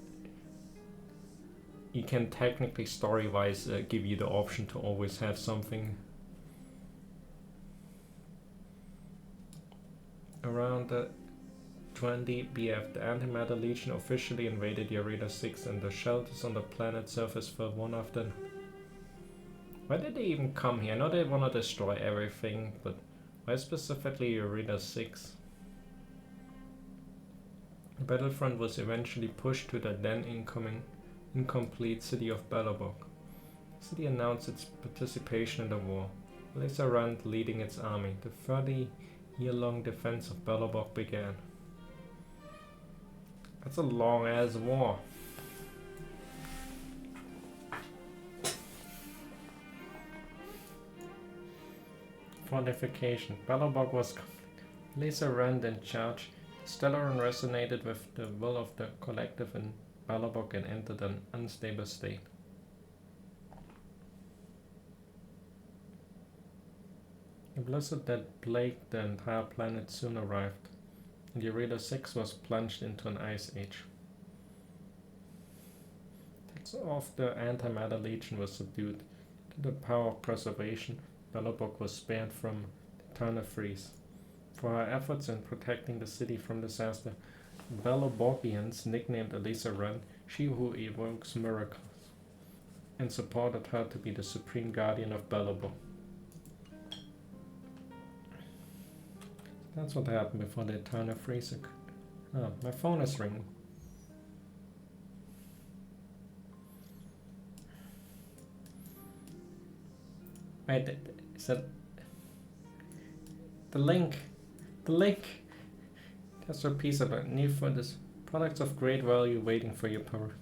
you can technically story-wise give you the option to always have something. Around 20 BF, the Antimatter Legion officially invaded Yarita 6 and the shelters on the planet surface fell one after. Why did they even come here? I know they want to destroy everything, but why specifically Yarita 6? The battlefront was eventually pushed to the then incomplete city of Belobog. The city announced its participation in the war, Lizarand leading its army. The 30-year-long defense of Belobog began. That's a long-ass war. Fortification. Belobog was Lizarand in charge. Stellaron resonated with the will of the collective in Belobog and entered an unstable state. The blizzard that plagued the entire planet soon arrived, and Eureka 6 was plunged into an ice age. Thanks of the Antimatter Legion was subdued. To the power of preservation, Belobog was spared from eternal freeze. For her efforts in protecting the city from disaster, Belobogians nicknamed Elisa Ren, she who evokes miracles, and supported her to be the supreme guardian of Belobog. That's what happened before the eternal freeze occurred. Oh, my phone is ringing. Wait, is that the link? The link! That's a piece of it. New for this. Products of great value waiting for your power.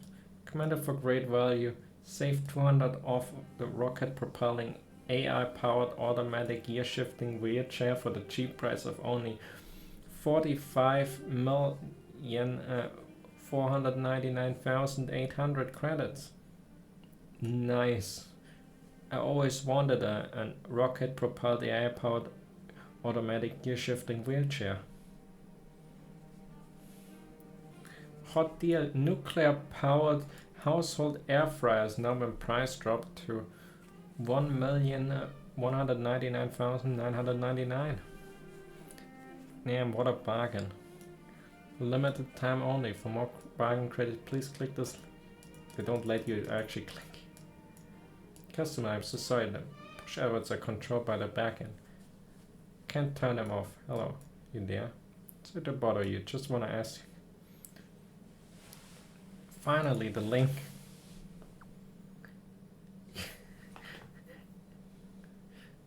Commander for great value. Save 200 off the rocket propelling AI powered automatic gear shifting wheelchair for the cheap price of only 45,499,800 credits. Nice. I always wanted a rocket propelled AI powered automatic gear shifting wheelchair. Hot deal. Nuclear powered household air fryers now been price dropped to 1,199,999. Damn, what a bargain. Limited time only. For more bargain credit, please click this link. They don't let you actually click. Customer, I'm so sorry. The push efforts are controlled by the backend. Can't turn them off. Hello, you there? Sorry to bother you. Just want to ask you. Finally, the link.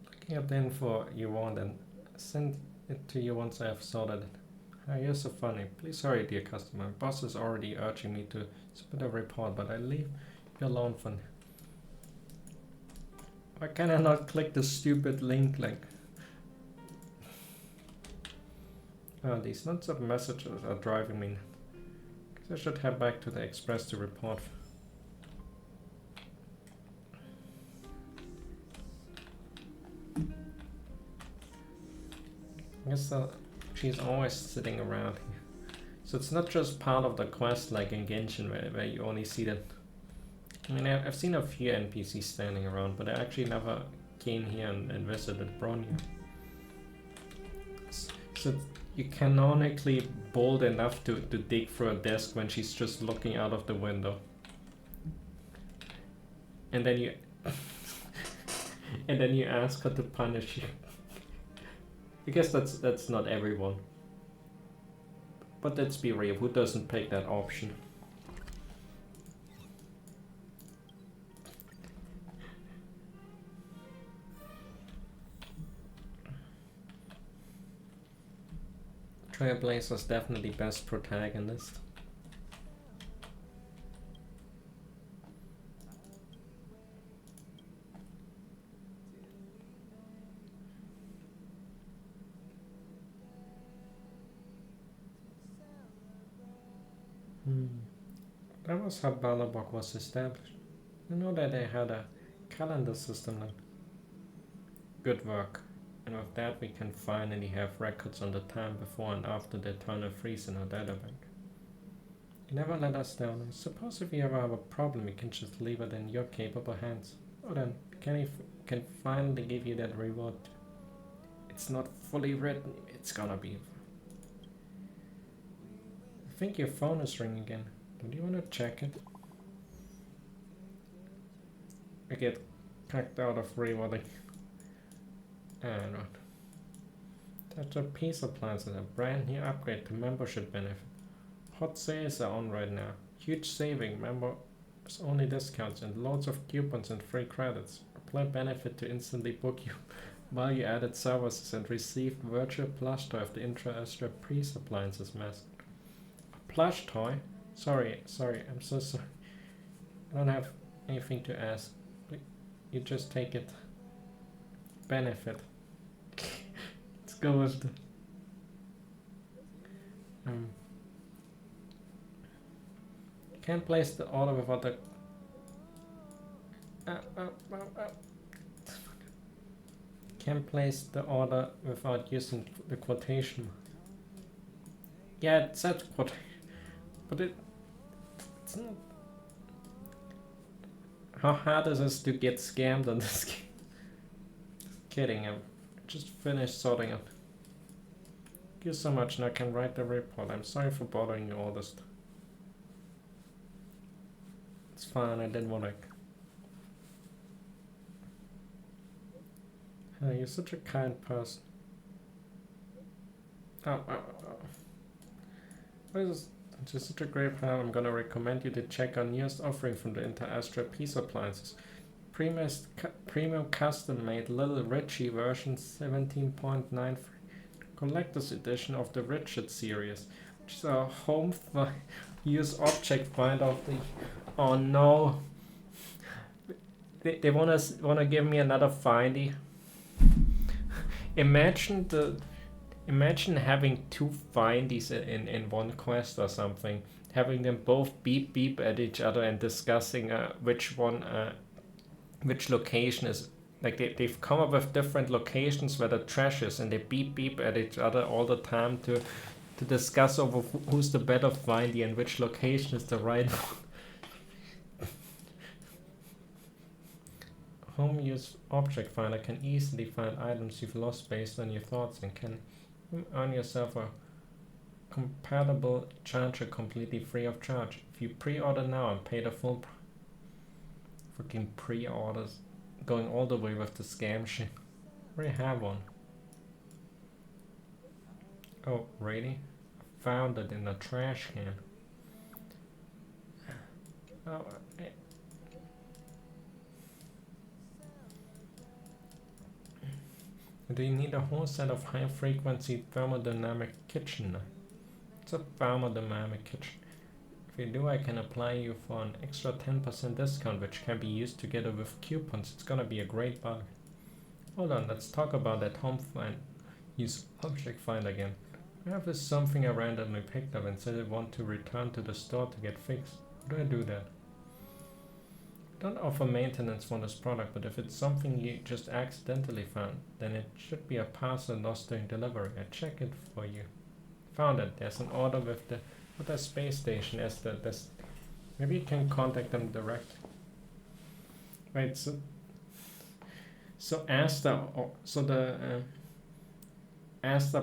Looking up the info you want and send it to you once I have sorted it. Oh, you're so funny. Please hurry, dear customer. My boss is already urging me to submit a report, but I leave you alone for now. Why can I not click the stupid link? These non-stop messages are driving me. Guess I should head back to the Express to report. I guess she's always sitting around here. So it's not just part of the quest like in Genshin where you only see that. I mean, I've seen a few NPCs standing around, but I actually never came here and visited Bronya. So you're canonically bold enough to dig through a desk when she's just looking out of the window. And then you and then you ask her to punish you. I guess that's not everyone. But let's be real, who doesn't pick that option? Trailblazer's definitely best protagonist. That was how Balabok was established. I know that they had a calendar system now. Good work. And with that we can finally have records on the time before and after the eternal freeze in our databank. You never let us down. I suppose if you ever have a problem you can just leave it in your capable hands. Oh then, can finally give you that reward. It's not fully written, it's gonna be. I think your phone is ringing again. Do you want to check it? I get kicked out of rewarding. Right. That's a piece of plans and a brand new upgrade to membership benefit. Hot sales are on right now. Huge saving, members only discounts and loads of coupons and free credits. Apply benefit to instantly book you value added services and receive virtual plush toy of the intra-Astra Priest appliances mask. A plush toy? Sorry, I'm so sorry. I don't have anything to ask. You just take it. Benefit. Let's go with the can't place the order without the can't place the order without using the quotation. Yeah, it said quotation, but it's not. How hard is it to get scammed on this game? Just kidding, I'm just finished sorting it. Thank you so much, and I can write the report. I'm sorry for bothering you all this. It's fine, I didn't want to. You're such a kind person. This is just such a great plan. I'm gonna recommend you to check our newest offering from the Inter-Astra Peace Appliances. Premium custom-made Little Richie version 17.9 collector's edition of the Richard series, which is a home use object finder of the. Oh no! They wanna give me another findy. Imagine having two findies in one quest or something, having them both beep at each other and discussing which location is, like they've come up with different locations where the trash is, and they beep at each other all the time to discuss over who's the better findy and which location is the right one. Home use object finder can easily find items you've lost based on your thoughts and can earn yourself a compatible charger completely free of charge. If you pre-order now and pay the full price. Freaking pre-orders going all the way with the scam shit. We have one. Oh, really? I found it in a trash can. Oh, do you need a whole set of high-frequency thermodynamic kitchen? It's a thermodynamic kitchen. If you do, I can apply you for an extra 10% discount, which can be used together with coupons. It's gonna be a great bargain. Hold on, let's talk about that home use object finder again. I have this something I randomly picked up and said I want to return to the store to get fixed. How do I do that? Don't offer maintenance for this product, but if it's something you just accidentally found, then it should be a parcel lost during delivery. I check it for you. Found it. There's an order with the space station as this. Maybe you can contact them direct. Wait, so Asta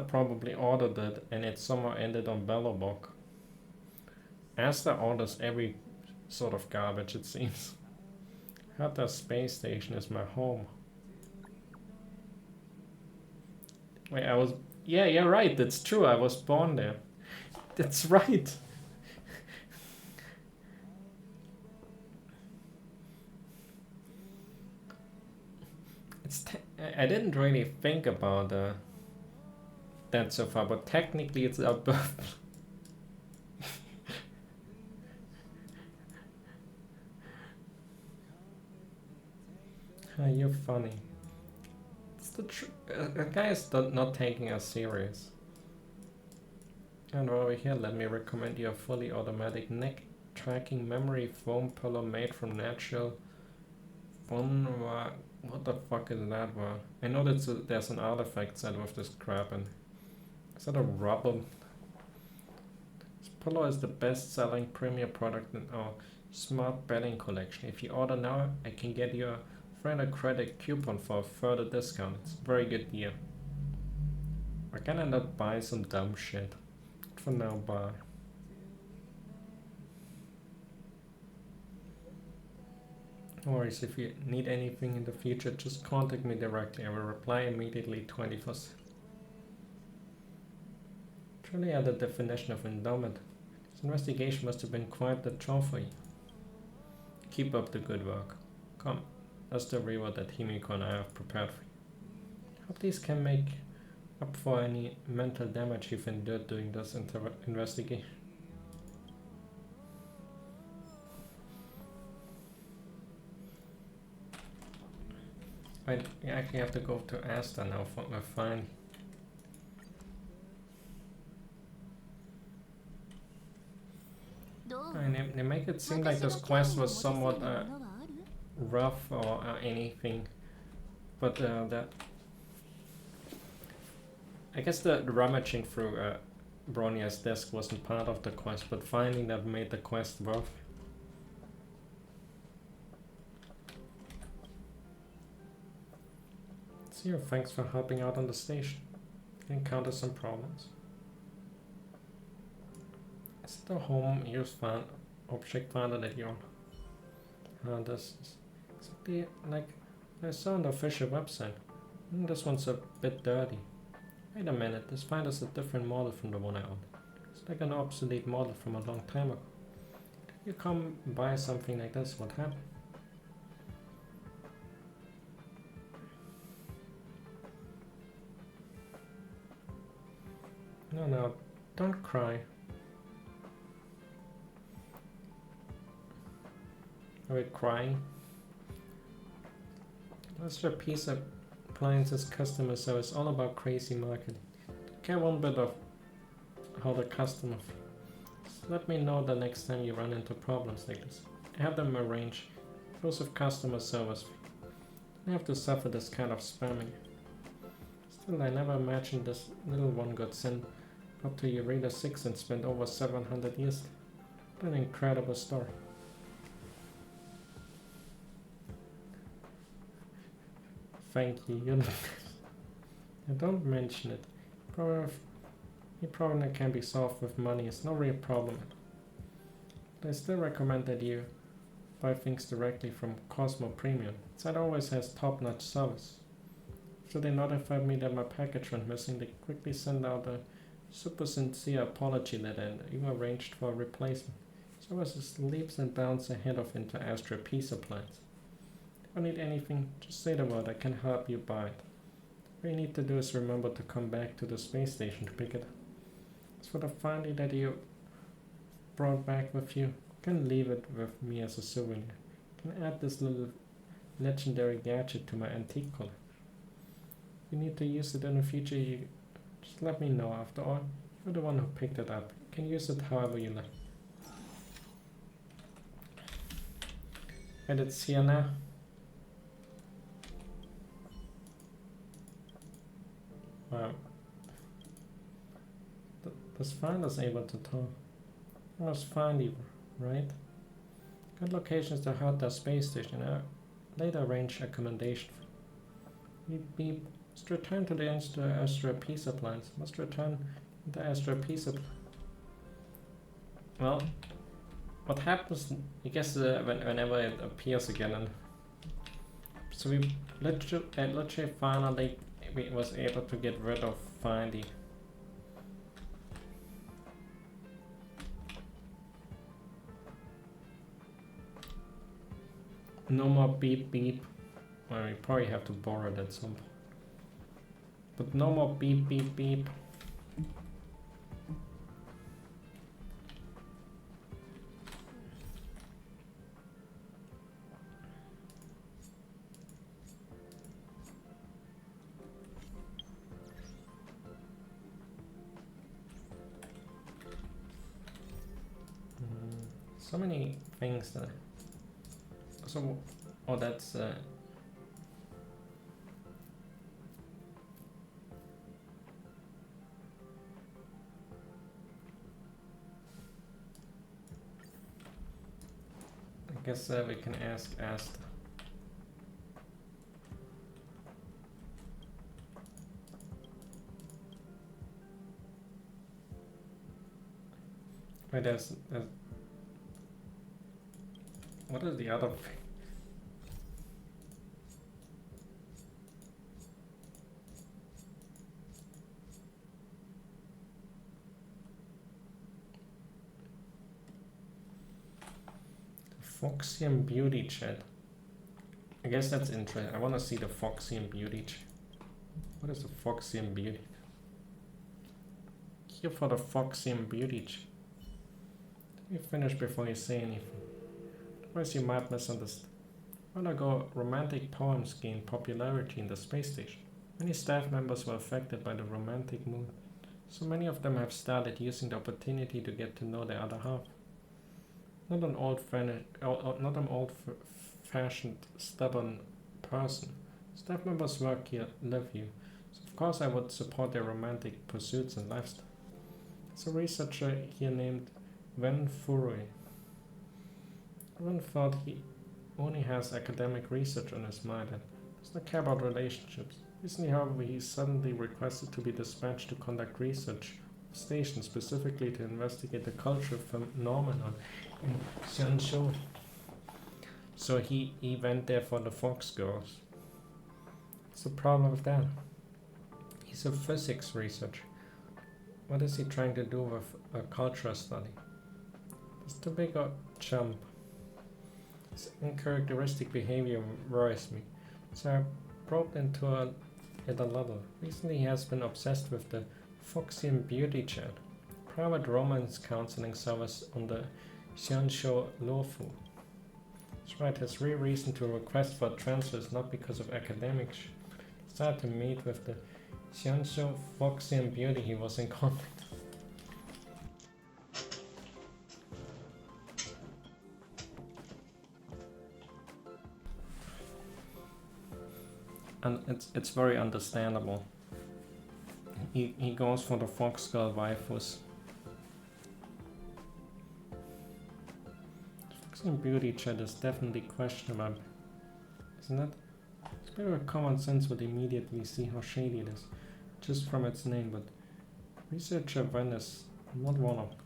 probably ordered it and it somehow ended on Bellobok. Asta orders every sort of garbage, it seems. Hatta space station is my home. Wait, yeah, you're right, that's true, I was born there. That's right. I didn't really think about that so far, but technically it's our birth. You're funny. It's the guy is not taking us serious. And over here, let me recommend you a fully automatic neck tracking memory foam pillow made from natural foam. What the fuck is that word? I know that there's an artifact set with this crap, and is that a rubber? This pillow is the best-selling premium product in our smart bedding collection. If you order now, I can get you a friend a credit coupon for a further discount. It's a very good deal. I can end up buying some dumb shit. For now, bye. No worries, if you need anything in the future, just contact me directly. I will reply immediately 24/7. Truly at the definition of endowment. This investigation must have been quite the chore for you. Keep up the good work. Come, that's the reward that Himiko and I have prepared for you. Hope these can make up for any mental damage you've endured during this investigation. I actually have to go to Asta now for my fine. And they make it seem like this quest was somewhat rough or anything, but that I guess the rummaging through Bronia's desk wasn't part of the quest, but finding that made the quest worth it. So thanks for helping out on the station. You encountered some problems. Is it the home use object finder that you're on? This is exactly like I saw on the official website. This one's a bit dirty. Wait a minute, this finder's a different model from the one I own. It's like an obsolete model from a long time ago. Did you come buy something like this? What happened? No, don't cry. Are we crying? That's your piece of appliances customer service, all about crazy marketing. Don't care one bit of how the customer feels. Just let me know the next time you run into problems like this. Have them arrange exclusive customer service. I have to suffer this kind of spamming. Still, I never imagined this little one got sent up to Eureka 6 and spent over 700 years. What an incredible story. Thank you. Don't mention it. Your problem can be solved with money. It's no real problem. But I still recommend that you buy things directly from Cosmo Premium. Site always has top-notch service. After they notified me that my package went missing, they quickly sent out a super sincere apology letter and even arranged for a replacement. Service is leaps and bounds ahead of Inter-Astra Peace Appliance. If I need anything, just say the word, I can help you buy it. All you need to do is remember to come back to the space station to pick it up. As for the finder that you brought back with you, you can leave it with me as a souvenir. You can add this little legendary gadget to my antique collection. If you need to use it in the future, you just let me know. After all, you're the one who picked it up. You can use it however you like. And it's here now. Wow. This finder's able to talk. I must find you, right? Good locations to hurt their space station. I later arrange accommodation. Beep beep. Must return to the Astra Peace Appliance. Must return to the Astra Peace Appliance. Well, what happens, I guess, whenever it appears again, and so we literally finally was able to get rid of Findy. No more beep beep. Well, we probably have to borrow that some. But no more beep beep beep. So many things that. So, oh, that's. I guess we can ask Asta. Wait, there's what is the other thing? Foxian Beauty chat. I guess that's interesting. I want to see the Foxian Beauty chat. What is the Foxian Beauty? Here for the Foxian Beauty chat. You finish before you say anything. Otherwise you might misunderstand. A while ago, romantic poems gained popularity in the space station. Many staff members were affected by the romantic mood. So many of them have started using the opportunity to get to know their other half. Not an old-fashioned, stubborn person. Staff members work here, live here. So of course I would support their romantic pursuits and lifestyle. There's a researcher here named Wen Furui. Everyone thought he only has academic research on his mind and does not care about relationships. Recently, however, he suddenly requested to be dispatched to conduct research station specifically to investigate the cultural phenomenon in Xianzhou. So he went there for the Fox Girls. What's the problem with that? He's a physics researcher. What is he trying to do with a cultural study? It's too big a jump. His uncharacteristic behavior worries me, so I probed into it a little. Recently he has been obsessed with the Foxian Beauty chat, private romance counseling service on the Xianzhou Luofu. That's right, his real reason to request for transfer is not because of academics. He started to meet with the Xianzhou Foxian Beauty he was in contact. And it's very understandable. He goes for the fox girl waifus. Foxian Beauty chat is definitely questionable, isn't it? It's better common sense would immediately see how shady it is, just from its name, but researcher Wen is not one of them.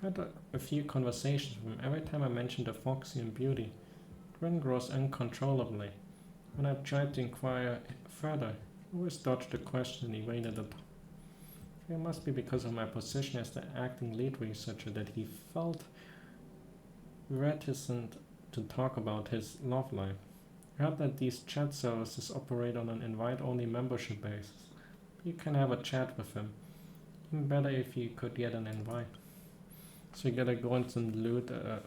I've had a few conversations with him. Every time I mention the Foxian Beauty, Wen grows uncontrollably. When I tried to inquire further, I always dodged the question and evaded it. It must be because of my position as the acting lead researcher that he felt reticent to talk about his love life. I heard that these chat services operate on an invite-only membership basis. You can have a chat with him. Even better if you could get an invite. So you gotta go into loot a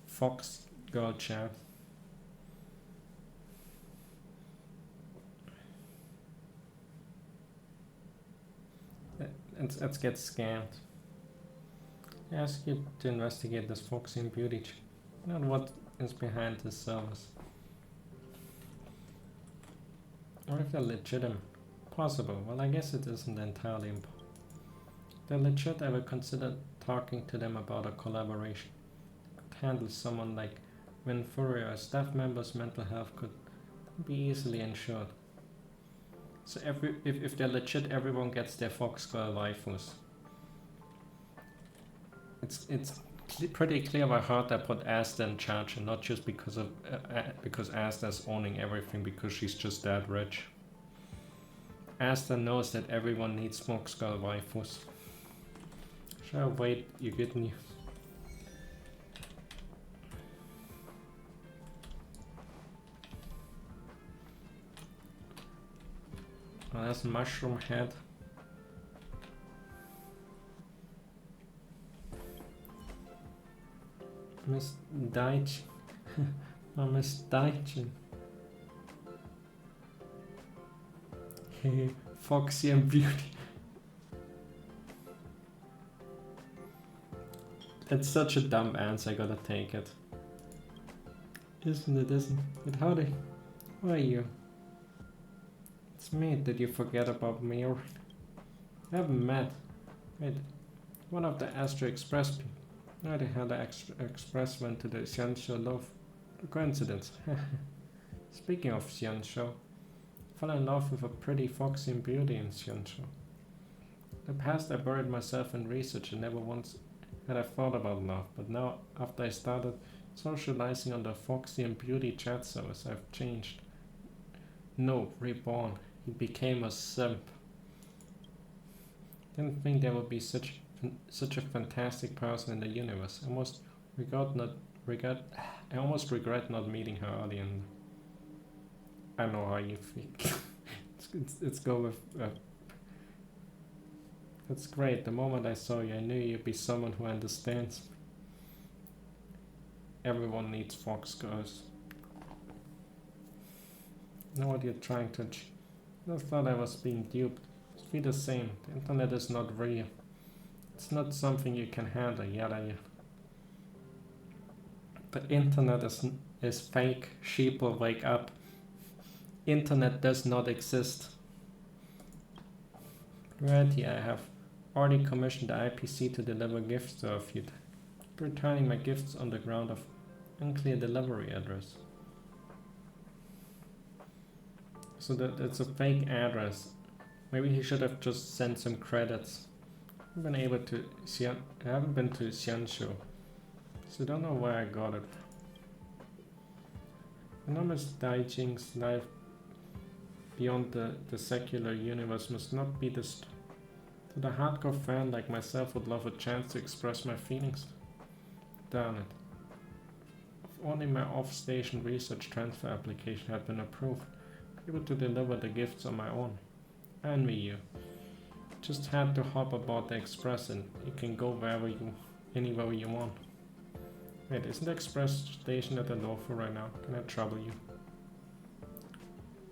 Fox Girl chat. Let's get scammed. I ask you to investigate this Foxian Beauty chat. Not what is behind this service. Or if they're legitimate. Possible. Well, I guess it isn't entirely impossible. If they're legit, I will consider talking to them about a collaboration. I could handle someone like Wen Furrier. A staff member's mental health could be easily ensured. So if they're legit, everyone gets their Fox Girl waifus. It's pretty clear by heart I put Asta in charge, and not just because Asta's owning everything because she's just that rich. Asta knows that everyone needs Fox Girl waifus. Shall I wait? You get news. Oh, that's Mushroom Head. Miss Daich. Oh, Miss Daichin. Hey, Foxian Beauty. It's such a dumb answer, I gotta take it. Isn't it, isn't it? Howdy. Who are you? It's me. Did you forget about me? Or I haven't met. Wait, one of the Astro Express people. No, they had the Express went to the Xianzhou Love. A coincidence. Speaking of Xianzhou, I fell in love with a pretty foxy and beauty in Xianzhou. In the past I buried myself in research and never once had I thought about love, but now after I started socializing on the foxy and beauty chat service, I've changed. No, reborn. He became a simp. Didn't think there would be such a fantastic person in the universe. I almost regret not meeting her earlier. And I know how you feel. Let's go with. That's great. The moment I saw you, I knew you'd be someone who understands. Everyone needs fox girls. Know what you're trying to achieve. I thought I was being duped. It's be the same. The internet is not real. It's not something you can handle, yada yada. The internet is fake. Sheep will wake up. Internet does not exist. Right here, I have already commissioned the IPC to deliver gifts to a few. Returning my gifts on the ground of unclear delivery address. So that's a fake address. Maybe he should have just sent some credits. I haven't been to Xianzhou, so I don't know where I got it. Enormous Daijing's life beyond the secular universe must not be this. To the hardcore fan like myself would love a chance to express my feelings. Darn it. If only my off-station research transfer application had been approved, able to deliver the gifts on my own. I envy you. Just had to hop aboard the express and you can go anywhere you want. Wait, isn't the express station at the Lofu right now? Can I trouble you?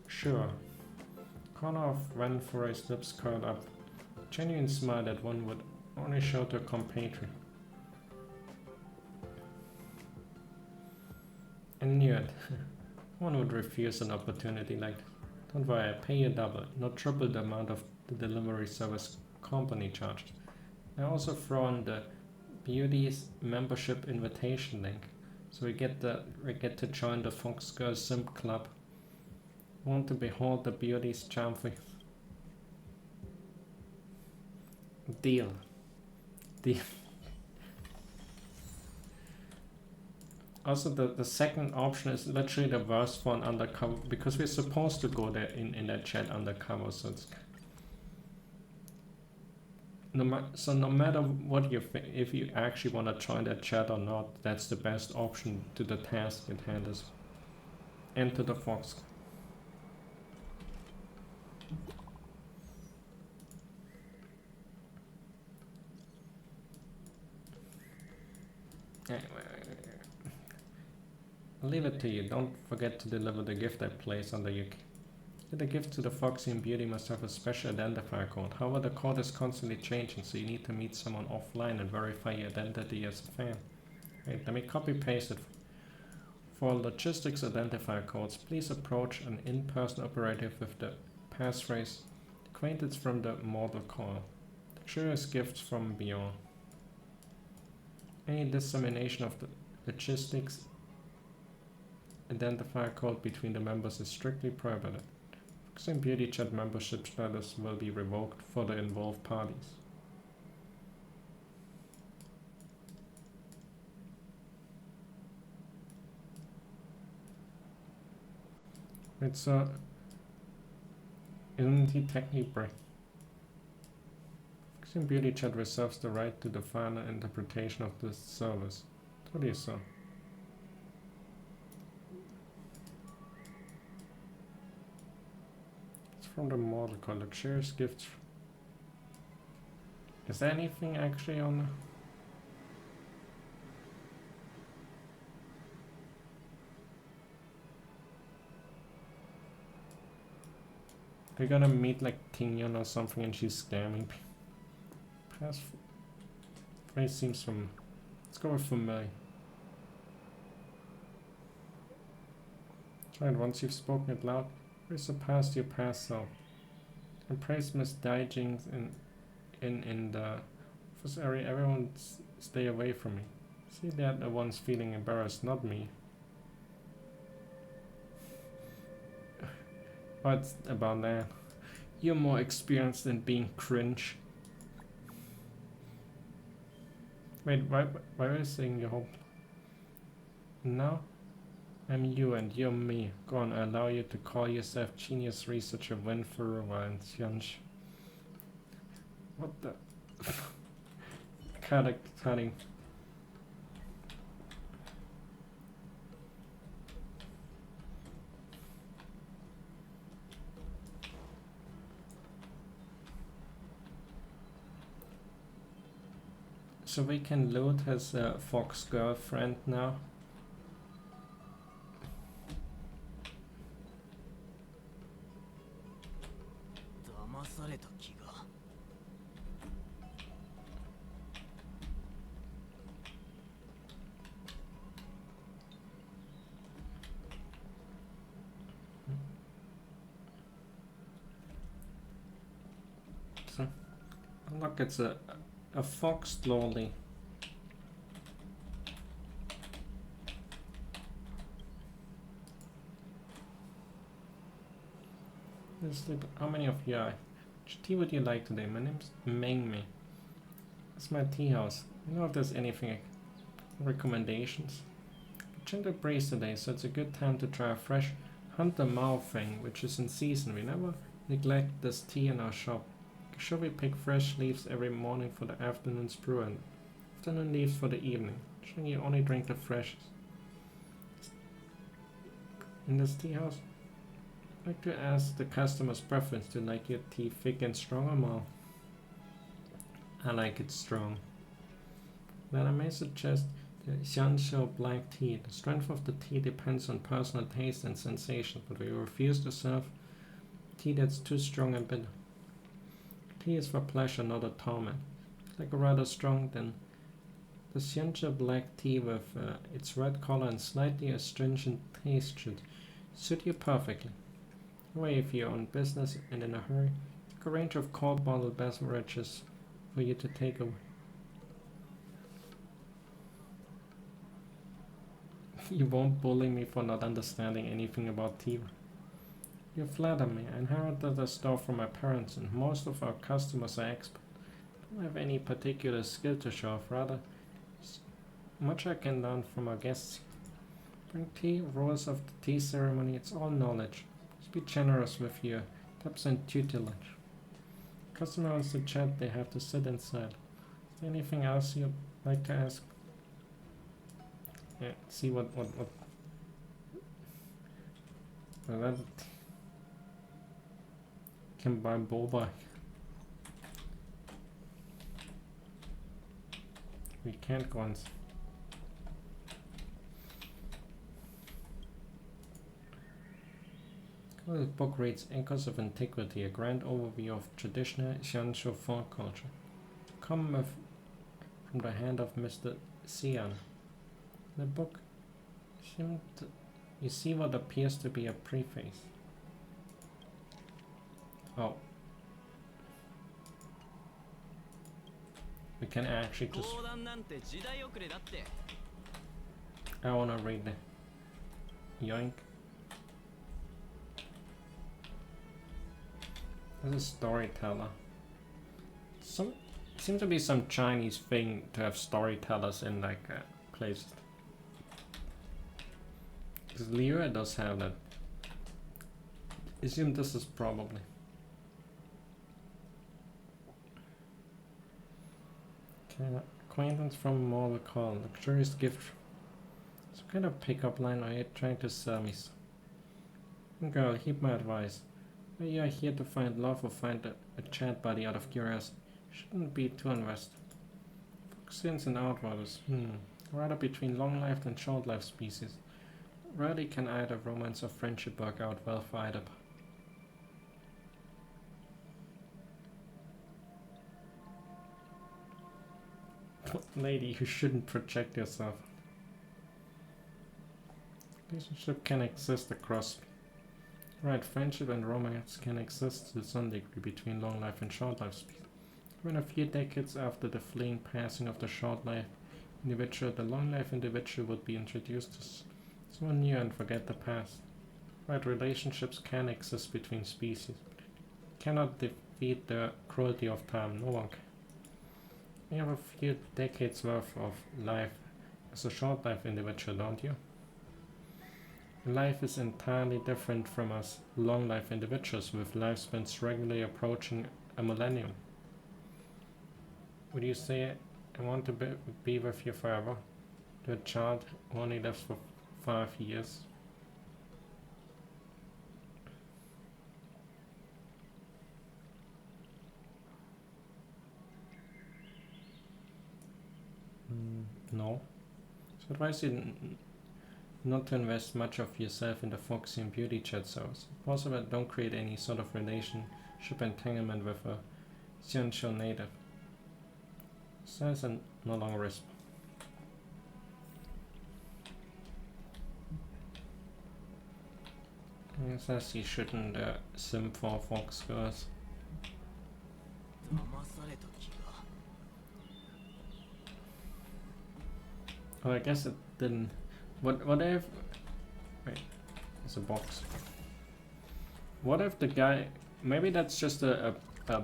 Sure. Corner of Renfore's lips curled up. Genuine smile that one would only show to a compatriot. I knew it. One would refuse an opportunity like that. Don't worry, I pay you double, not triple the amount of the delivery service company charged. I also throw in the Beauty's membership invitation link, so we get to join the Fox Girl Simp Club. Want to behold the Beauty's charm for you? Deal. Also, the second option is literally the worst one undercover, because we're supposed to go there in that chat undercover, so it's no matter what if you actually want to join that chat or not, that's the best option to the task at hand is enter the Fox. Anyway, I'll leave it to you. Don't forget to deliver the gift I place under your key. The gift to the Foxy and Beauty must have a special identifier code. However, the code is constantly changing, so you need to meet someone offline and verify your identity as a fan. Wait, let me copy paste it. For logistics identifier codes, please approach an in-person operative with the passphrase acquaintance from the model call. Luxurious gifts from beyond. Any dissemination of the logistics identifier code between the members is strictly prohibited. Foxy and Beauty chat membership status will be revoked for the involved parties. It's isn't he technically break? Foxy and Beauty chat reserves the right to the final interpretation of this service. What do you say? From the model called luxurious gifts. Is there anything actually on? We're gonna meet like Tingyon or something and she's scamming. Passphrase seems from Let's go with familiar. Try it once you've spoken it loud. We surpassed your past self. And praise Miss Daijing's in the office area. Everyone stay away from me. See, they're the ones feeling embarrassed, not me. What's about that? You're more experienced in being cringe. Wait, why were you saying your hope? Now? I'm you and you're me. Go on, I allow you to call yourself genius researcher win for a while, Xiansh. What the? Cutting. So we can load his fox girlfriend now. So, look, it's a fox lolly. How many of you are? Which tea would you like today? My name's Mengmi. It's my tea house. You know if there's anything recommendations? Gentle breeze today, so it's a good time to try a fresh Hunter Mao thing, which is in season. We never neglect this tea in our shop. Sure, we pick fresh leaves every morning for the afternoon's brew and afternoon leaves for the evening. Sure, you only drink the freshest. In this tea house, I'd like to ask the customer's preference. Do you like your tea thick and strong or mild? I like it strong. Then I may suggest the Xianxiu black tea. The strength of the tea depends on personal taste and sensation, but we refuse to serve tea that's too strong and bitter. Tea is for pleasure, not a torment. Like a rather strong, then the Xianxiu black tea with its red color and slightly astringent taste should suit you perfectly. Anyway, if you're on business and in a hurry, a range of cold bottled beverages for you to take away. You won't bully me for not understanding anything about tea. You flatter me. I inherited the store from my parents, and most of our customers are experts. I don't have any particular skill to show off, rather much I can learn from our guests. Bring tea, rules of the tea ceremony, it's all knowledge. Just be generous with your tips and tutelage. Customer wants to chat, they have to sit inside. Is there anything else you'd like to ask? Yeah, see what well, that can buy boba. We can't go on. This book reads Anchors of Antiquity, a grand overview of traditional Xianxiu folk culture. Come from the hand of Mr. Xian. The book seemed to, you see what appears to be a preface. Oh. We can actually just... I wanna read the... Yoink. There's a storyteller. Seems to be some Chinese thing to have storytellers in like places. Because Lyra does have that. Assume this is probably. Okay, acquaintance from Mall call. Luxurious gift. Some kind of pickup line. Are you trying to sell me? Girl, heed my advice. Whether you are here to find love or find a chat buddy out of curiosity, shouldn't be too invested. Foxins and outwaters. Rather between long-lived and short-lived species. Rarely can either romance or friendship work out well for either. Lady, you shouldn't project yourself. Relationship can exist across. Right, friendship and romance can exist to some degree between long life and short life species. Even a few decades after the fleeting passing of the short life individual, the long life individual would be introduced to someone new and forget the past. Right, relationships can exist between species. Cannot defeat the cruelty of time, no one can. You have a few decades worth of life as a short life individual, don't you? Life is entirely different from us long life individuals with lifespans regularly approaching a millennium. Would you say, I want to be with you forever, to a child who only lives for 5 years? No. So advise you not to invest much of yourself in the foxy and beauty chat service. If possible, don't create any sort of relationship entanglement with a Xianqiu native. Says and no longer risk. It says you shouldn't sim for fox girls. Oh, I guess it didn't. What if? Wait, it's a box. What if the guy? Maybe that's just a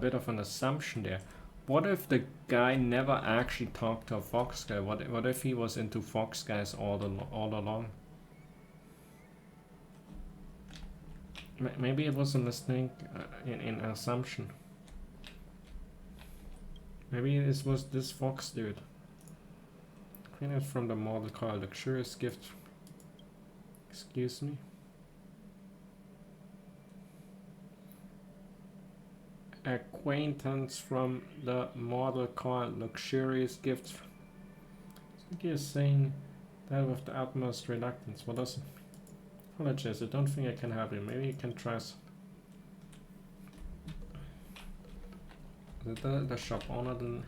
bit of an assumption there. What if the guy never actually talked to a fox guy? What if he was into fox guys all along? Maybe it was a mistake in assumption. Maybe this was this fox dude. Created from the model called Luxurious Gift. Excuse me. Acquaintance from the model called Luxurious Gift. I think you're saying that with the utmost reluctance. What does it? Apologize, I don't think I can help you. Maybe you can try some. The shop owner then.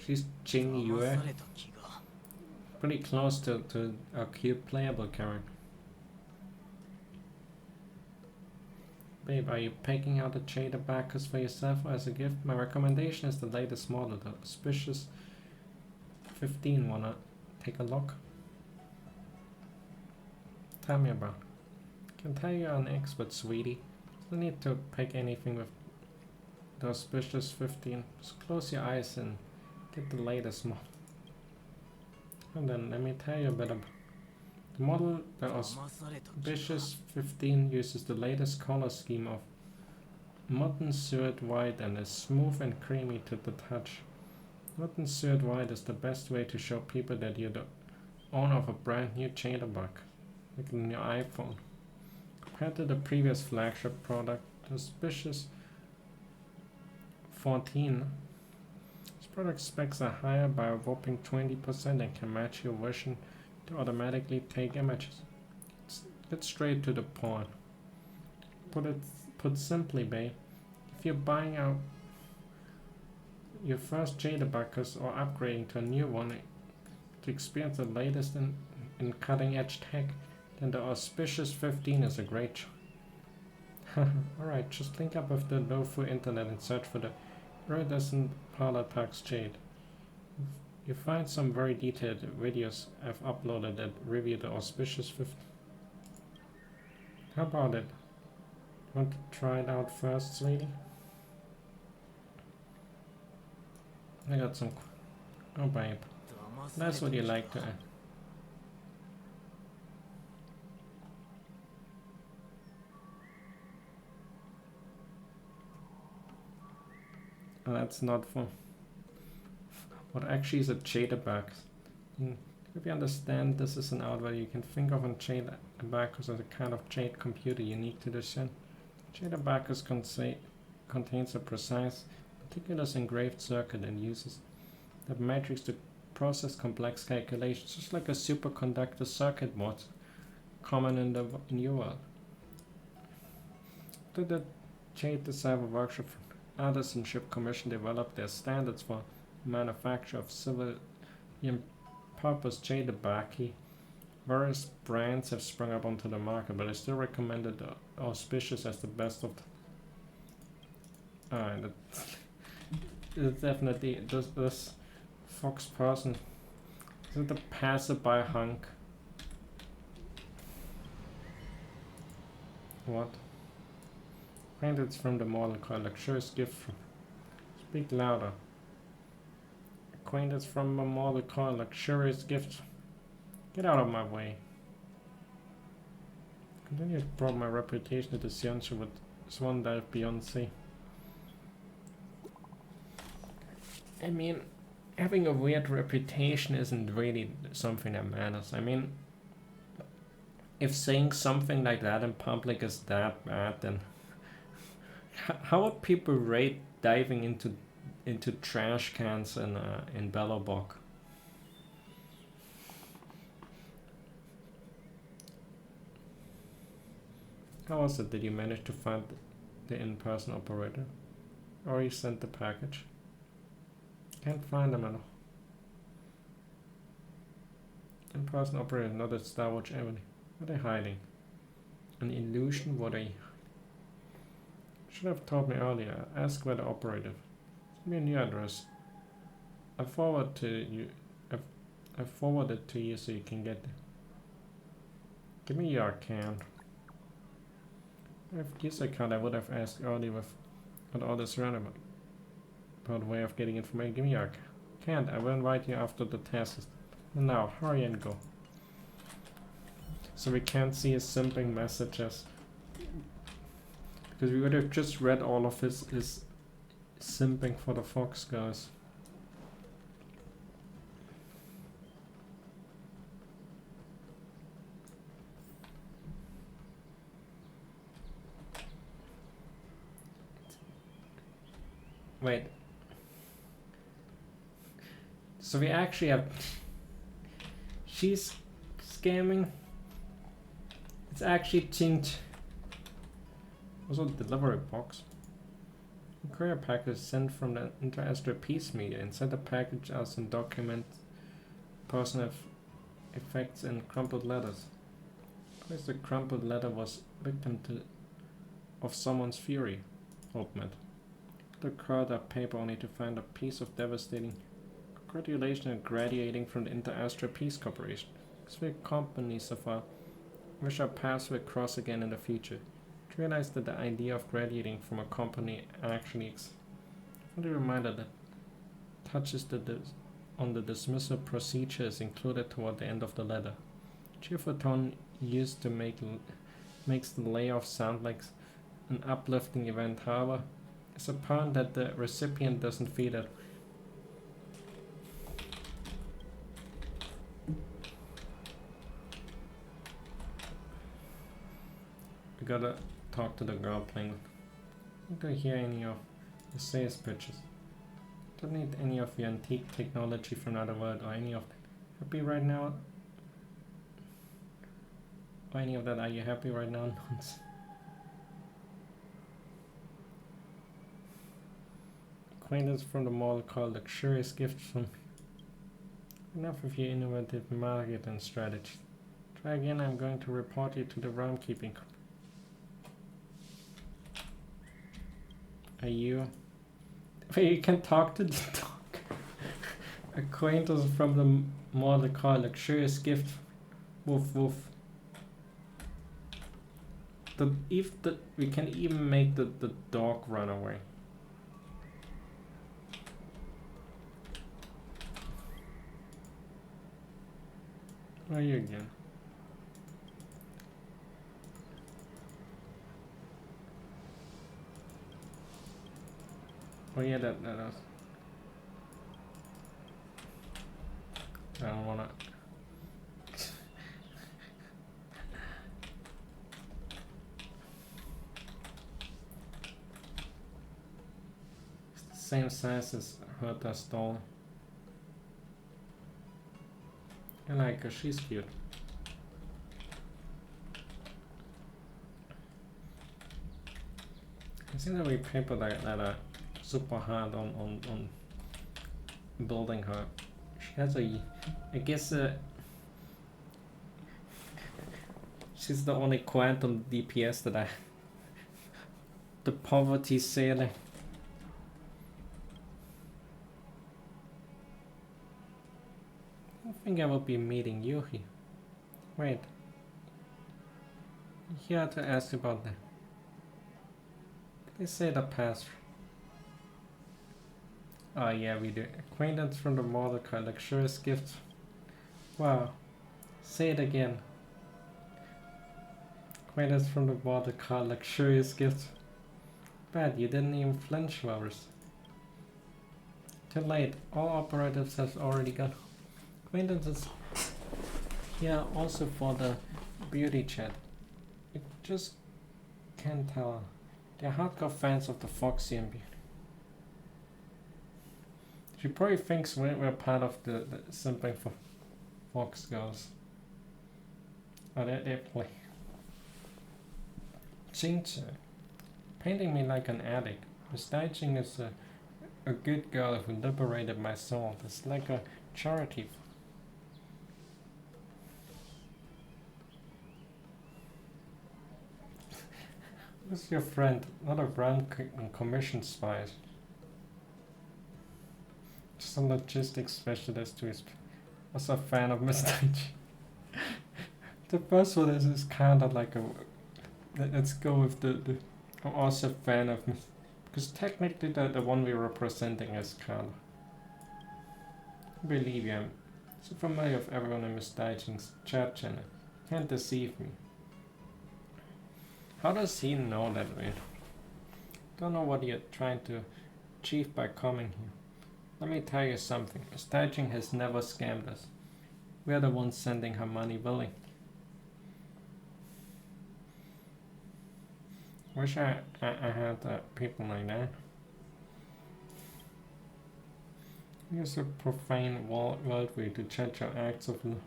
She's Jing Yue. Pretty close to a cute playable character. Babe, are you picking out the Jade Abacus for yourself or as a gift? My recommendation is the latest model, the Auspicious 15. Wanna take a look? Tell me about it. Can tell you're an expert, sweetie. Don't need to pick anything with the Auspicious 15. Just close your eyes and get the latest model. And then let me tell you a bit about the model. The Auspicious 15 uses the latest color scheme of Mutton Suet White and is smooth and creamy to the touch. Mutton Suet White is the best way to show people that you're the owner of a brand new Jadabug, like in your iPhone. Compared to the previous flagship product, the Auspicious 14, this product specs are higher by a whopping 20% and can match your vision to automatically take images. Get straight to the point. Put simply, babe, if you're buying out your first Jadabuckers or upgrading to a new one to experience the latest in cutting-edge tech, then the Auspicious 15 is a great choice. Alright, just link up with the Lofu internet and search for the iridescent Palatax Jade. You find some very detailed videos I've uploaded that review the Auspicious 15. How about it? Want to try it out first, sweetie? I got some. Oh, babe. That's what you like to add. Oh, that's not for. What actually is a Jadabug? If you understand, this is an outlet you can think of an Jadabug as a kind of jade computer unique to the Shin. Jadabug contains a precise, meticulous engraved circuit and uses the matrix to process complex calculations, just like a superconductor circuit board common in the new world. To the Jade Decipher Workshop Artisanship Commission developed their standards for manufacture of civilian purpose jade tobacco. Various brands have sprung up onto the market, but I still recommend it auspicious as the best of the it's definitely this fox person. Is it the passerby hunk? What? And it's from the model car, luxurious gift from. Speak louder. Acquaintance from a model car, luxurious gift. Get out of my way. Continue to prop my reputation at the Siancha with Swan Dive Beyonce. I mean, having a weird reputation isn't really something that matters. I mean, if saying something like that in public is that bad, then how would people rate diving into trash cans in Bellobok? How was it? Did you manage to find the in-person operator? Or you sent the package? Can't find them at all. In-person operator, not at Starwatch Avenue. What are they hiding? An illusion? What they should have told me earlier. Ask where the operator. Give me a new address. I forwarded to you so you can get it. Give me your account. If this account I would have asked earlier with all this random about way of getting information. Give me your account. I will invite you after the test. Now hurry and go. So we can't see his simping messages. Because we would have just read all of his simping for the Fox guys. Wait. So we actually have... She's scamming. It's actually synced. Also delivery box. A courier package sent from the Interastra Peace Media. Inside the package are some documents, personal effects and crumpled letters. Of the crumpled letter was victim of someone's fury, Hope meant. The crowd up paper only to find a piece of devastating congratulation and graduating from the Interastra Peace Corporation. Three companies so far, wish our paths will cross again in the future. To realize that the idea of graduating from a company actually only reminder that touches on the dismissal procedure is included toward the end of the letter. Cheerful tone used to makes the layoff sound like an uplifting event, however, it's apparent that the recipient doesn't feel it. We gotta talk to the girl playing. I don't hear any of the sales pitches. Don't need any of your antique technology from another world or any of that. Happy right now? Or any of that? Are you happy right now? Nonsense. Acquaintance from the mall called luxurious gift from enough of your innovative marketing strategy. Try again. I'm going to report you to the realm keeping. Are you? Wait, you can talk to the dog. Acquaintance from the model car, luxurious gift. Woof woof. We can even make the dog run away. Where are you again? Oh yeah, that was. I don't wanna. It's the same size as Herta's doll. I like her, she's cute. I see that we paper that are super hard on building her. She has I guess she's the only quantum DPS that I. The poverty ceiling. I think I will be meeting Yuhi. Wait. You had to ask about that. Please say the password. Oh yeah, we do. Acquaintance from the model car, luxurious gift. Wow. Say it again. Acquaintance from the model car, luxurious gift. Bad, you didn't even flinch, Flowers. Too late. All operatives have already gone. Acquaintances. Yeah, also for the beauty chat. You just can't tell. They're hardcore fans of the Foxy and Beauty. She probably thinks we're part of the simping for Fox girls. Oh, they play. Jinx, painting me like an addict. Miss Daiching is a good girl who liberated my soul. It's like a charity. Who's your friend? Not a brand commission spy. Just a logistics specialist who is also a fan of Miss Daichi. The first one is kind of like a. Let's go with the. I'm also a fan of Miss. Because technically the one we're representing is kind of. I believe you, I'm so familiar with everyone in Miss Daichi's chat channel. Can't deceive me. How does he know that way? Don't know what you're trying to achieve by coming here. Let me tell you something. Miss Daichi has never scammed us. We're the ones sending her money willingly. Wish I had people like that. Use a profane worldview to judge your acts of love.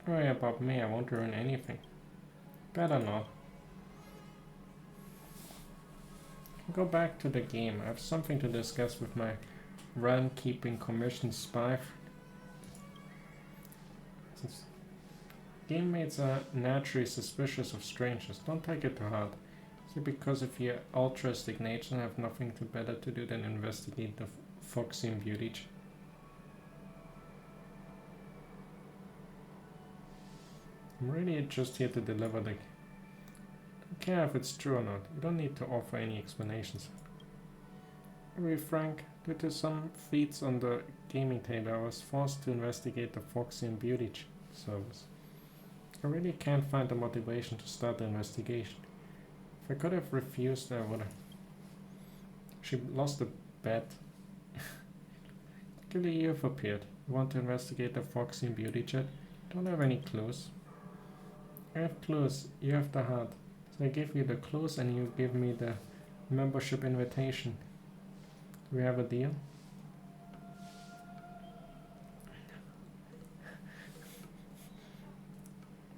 Don't worry about me, I won't ruin anything. Better not. Go back to the game. I have something to discuss with my realm-keeping commission spy. Since game mates are naturally suspicious of strangers, don't take it to heart. See, because of your altruistic nature, I have nothing better to do than investigate the Foxy and Beauty. I'm really just here to deliver the. Don't care if it's true or not. You don't need to offer any explanations. To be frank, due to some feats on the gaming table, I was forced to investigate the Foxy and Beauty service. I really can't find the motivation to start the investigation. If I could have refused, I would have. She lost the bet. Luckily, you've appeared. You want to investigate the Foxy and Beauty chat? Don't have any clues. I have clues, you have the heart. So I give you the clues and you give me the membership invitation. Do we have a deal?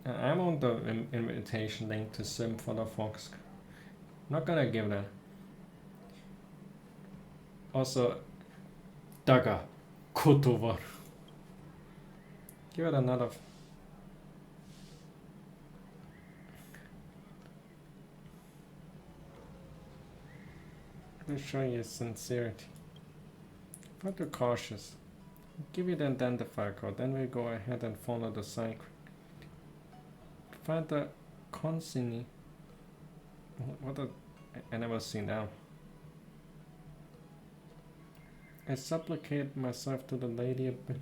I'm on the invitation link to Sim for the Fox. Not gonna give that. Also, Daga Kotovar. Give it another. To show you sincerity. But too cautious. I'll give you the identifier code, then we go ahead and follow the cycle. Find the consignee. I never seen that. I supplicate myself to the lady a bit.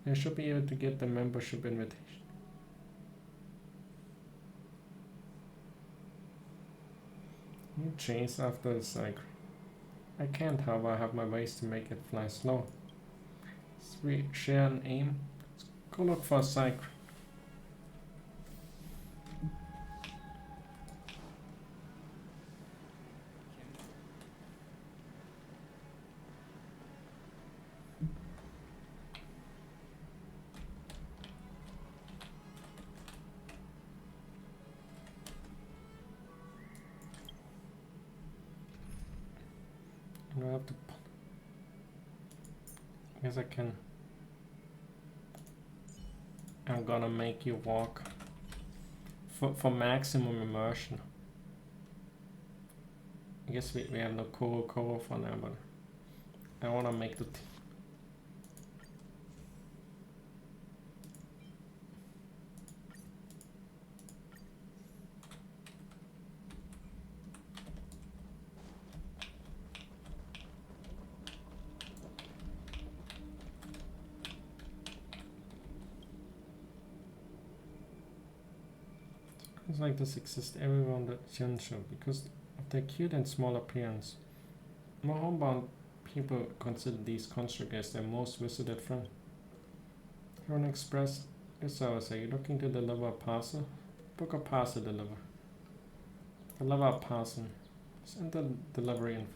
I should be able to get the membership invitation. You chase after the cycle. I can't, however, I have my ways to make it fly slow. So we share an aim. Let's go look for a cycle. Do I have to? I guess I can. I'm gonna make you walk for maximum immersion. I guess we have no Koro for now, but I wanna make the things like this exist everywhere on the Jinsho because of their cute and small appearance. More homebound people consider these constructs as their most visited friend. Huron Express, yes, are you looking to deliver a parcel? Book a parcel deliver. Deliver a parcel. Send the delivery info.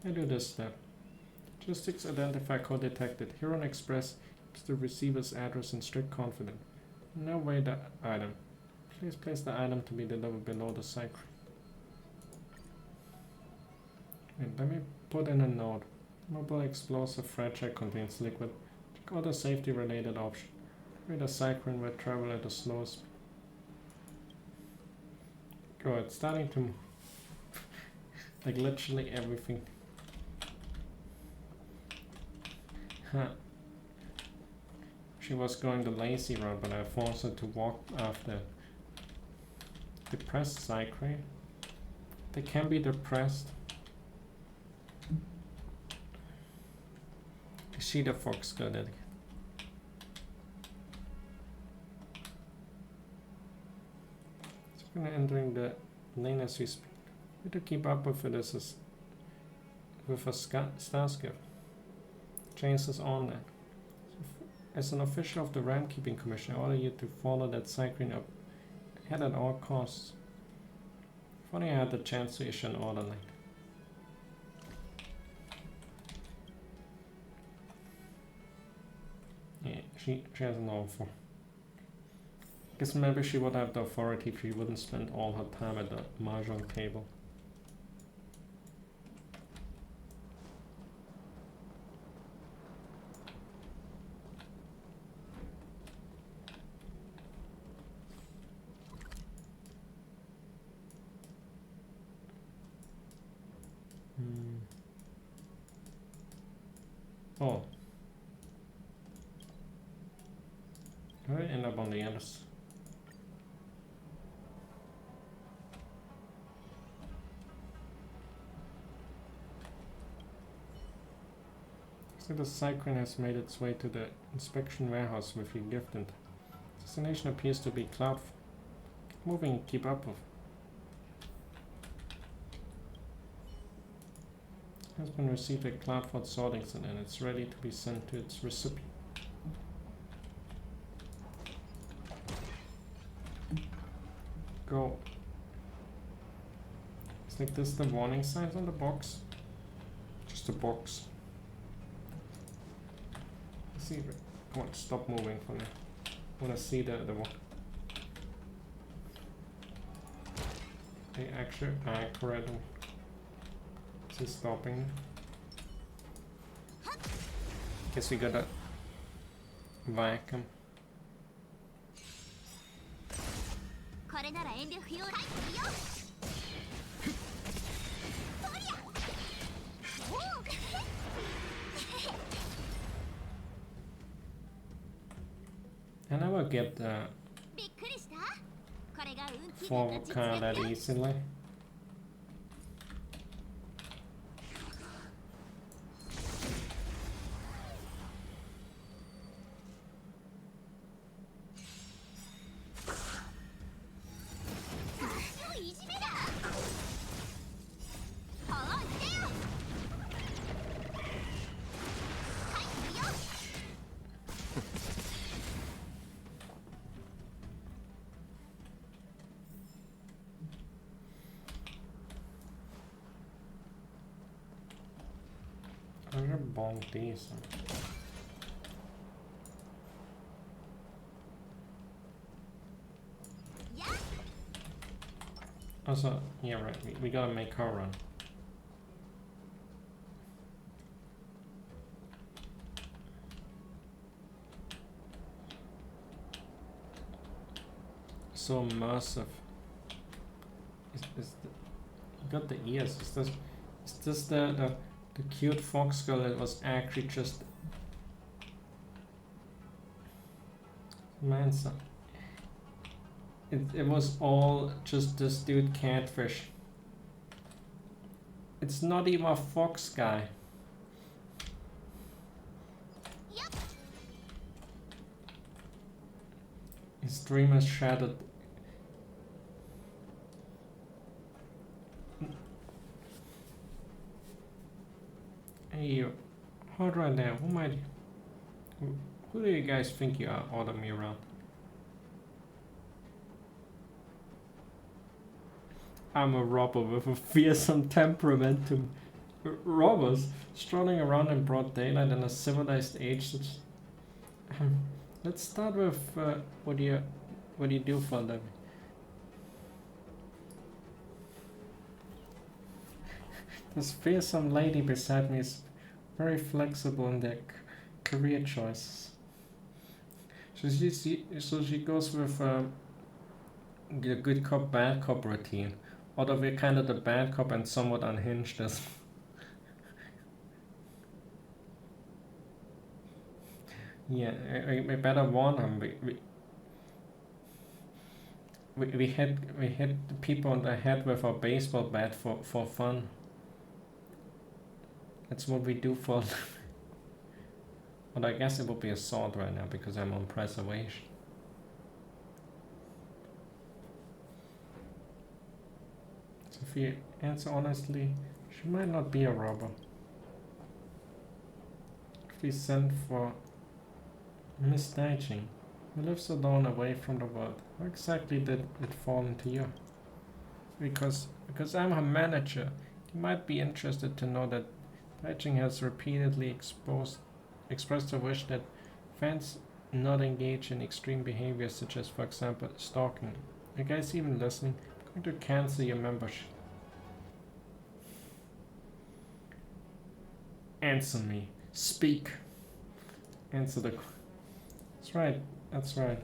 I do this step. Logistics identify code detected. Huron Express keeps the receiver's address in strict confidence. No way the item. Please place the item to be delivered below the cycle. Wait, let me put in a note. Mobile explosive fragile contains liquid. Check other safety related options. Read a cyclone will travel at the slowest speed. Oh, it's starting to move. Like literally everything. Huh. She was going the lazy route, but I forced her to walk after. Depressed cyclone. They can be depressed. She the fox got it. So we're gonna entering the lane as we speak. We have to keep up with it with a Starscape. Changes on that. So as an official of the Ram Keeping Commission, I order you to follow that cycling up ahead at all costs. If only I had the chance to issue an order like that. Yeah, she has no authority. Guess maybe she would have the authority if she wouldn't spend all her time at the mahjong table. Oh. How did I end up on the others? So the cyclone has made its way to the inspection warehouse with your gift and destination appears to be Cloud. Keep moving and keep up with. Has been received at Cloudford sorting center and it's ready to be sent to its recipient. Go. Is like this the warning signs on the box? Just a box. Let's see. Come on, stop moving for me. I wanna see the one. They actually accurate. Is he stopping? Guess we gotta vacuum. I never get the forward car that easily. I'm gonna bonk these. Also, yeah, right, we gotta make her run. so immersive. You got the ears. Is this the cute fox girl that was actually just man? So it was all just this dude catfish. It's not even a fox guy. His dream is shattered. Hey you, hold right there. Who do you guys think you are ordering me around? I'm a robber with a fearsome temperament. Robbers strolling around in broad daylight in a civilized age. Let's start with what do you do for a living? This fearsome lady beside me is very flexible in their career choices. So she goes with the good cop, bad cop routine. Although we're kind of the bad cop and somewhat unhinged as yeah, we better warn him. We hit the people on the head with our baseball bat for fun. That's what we do for. But I guess it would be assault right now because I'm on preservation. So if you answer honestly, she might not be a robber. If we send for Miss Daiching, who lives alone away from the world, how exactly did it fall into you? Because I'm her manager, you might be interested to know that Daiching has repeatedly expressed a wish that fans not engage in extreme behaviors such as, for example, stalking. You guys even listening? I'm going to cancel your membership. Answer me. Speak. Answer the... That's right.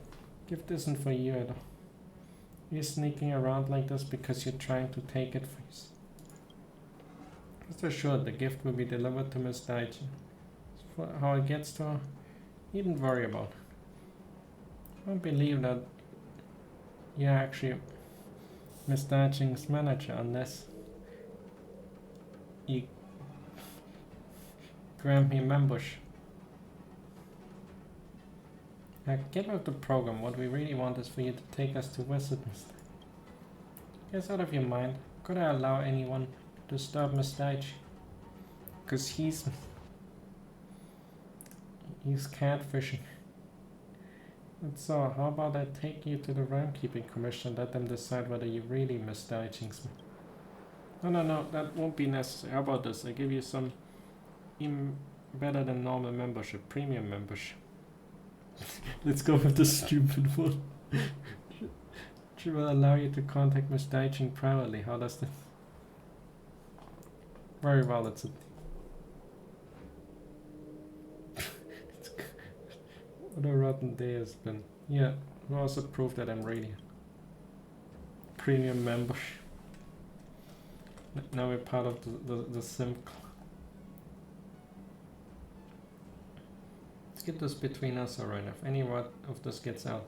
Gift isn't for you at all. You're sneaking around like this because you're trying to take it for us. Rest assured, the gift will be delivered to Miss Daichi. For how it gets to her, needn't worry about it. I don't believe that you're actually Miss Daichi's manager unless you grant me membership. Now get out of the program. What we really want is for you to take us to visit Mr. Get out of your mind. Could I allow anyone to disturb Miss Daichi? Because he's catfishing. And so, how about I take you to the Ramkeeping Commission and let them decide whether you really Miss Daichi's. No, that won't be necessary. How about this? I give you some better than normal membership, premium membership. Let's go with the stupid one. She will allow you to contact Miss Daichi privately. How does that? Very well, it's a... What a rotten day has been. Yeah, we also prove that I'm radiant. Premium membership. Now we're part of the sim club. Let's get this between us, alright? If any word of this gets out,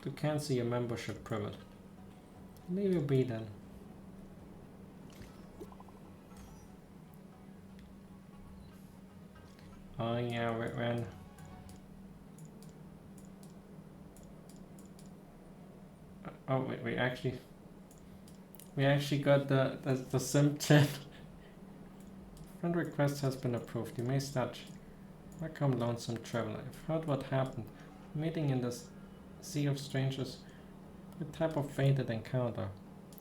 to cancel your membership private. Leave you be then. Oh yeah, when oh wait, we actually got the sim chat. Friend request has been approved. You may start. Welcome, lonesome traveler. I've heard what happened. Meeting in this sea of strangers, a type of fated encounter.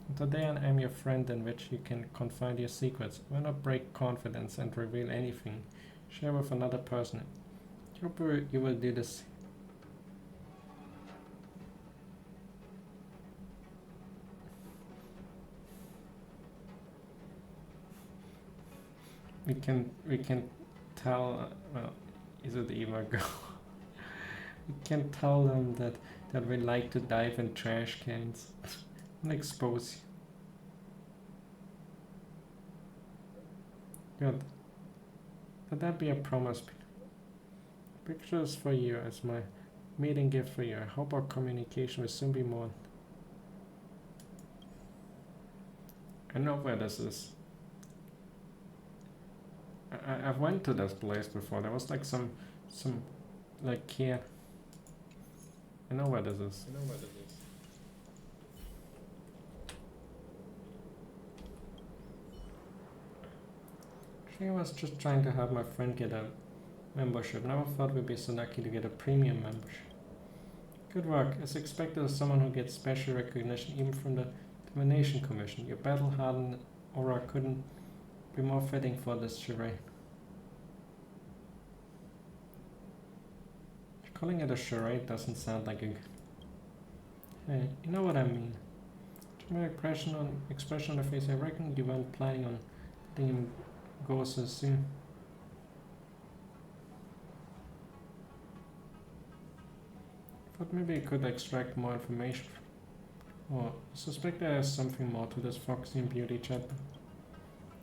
And today I am your friend in which you can confide your secrets. Why not break confidence and reveal anything? Share with another person. Hope you will do this. We can tell. Well, is it even a girl? You can tell them that we like to dive in trash cans and expose you. Good. Let that be a promise. Pictures for you as my meeting gift for you. I hope our communication will soon be more. I know where this is. I've went to this place before. There was like some like kid. I know where this is. She was just trying to help my friend get a membership. Never thought we'd be so lucky to get a premium membership. Good work. As expected as someone who gets special recognition even from the Domination Commission. Your battle-hardened aura couldn't be more fitting for this charade. Calling it a charade doesn't sound like a... Hey, you know what I mean. To my expression on the face, I reckon you weren't planning on letting him go so soon. But maybe I could extract more information. Or I suspect there is something more to this Foxy and Beauty chat.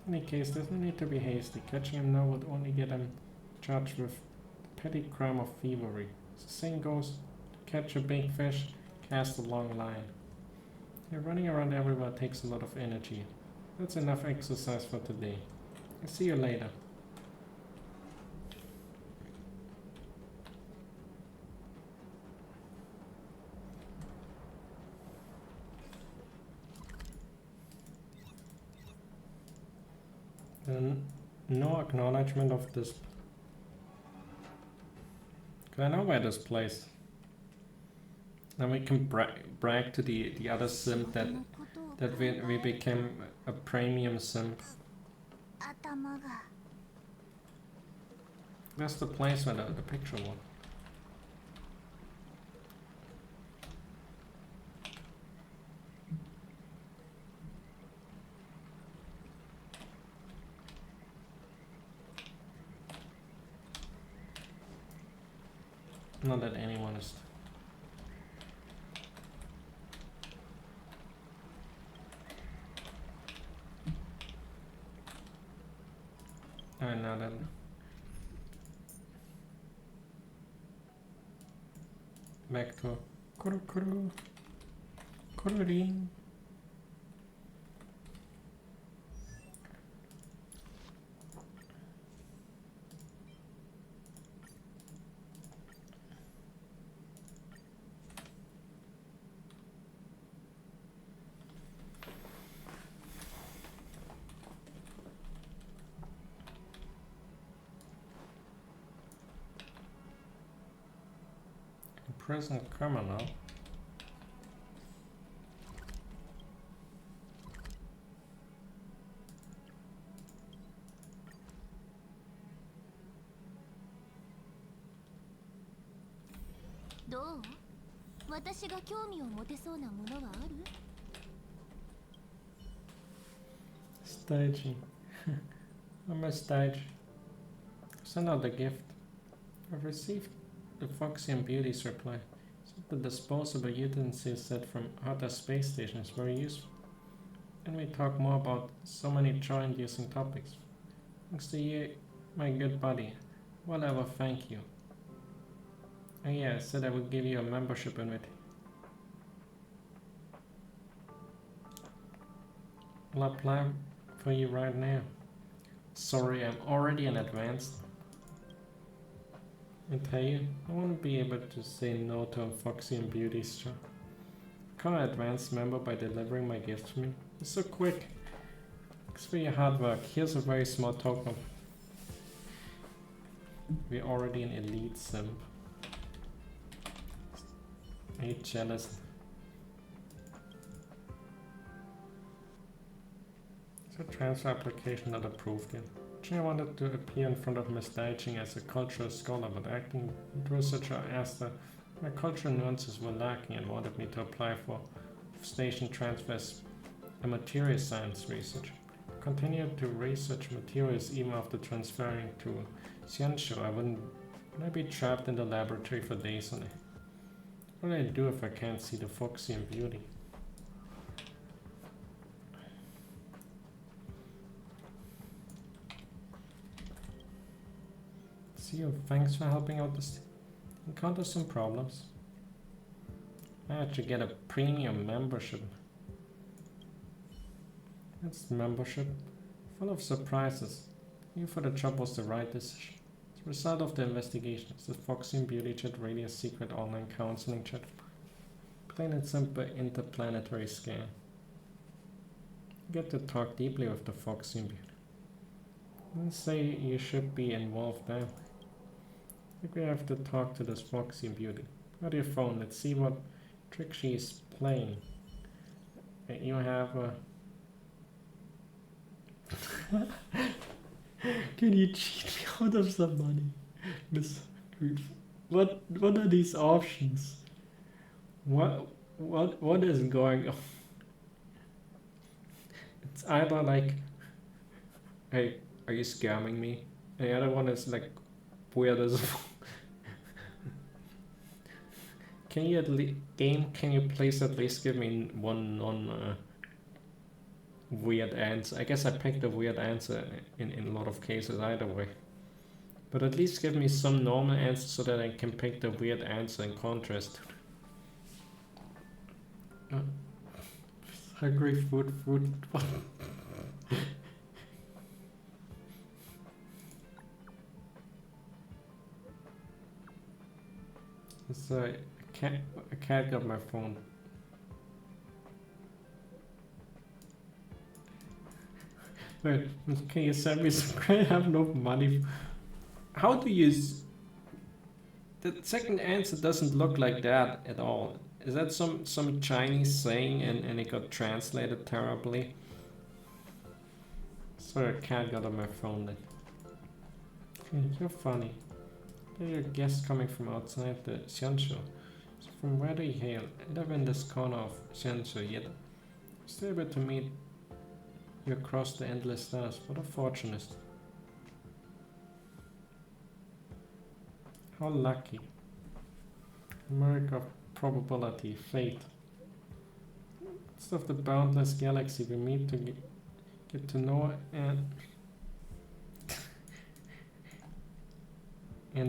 In any case, there's no need to be hasty. Catching him now would only get him charged with the petty crime of thievery. As the saying goes, to catch a big fish, cast a long line. Yeah, running around everywhere takes a lot of energy. That's enough exercise for today. I'll see you later. Then no acknowledgement of this. Cause I know where this place. Then we can brag to the other simp that we became a premium simp. That's the place where the picture was. Not that anyone is. Now then. Back to Kururin. Present criminal. Staging. I'm a stage. Send out the gift. I've received the Foxy and Beauty's reply. So the disposable utensils set from outer space station is very useful. And we talk more about so many joint-using topics. Thanks to you, my good buddy. Whatever, thank you. Oh yeah, I said I would give you a membership invitation. I'll apply for you right now. Sorry, I'm already in advance. I tell you, I want to be able to say no to a Foxy and Beauty's job. Become an advanced member by delivering my gift to me. It's so quick. Thanks for your hard work. Here's a very small token. We're already an elite simp. Are you jealous? So transfer application not approved yet. I wanted to appear in front of Miss Daiching as a cultural scholar, but acting researcher asked that my cultural nuances were lacking and wanted me to apply for station transfers and material science research. I continued to research materials even after transferring to Xianzhou. I wouldn't Can I be trapped in the laboratory for days on it? What do I do if I can't see the Foxy and Beauty? See you, thanks for helping out this. Encounter some problems. I had to get a premium membership. That's membership. Full of surprises. You for the job was the right decision. As a result of the investigation, is the Foxy and Beauty chat really a secret online counseling chat? Plain and simple interplanetary scam. You get to talk deeply with the Foxy and Beauty. Let's say you should be involved now. I think we have to talk to this Foxy and Beauty. Go to your phone, let's see what trick she is playing. You have a... Can you cheat me out of some money? Miss what are these options? What is going on? It's either like, hey, are you scamming me? And the other one is like weird as Can you can you please at least give me one non weird answer? I guess I picked a weird answer in a lot of cases either way. But at least give me some normal answer so that I can pick the weird answer in contrast. Hungry food. Sorry, I can't get my phone. Wait, can you send me some credit? I have no money. How do you... The second answer doesn't look like that at all. Is that some Chinese saying and it got translated terribly? Sorry, I can't get on my phone then. You're funny. There are guests coming from outside the Xianzhou. So from where do you hail? I live in this corner of Xianzhou, yet still able to meet you across the endless stars. What a fortunist. How lucky. America of probability, fate. Midst of the boundless galaxy we meet to get to know and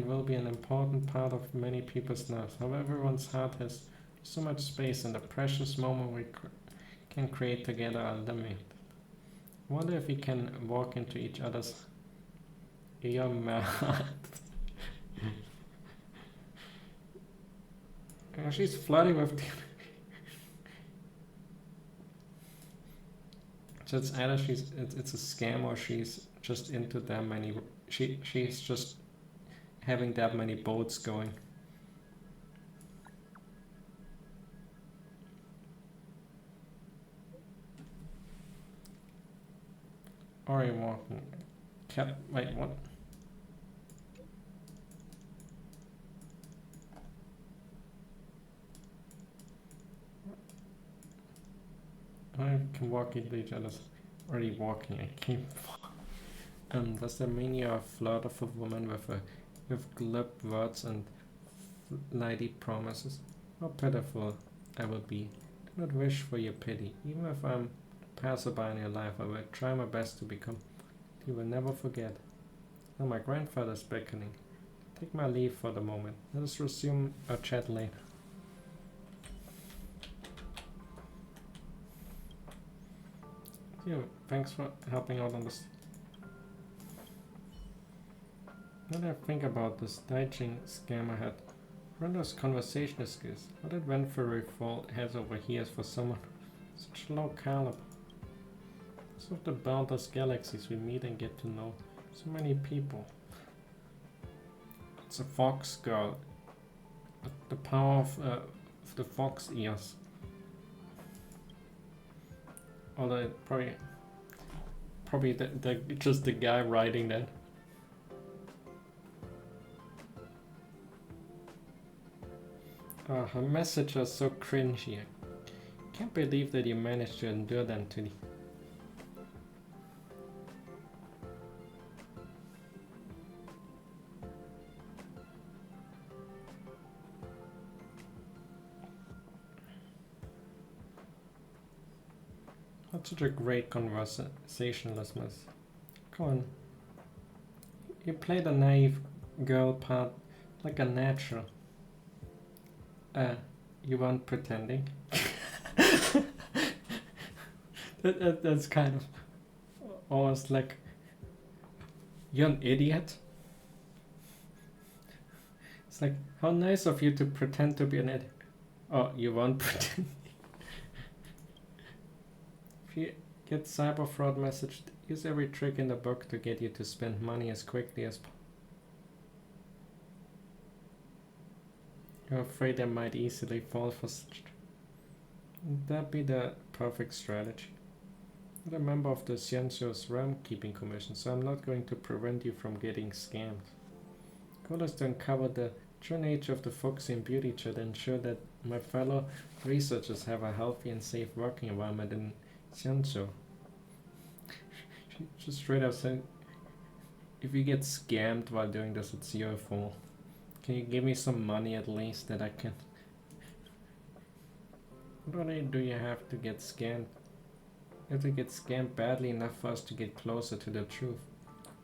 will be an important part of many people's lives. However, everyone's heart has so much space and the precious moment we can create together are limited. I wonder if we can walk into each other's ear mouth. She's flirting with the... So it's either it's a scam or she's just into that many... She's just having that many boats going. Or are you walking? Wait, what? I can walk into each other's... Already walking, I can't... does that mean you're a flirt of a woman with glib words and flighty promises? How pitiful I will be. Do not wish for your pity. Even if I'm a passerby in your life, I will try my best to become... You will never forget. Now my grandfather's beckoning. Take my leave for the moment. Let us resume our chat later. Yeah, thanks for helping out on this. Now that I think about this Daijing scam I had, Ronda's conversation skills. What adventure fall heads over here for someone such low caliber? Some of the boundless galaxies we meet and get to know so many people. It's a fox girl. The power of the fox ears. Although probably just the guy writing that. Her messages are so cringy. I can't believe that you managed to endure them to the... Not such a great conversationalist, miss. Come on. You play the naive girl part like a natural. You weren't pretending? That's kind of almost like, you're an idiot? It's like, how nice of you to pretend to be an idiot. Oh, you won't pretend. If you get cyber fraud messaged, use every trick in the book to get you to spend money as quickly as possible. You're afraid I might easily fall for such. Would that be the perfect strategy? I'm a member of the Xianzhou's Realm Keeping Commission, so I'm not going to prevent you from getting scammed. Goal is to uncover the true nature of the Foxy and Beauty Chat and ensure that my fellow researchers have a healthy and safe working environment in Xianzhou. She just straight up said, if you get scammed while doing this, it's your fault. Can you give me some money at least that I can... Not only do you have to get scammed, you have to get scammed badly enough for us to get closer to the truth.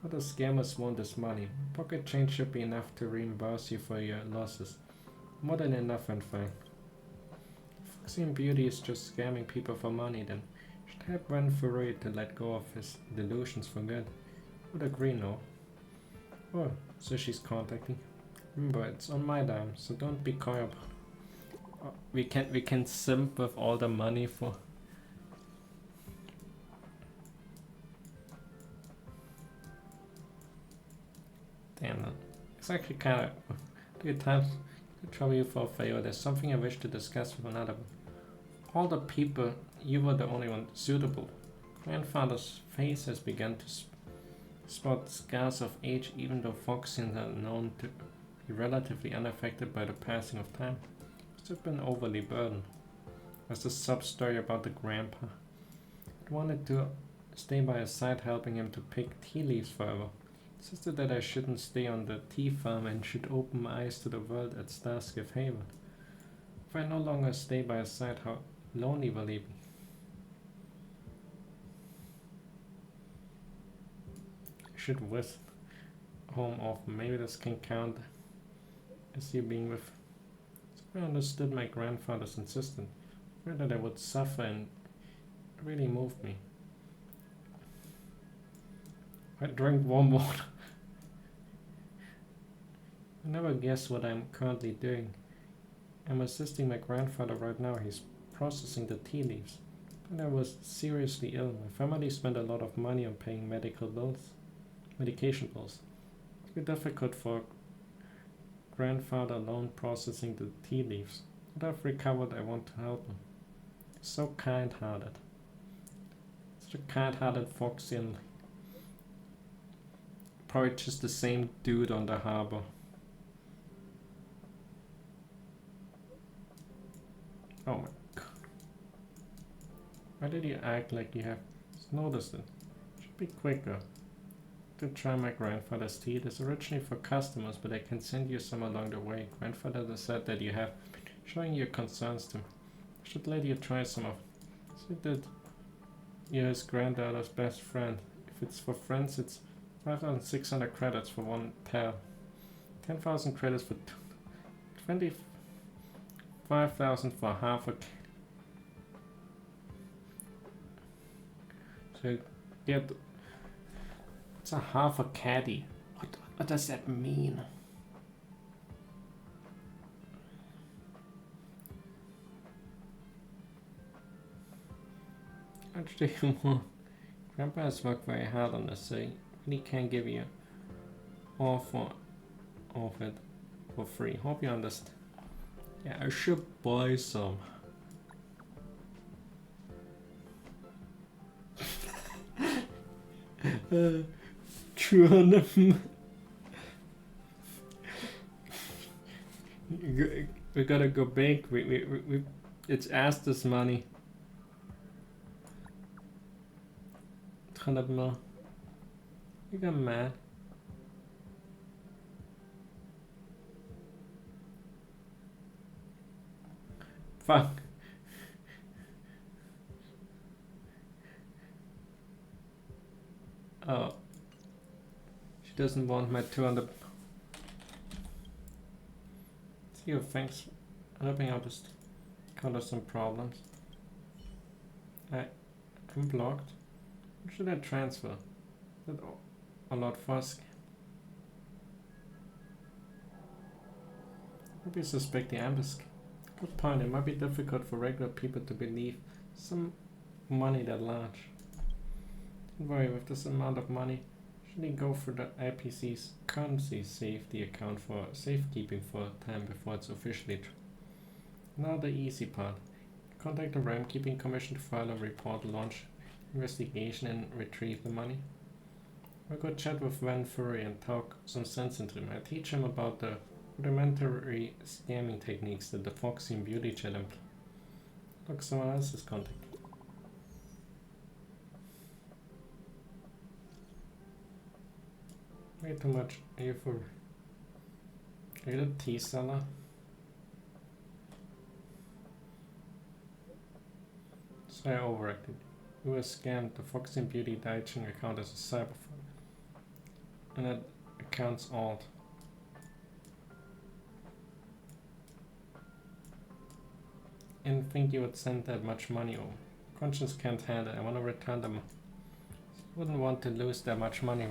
What the scammers want is money. Pocket change should be enough to reimburse you for your losses. More than enough and fine. Foxy and Beauty is just scamming people for money, then should help Ren Furry to let go of his delusions for good. Would agree, no? Oh, so she's contacting. Remember, it's on my dime, so don't be coy about it. We can simp with all the money for... Damn it. It's actually kind of good time to trouble you for a favor. There's something I wish to discuss with another one. All the people, you were the only one suitable. Grandfather's face has begun to spot scars of age, even though Foxians are known to be relatively unaffected by the passing of time. Must have been overly burdened. There's a sub-story about the grandpa. I wanted to stay by his side, helping him to pick tea leaves forever. Insisted that I shouldn't stay on the tea farm and should open my eyes to the world at Starskiff Haven. If I no longer stay by his side, how lonely will he be? I should whisk home often. Maybe this can count as you being with... So I understood my grandfather's insistence. I feared that I would suffer, and it really moved me. I drank warm water. I never guess what I'm currently doing. I'm assisting my grandfather right now. He's processing the tea leaves. When I was seriously ill, my family spent a lot of money on paying medication bills. It's been difficult for grandfather alone processing the tea leaves. But I've recovered. I want to help him. He's so kind-hearted. Such a kind-hearted Foxy and probably just the same dude on the harbor. Oh my god. Why did you act like you have noticed it? Should be quicker. To try my grandfather's tea. It is originally for customers, but I can send you some along the way. Grandfather said that you have been showing your concerns to me. I should let you try some of it. So that you're his granddaughter's best friend. If it's for friends, it's 5,600 credits for one pair. 10,000 credits for 25,000 for half a... So get... It's a half a caddy. What does that mean? Actually, Grandpa has worked very hard on this, so he really can't give you all of it for free. Hope you understand. Yeah, I should buy some. We gotta go big. We it's Asta's money. 100 mil. You got mad. Fuck. doesn't want my 200. See you, thanks for helping out this counter some problems. I'm blocked. What should I transfer? That a lot fast. Maybe suspect the ambush. Good point. It might be difficult for regular people to believe some money that large. Don't worry, with this amount of money, shouldn't go for the IPC's currency safety account for safekeeping for a time before it's officially. Now the easy part. Contact the RAM Keeping Commission to file a report, launch investigation, and retrieve the money. I'll go chat with Van Furry and talk some sense into him. I teach him about the rudimentary scamming techniques that the Foxy and Beauty chat employ. Look, someone else's contact. Way too much. Are you the tea seller? So I overacted. You were scammed. The Foxy and Beauty Daiching account as a cyber fraud. And that account's alt. Didn't think you would send that much money over. Conscience can't handle it. I want to return them. Wouldn't want to lose that much money.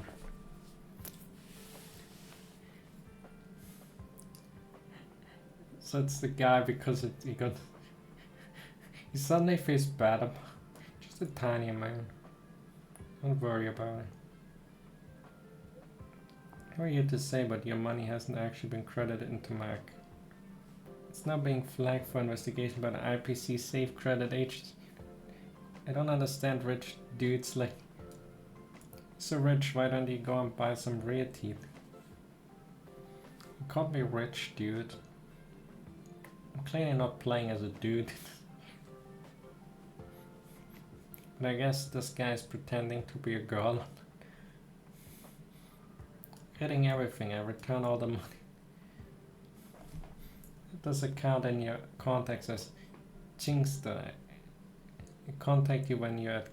So it's the guy because he suddenly feels bad about just a tiny amount. Don't worry about it. What are you to say, but your money hasn't actually been credited into my account. It's now being flagged for investigation by the IPC Safe Credit Agency. I don't understand rich dudes like... So rich, why don't you go and buy some real teeth? You can't be rich, dude. I'm clearly not playing as a dude. But I guess this guy's pretending to be a girl. Getting everything, I return all the money. This account in your contacts as Chingster. I contact you when you're at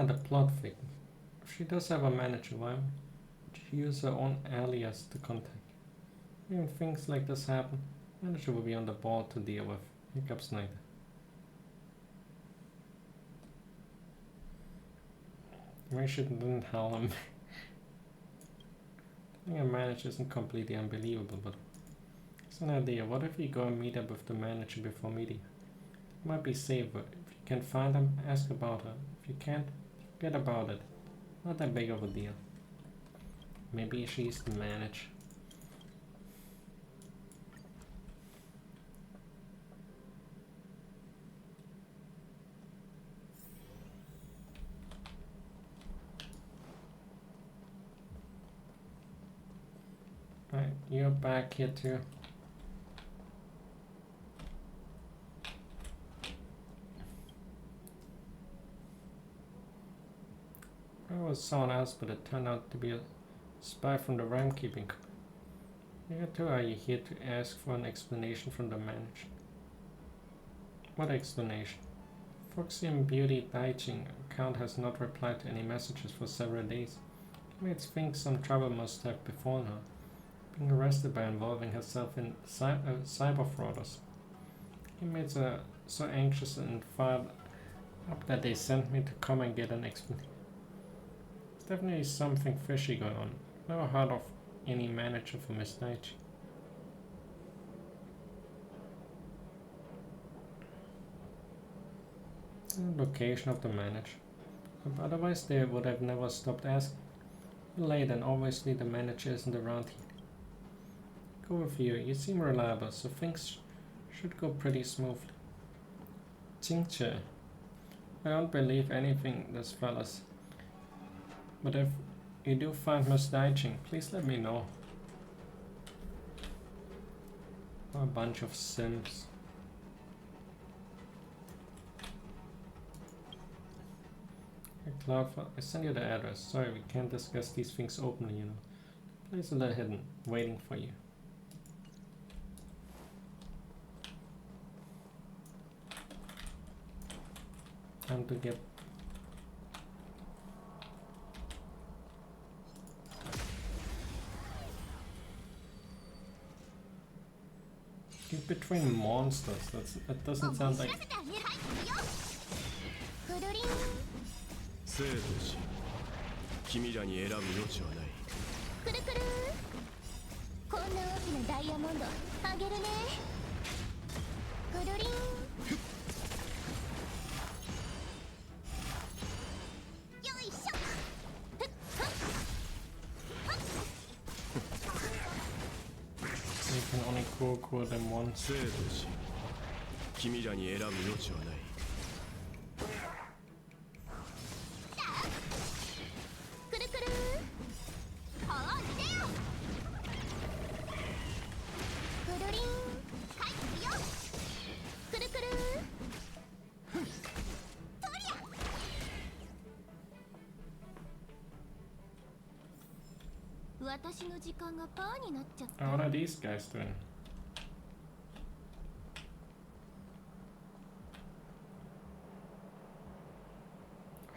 the plot thickens. If she does have a manager, why would she use her own alias to contact? When things like this happen, manager will be on the ball to deal with hiccups later. We shouldn't tell him. I think a manager isn't completely unbelievable, but it's an idea. What if you go and meet up with the manager before meeting? It might be safer. If you can find him, ask about her. If you can't, forget about it. Not that big of a deal. Maybe she's the manager. Right, you're back here too. It was someone else, but it turned out to be a spy from the RAM Keeping Company. You two are you here to ask for an explanation from the manager? What explanation? Foxy and Beauty Daiching account has not replied to any messages for several days. Mates think some trouble must have befallen her, being arrested by involving herself in cyber frauders. Inmates are so anxious and fired up that they sent me to come and get an explanation. There's definitely something fishy going on. Never heard of any manager for Miss Daichi. The location of the manager. But otherwise they would have never stopped asking. Late, and obviously the manager isn't around here. Go with you. You seem reliable, so things should go pretty smoothly. Tincture. I don't believe anything this fella's. But if you do find Miss Daiching, please let me know. A bunch of Sims. Hey, Cloud, I sent you the address. Sorry, we can't discuss these things openly, you know. Place a little hidden, waiting for you. Time to get between monsters. That doesn't sound like. くるりん生と死、君らに選ぶ余地はない。くるくるこんな大きなダイヤモンドあげるねくるりんよいしょふっふっ You can only cool them once. 生と死、君らに選ぶ余地はない。くるくるほら来てよくるりん帰ってよくるくるとりゃ私の時間がパーになっちゃった Oh, what are these guys doing?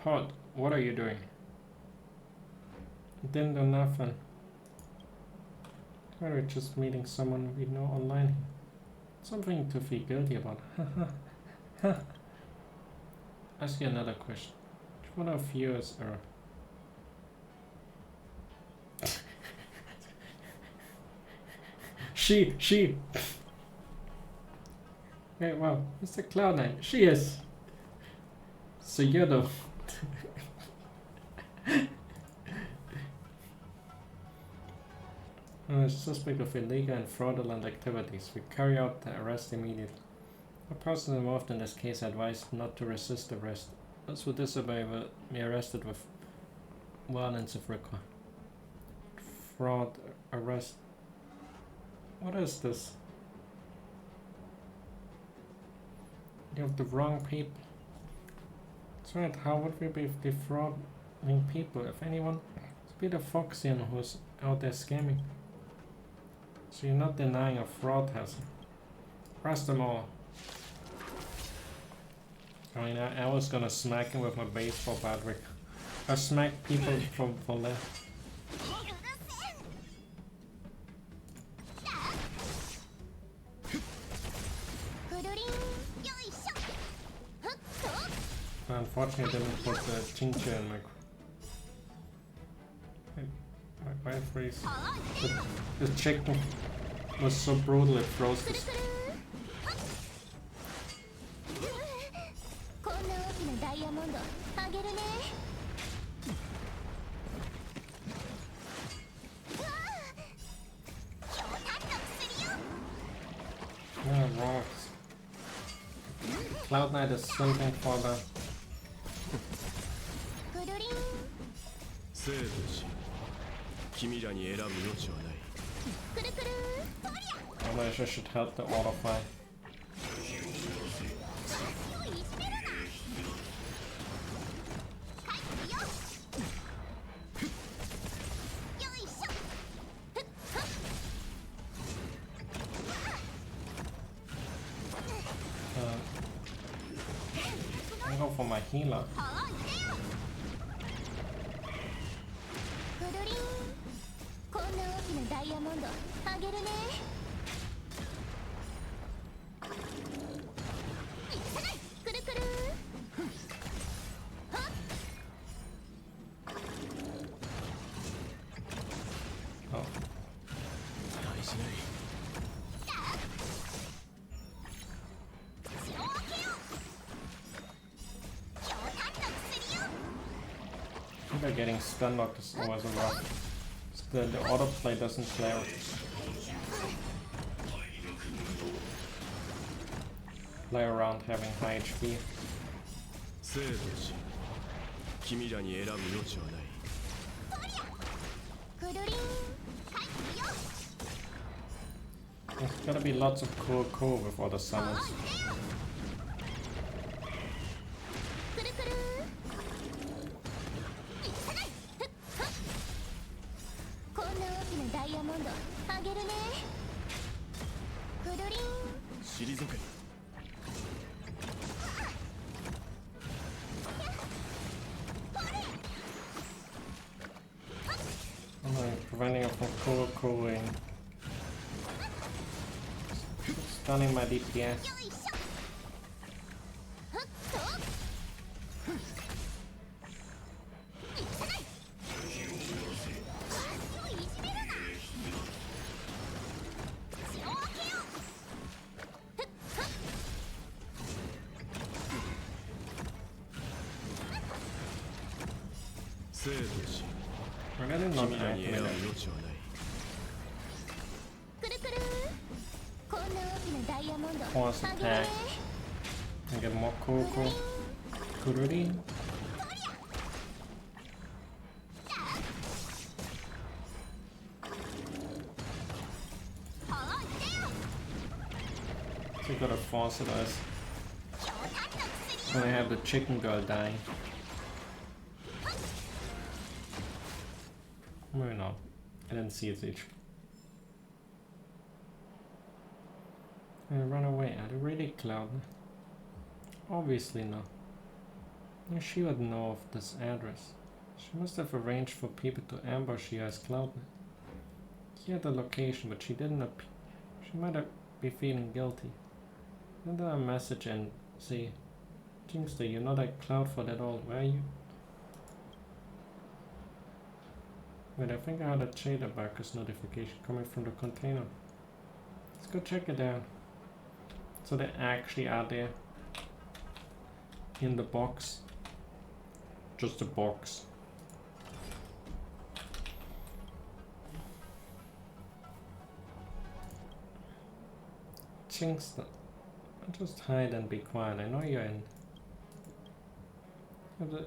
Hot, what are you doing? Didn't do nothing. We're just meeting someone we know online. Something to feel guilty about. Ask you another question. Which one of you is She! Hey, wow, Mr. Cloud9, she is! So you're the... Suspect of illegal and fraudulent activities. We carry out the arrest immediately. A person involved in this case advised not to resist arrest. Those who disobey will be arrested with violence if required. Fraud, arrest. What is this? You have the wrong people. That's right, how would we be defrauding people? If anyone, it's Peter Foxian who's out there scamming. So you're not denying a fraud, has arrest them all. I mean, I was gonna smack him with my baseball bat. I smack people from there. Unfortunately, I didn't put the tincture in my freeze. The chicken was so brutal it froze this. Yeah, rocks. Cloud9 is something for the... 生と死、君らに選ぶ余地はない。 Otherwise I should help the autofly. I'll go for my healer. Getting stun locked is always a rough. The autoplay doesn't play around having high HP. 生と死、君らに選ぶ余地はない。 There's gotta be lots of cool before the summons. for Kuroko and stunning my DPS. We're getting not activated. くるくるこんな大きなダイヤモンド Force あげる attack. And get more Kuroko. Kururi. So you gotta force it us. When I have the chicken girl dying. Maybe not. I didn't see its HP. I run away. Are they really Cloud? Obviously not. She would know of this address. She must have arranged for people to ambush you as Cloud. He had the location, but she didn't appear. She might have be feeling guilty. Send her a message and say, Kingster, you're not at Cloud for that old, were you? Wait, I think I had a Cheetahbuckers notification coming from the container. Let's go check it out. So they actually are there. In the box. Just a box. Kingston. Just hide and be quiet. I know you're in. Have the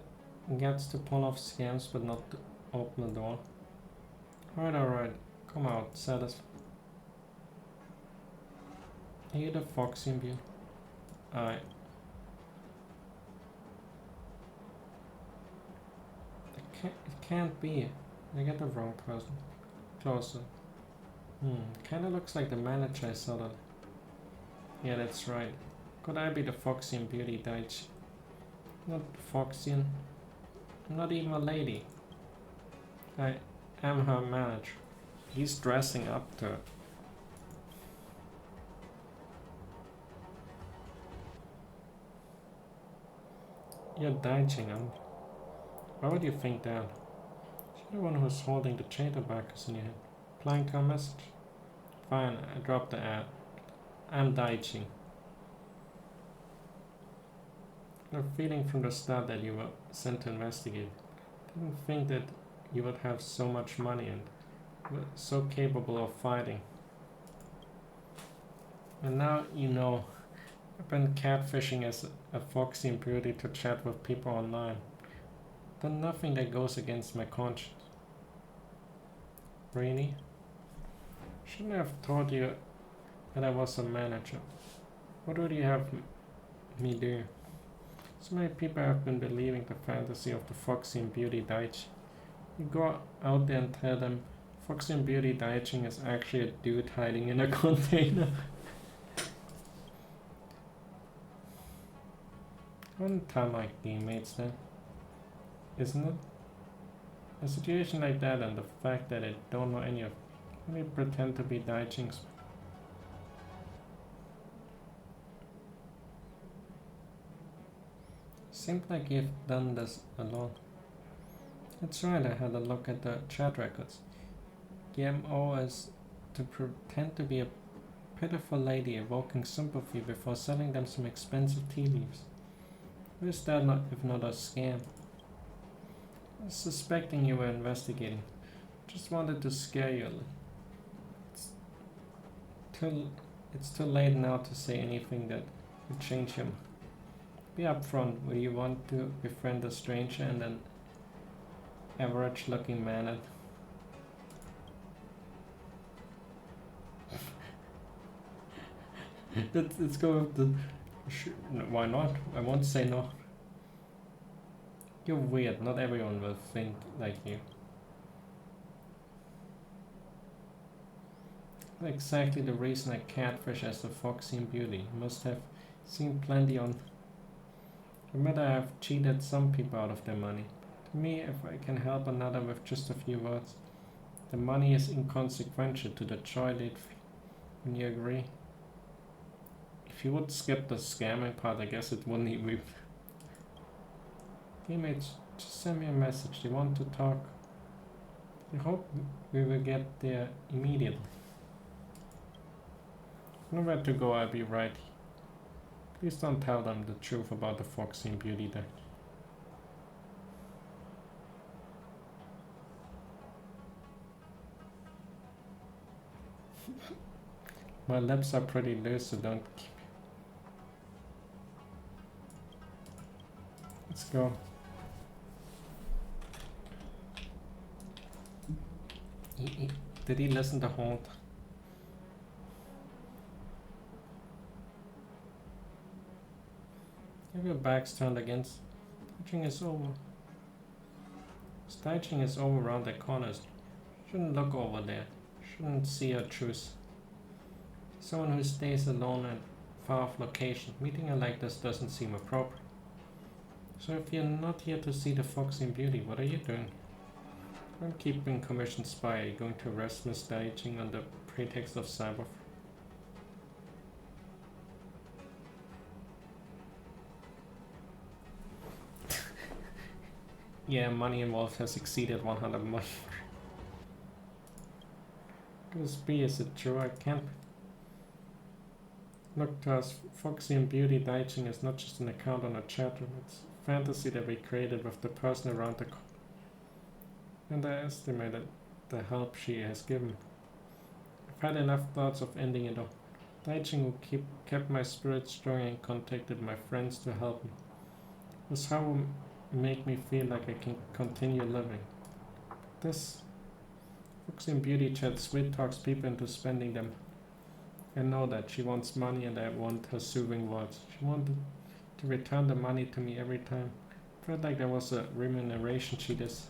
guts to pull off scams but not to open the door. Alright. Come out, satisfied. Are you the fox in view? Alright. It can't be. I got the wrong person. Closer. Kinda looks like the manager I saw that. Yeah, that's right. Could I be the Foxy and Beauty Daichi? Not Foxy. Not even a lady. I am her manager. He's dressing up to her. You're Daichi, huh? Why would you think that? You're the one who's holding the Cheetahbuckers in your hand. Replying to a message? Fine, I dropped the ad. I'm Daichi. I had a feeling from the start that you were sent to investigate. Didn't think that you would have so much money and were so capable of fighting. And now you know. I've been catfishing as a foxy and beauty to chat with people online. Done nothing that goes against my conscience. Really? Shouldn't I have told you that I was a manager? What would you have me do? So many people have been believing the fantasy of the Foxy and Beauty Daichi. You go out there and tell them Foxy and Beauty Daichi is actually a dude hiding in a container. I wouldn't tell my teammates that, isn't it? A situation like that and the fact that I don't know any of it, let me pretend to be Daichi's. Seems like you've done this a lot. That's right, I had a look at the chat records. GMO is to pretend to be a pitiful lady evoking sympathy before selling them some expensive tea leaves. What is that not, if not a scam? I was suspecting you were investigating. Just wanted to scare you a little. It's too late now to say anything that would change him. Be upfront. Would you want to befriend a stranger and an average-looking man? Let's go with the. No, why not? I won't say no. You're weird. Not everyone will think like you. Exactly the reason I catfish as the Foxy and Beauty. You must have seen plenty on. Admit I have cheated some people out of their money. To me, if I can help another with just a few words, The money is inconsequential to the joy they'd feel. When you agree? If you would skip the scamming part, I guess it wouldn't even. Teammates, just send me a message. They want to talk. I hope we will get there immediately. Nowhere to go, I'll be right. Please don't tell them the truth about the Foxy and Beauty deck. My lips are pretty loose, so don't keep. Let's go. Did he listen to Holt? Have your backs turned against. Stitching is over. Stitching is over around the corners. Shouldn't look over there. Shouldn't see her truth. Someone who stays alone at far off location. Meeting her like this doesn't seem appropriate. So if you're not here to see the Foxy and Beauty, what are you doing? I'm keeping commission spy. Are you going to arrest Miss Staging on the pretext of cyber? Yeah, money involved has exceeded 100 million. This B, is it true? I can't. Look to us, Foxy and Beauty Daiching is not just an account on a chat room, it's a fantasy that we created with the person around the corner. And I estimated the help she has given. I've had enough thoughts of ending it all. Daiching who kept my spirits strong and contacted my friends to help me. It was how it make me feel like I can continue living. This Foxy and Beauty chat sweet talks people into spending them. I know that she wants money and I want her soothing words. She wanted to return the money to me every time. Felt like there was a remuneration she does.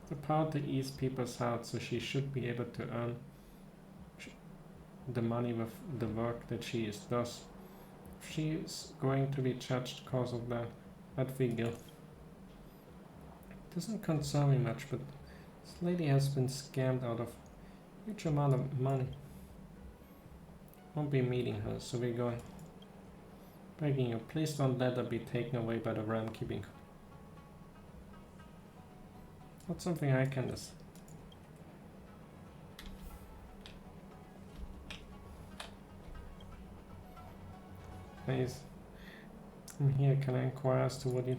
The power to ease people's hearts, so she should be able to earn the money with the work that she does. If she is going to be judged because of that, I'd feel guilt. It doesn't concern me much, but this lady has been scammed out of a huge amount of money. Won't be meeting her, so we're going. Begging you, please don't let her be taken away by the ram keeping. Not something I can decide. Please. I'm here, can I inquire as to what you...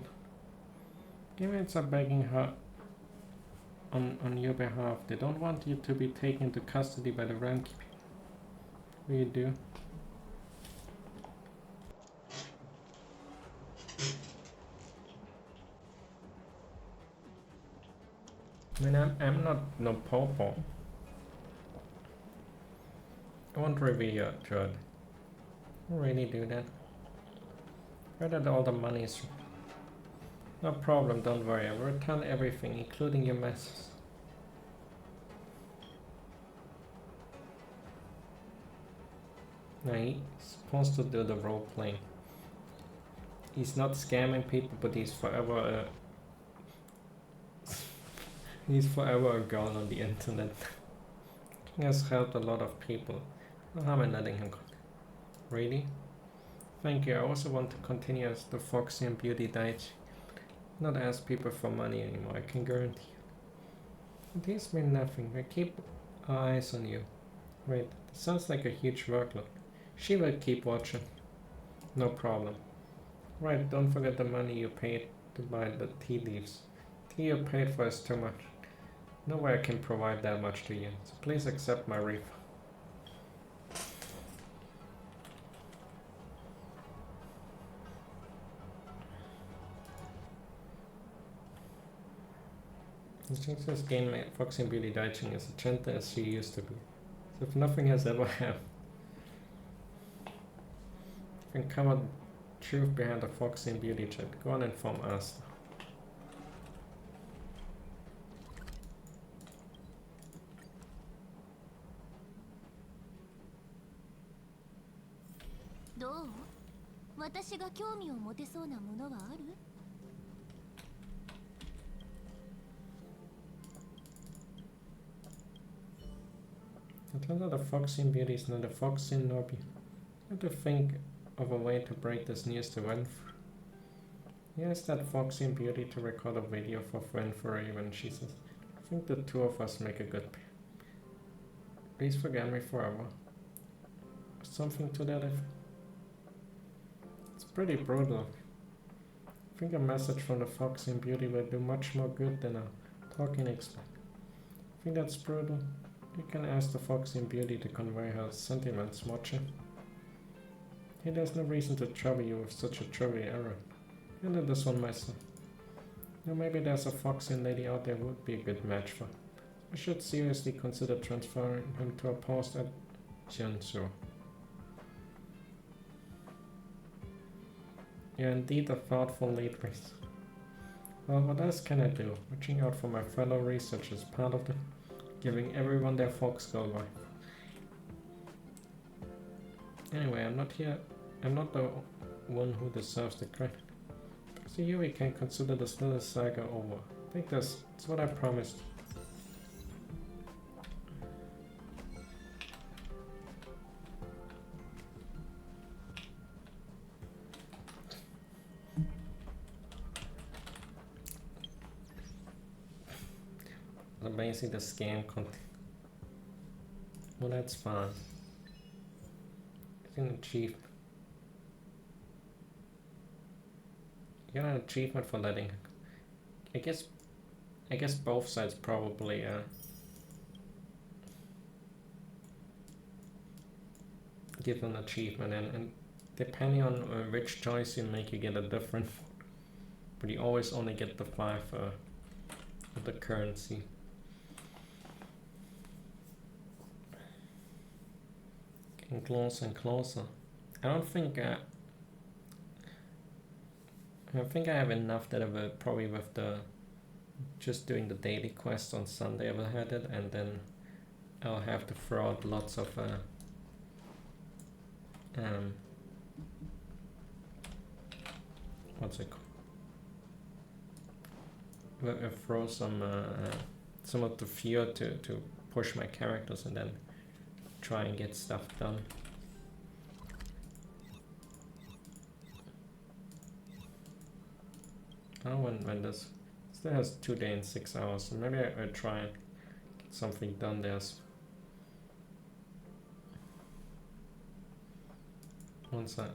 Teammates are begging her on your behalf. They don't want you to be taken into custody by the ram keeping. What do you do? I mean, I'm not no popo. I won't reveal your truth. I won't really do that. Where did all the money is from? No problem, don't worry. I will return everything, including your messes. Now he's supposed to do the role playing. He's not scamming people, but he's forever he's forever a girl on the internet. He has helped a lot of people. No harm in letting him go. Really? Thank you. I also want to continue as the Foxy and Beauty Daichi. Not ask people for money anymore, I can guarantee you. These mean nothing. We keep our eyes on you. Wait, that sounds like a huge workload. She will keep watching. No problem. Right, don't forget the money you paid to buy the tea leaves. Tea you paid for is too much. No way I can provide that much to you, so please accept my refund. Since this game, Foxy and Beauty Daiching is as gentle as she used to be. As if nothing has ever happened. You can cover the truth behind the Foxy and Beauty chat. Go on and inform us.どう？私が興味を持てそうなものはある？ turns out the Foxy Beauty is not a Foxy Nobby. I have to think of a way to break this news to Winfrey. He asked that Foxy Beauty to record a video for Winfrey when she says, I think the two of us make a good pair. Please forget me forever. Something to that effect. It's pretty brutal. I think a message from the Foxy Beauty will do much more good than a talking explain. I think that's brutal. You can ask the Foxy Beauty to convey her sentiments, watching. Hey, there's no reason to trouble you with such a trivial errand. Handle this one myself. Now maybe there's a Foxy lady out there who would be a good match for. I should seriously consider transferring him to a post at Jiangsu. You're indeed a thoughtful lead priest. Well, what else can I do? Watching out for my fellow researchers, part of the giving everyone their fox gold wife. Anyway, I'm not the one who deserves the credit. So here we can consider the Slither saga over. I think that's what I promised. Basically the scam content. Well, that's fine. It's an achievement. You got an achievement for letting. I guess both sides probably give an achievement, and depending on which choice you make, you get a different. But you always only get the 5 of the currency. Getting closer and closer. I think I have enough that I will probably with the just doing the daily quest on Sunday I will have it, and then I'll have to throw out lots of what's it called? Throw some of the fear to push my characters and then try and get stuff done. Oh, when this still has 2 days and 6 hours, so maybe I'll try and get something done there. Once I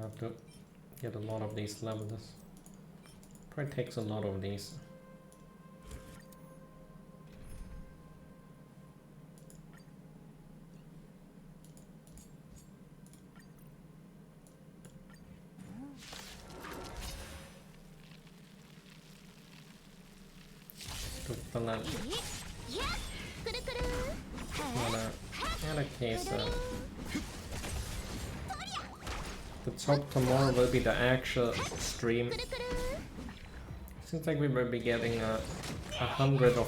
have to get a lot of these levels. Probably takes a lot of these. To fill out. In a case, let's hope tomorrow will be the actual stream. Seems like we will be getting 100 of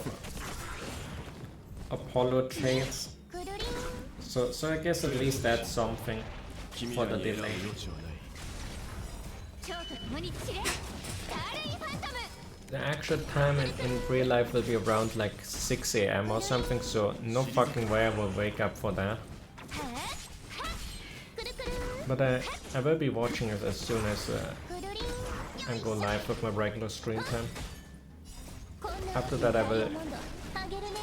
Apollo trades. So I guess at least that's something for the delay. The actual time in real life will be around like 6 AM or something, so no fucking way I will wake up for that. But I will be watching it as soon as I go live with my regular stream time. After that I will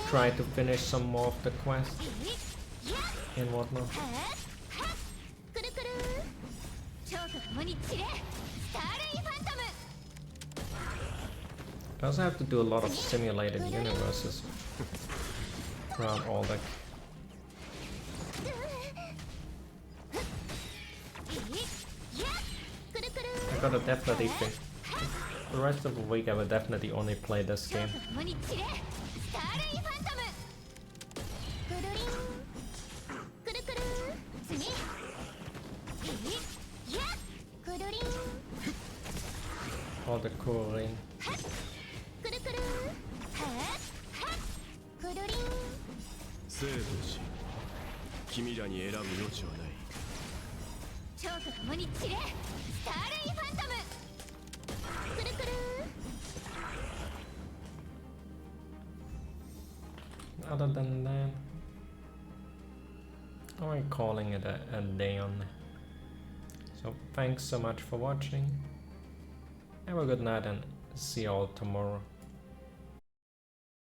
try to finish some more of the quest and whatnot. I also have to do a lot of simulated universes around all that. I gotta definitely think. The rest of the week I will definitely only play this game. all the cool ring. くるくるはっくるりん生と死、君らに選ぶ余地はない。蝶と共に散れスターレイファントムくるくる Other than that, I'm calling it a day on. So thanks so much for watching. Have a good night and see you all tomorrow.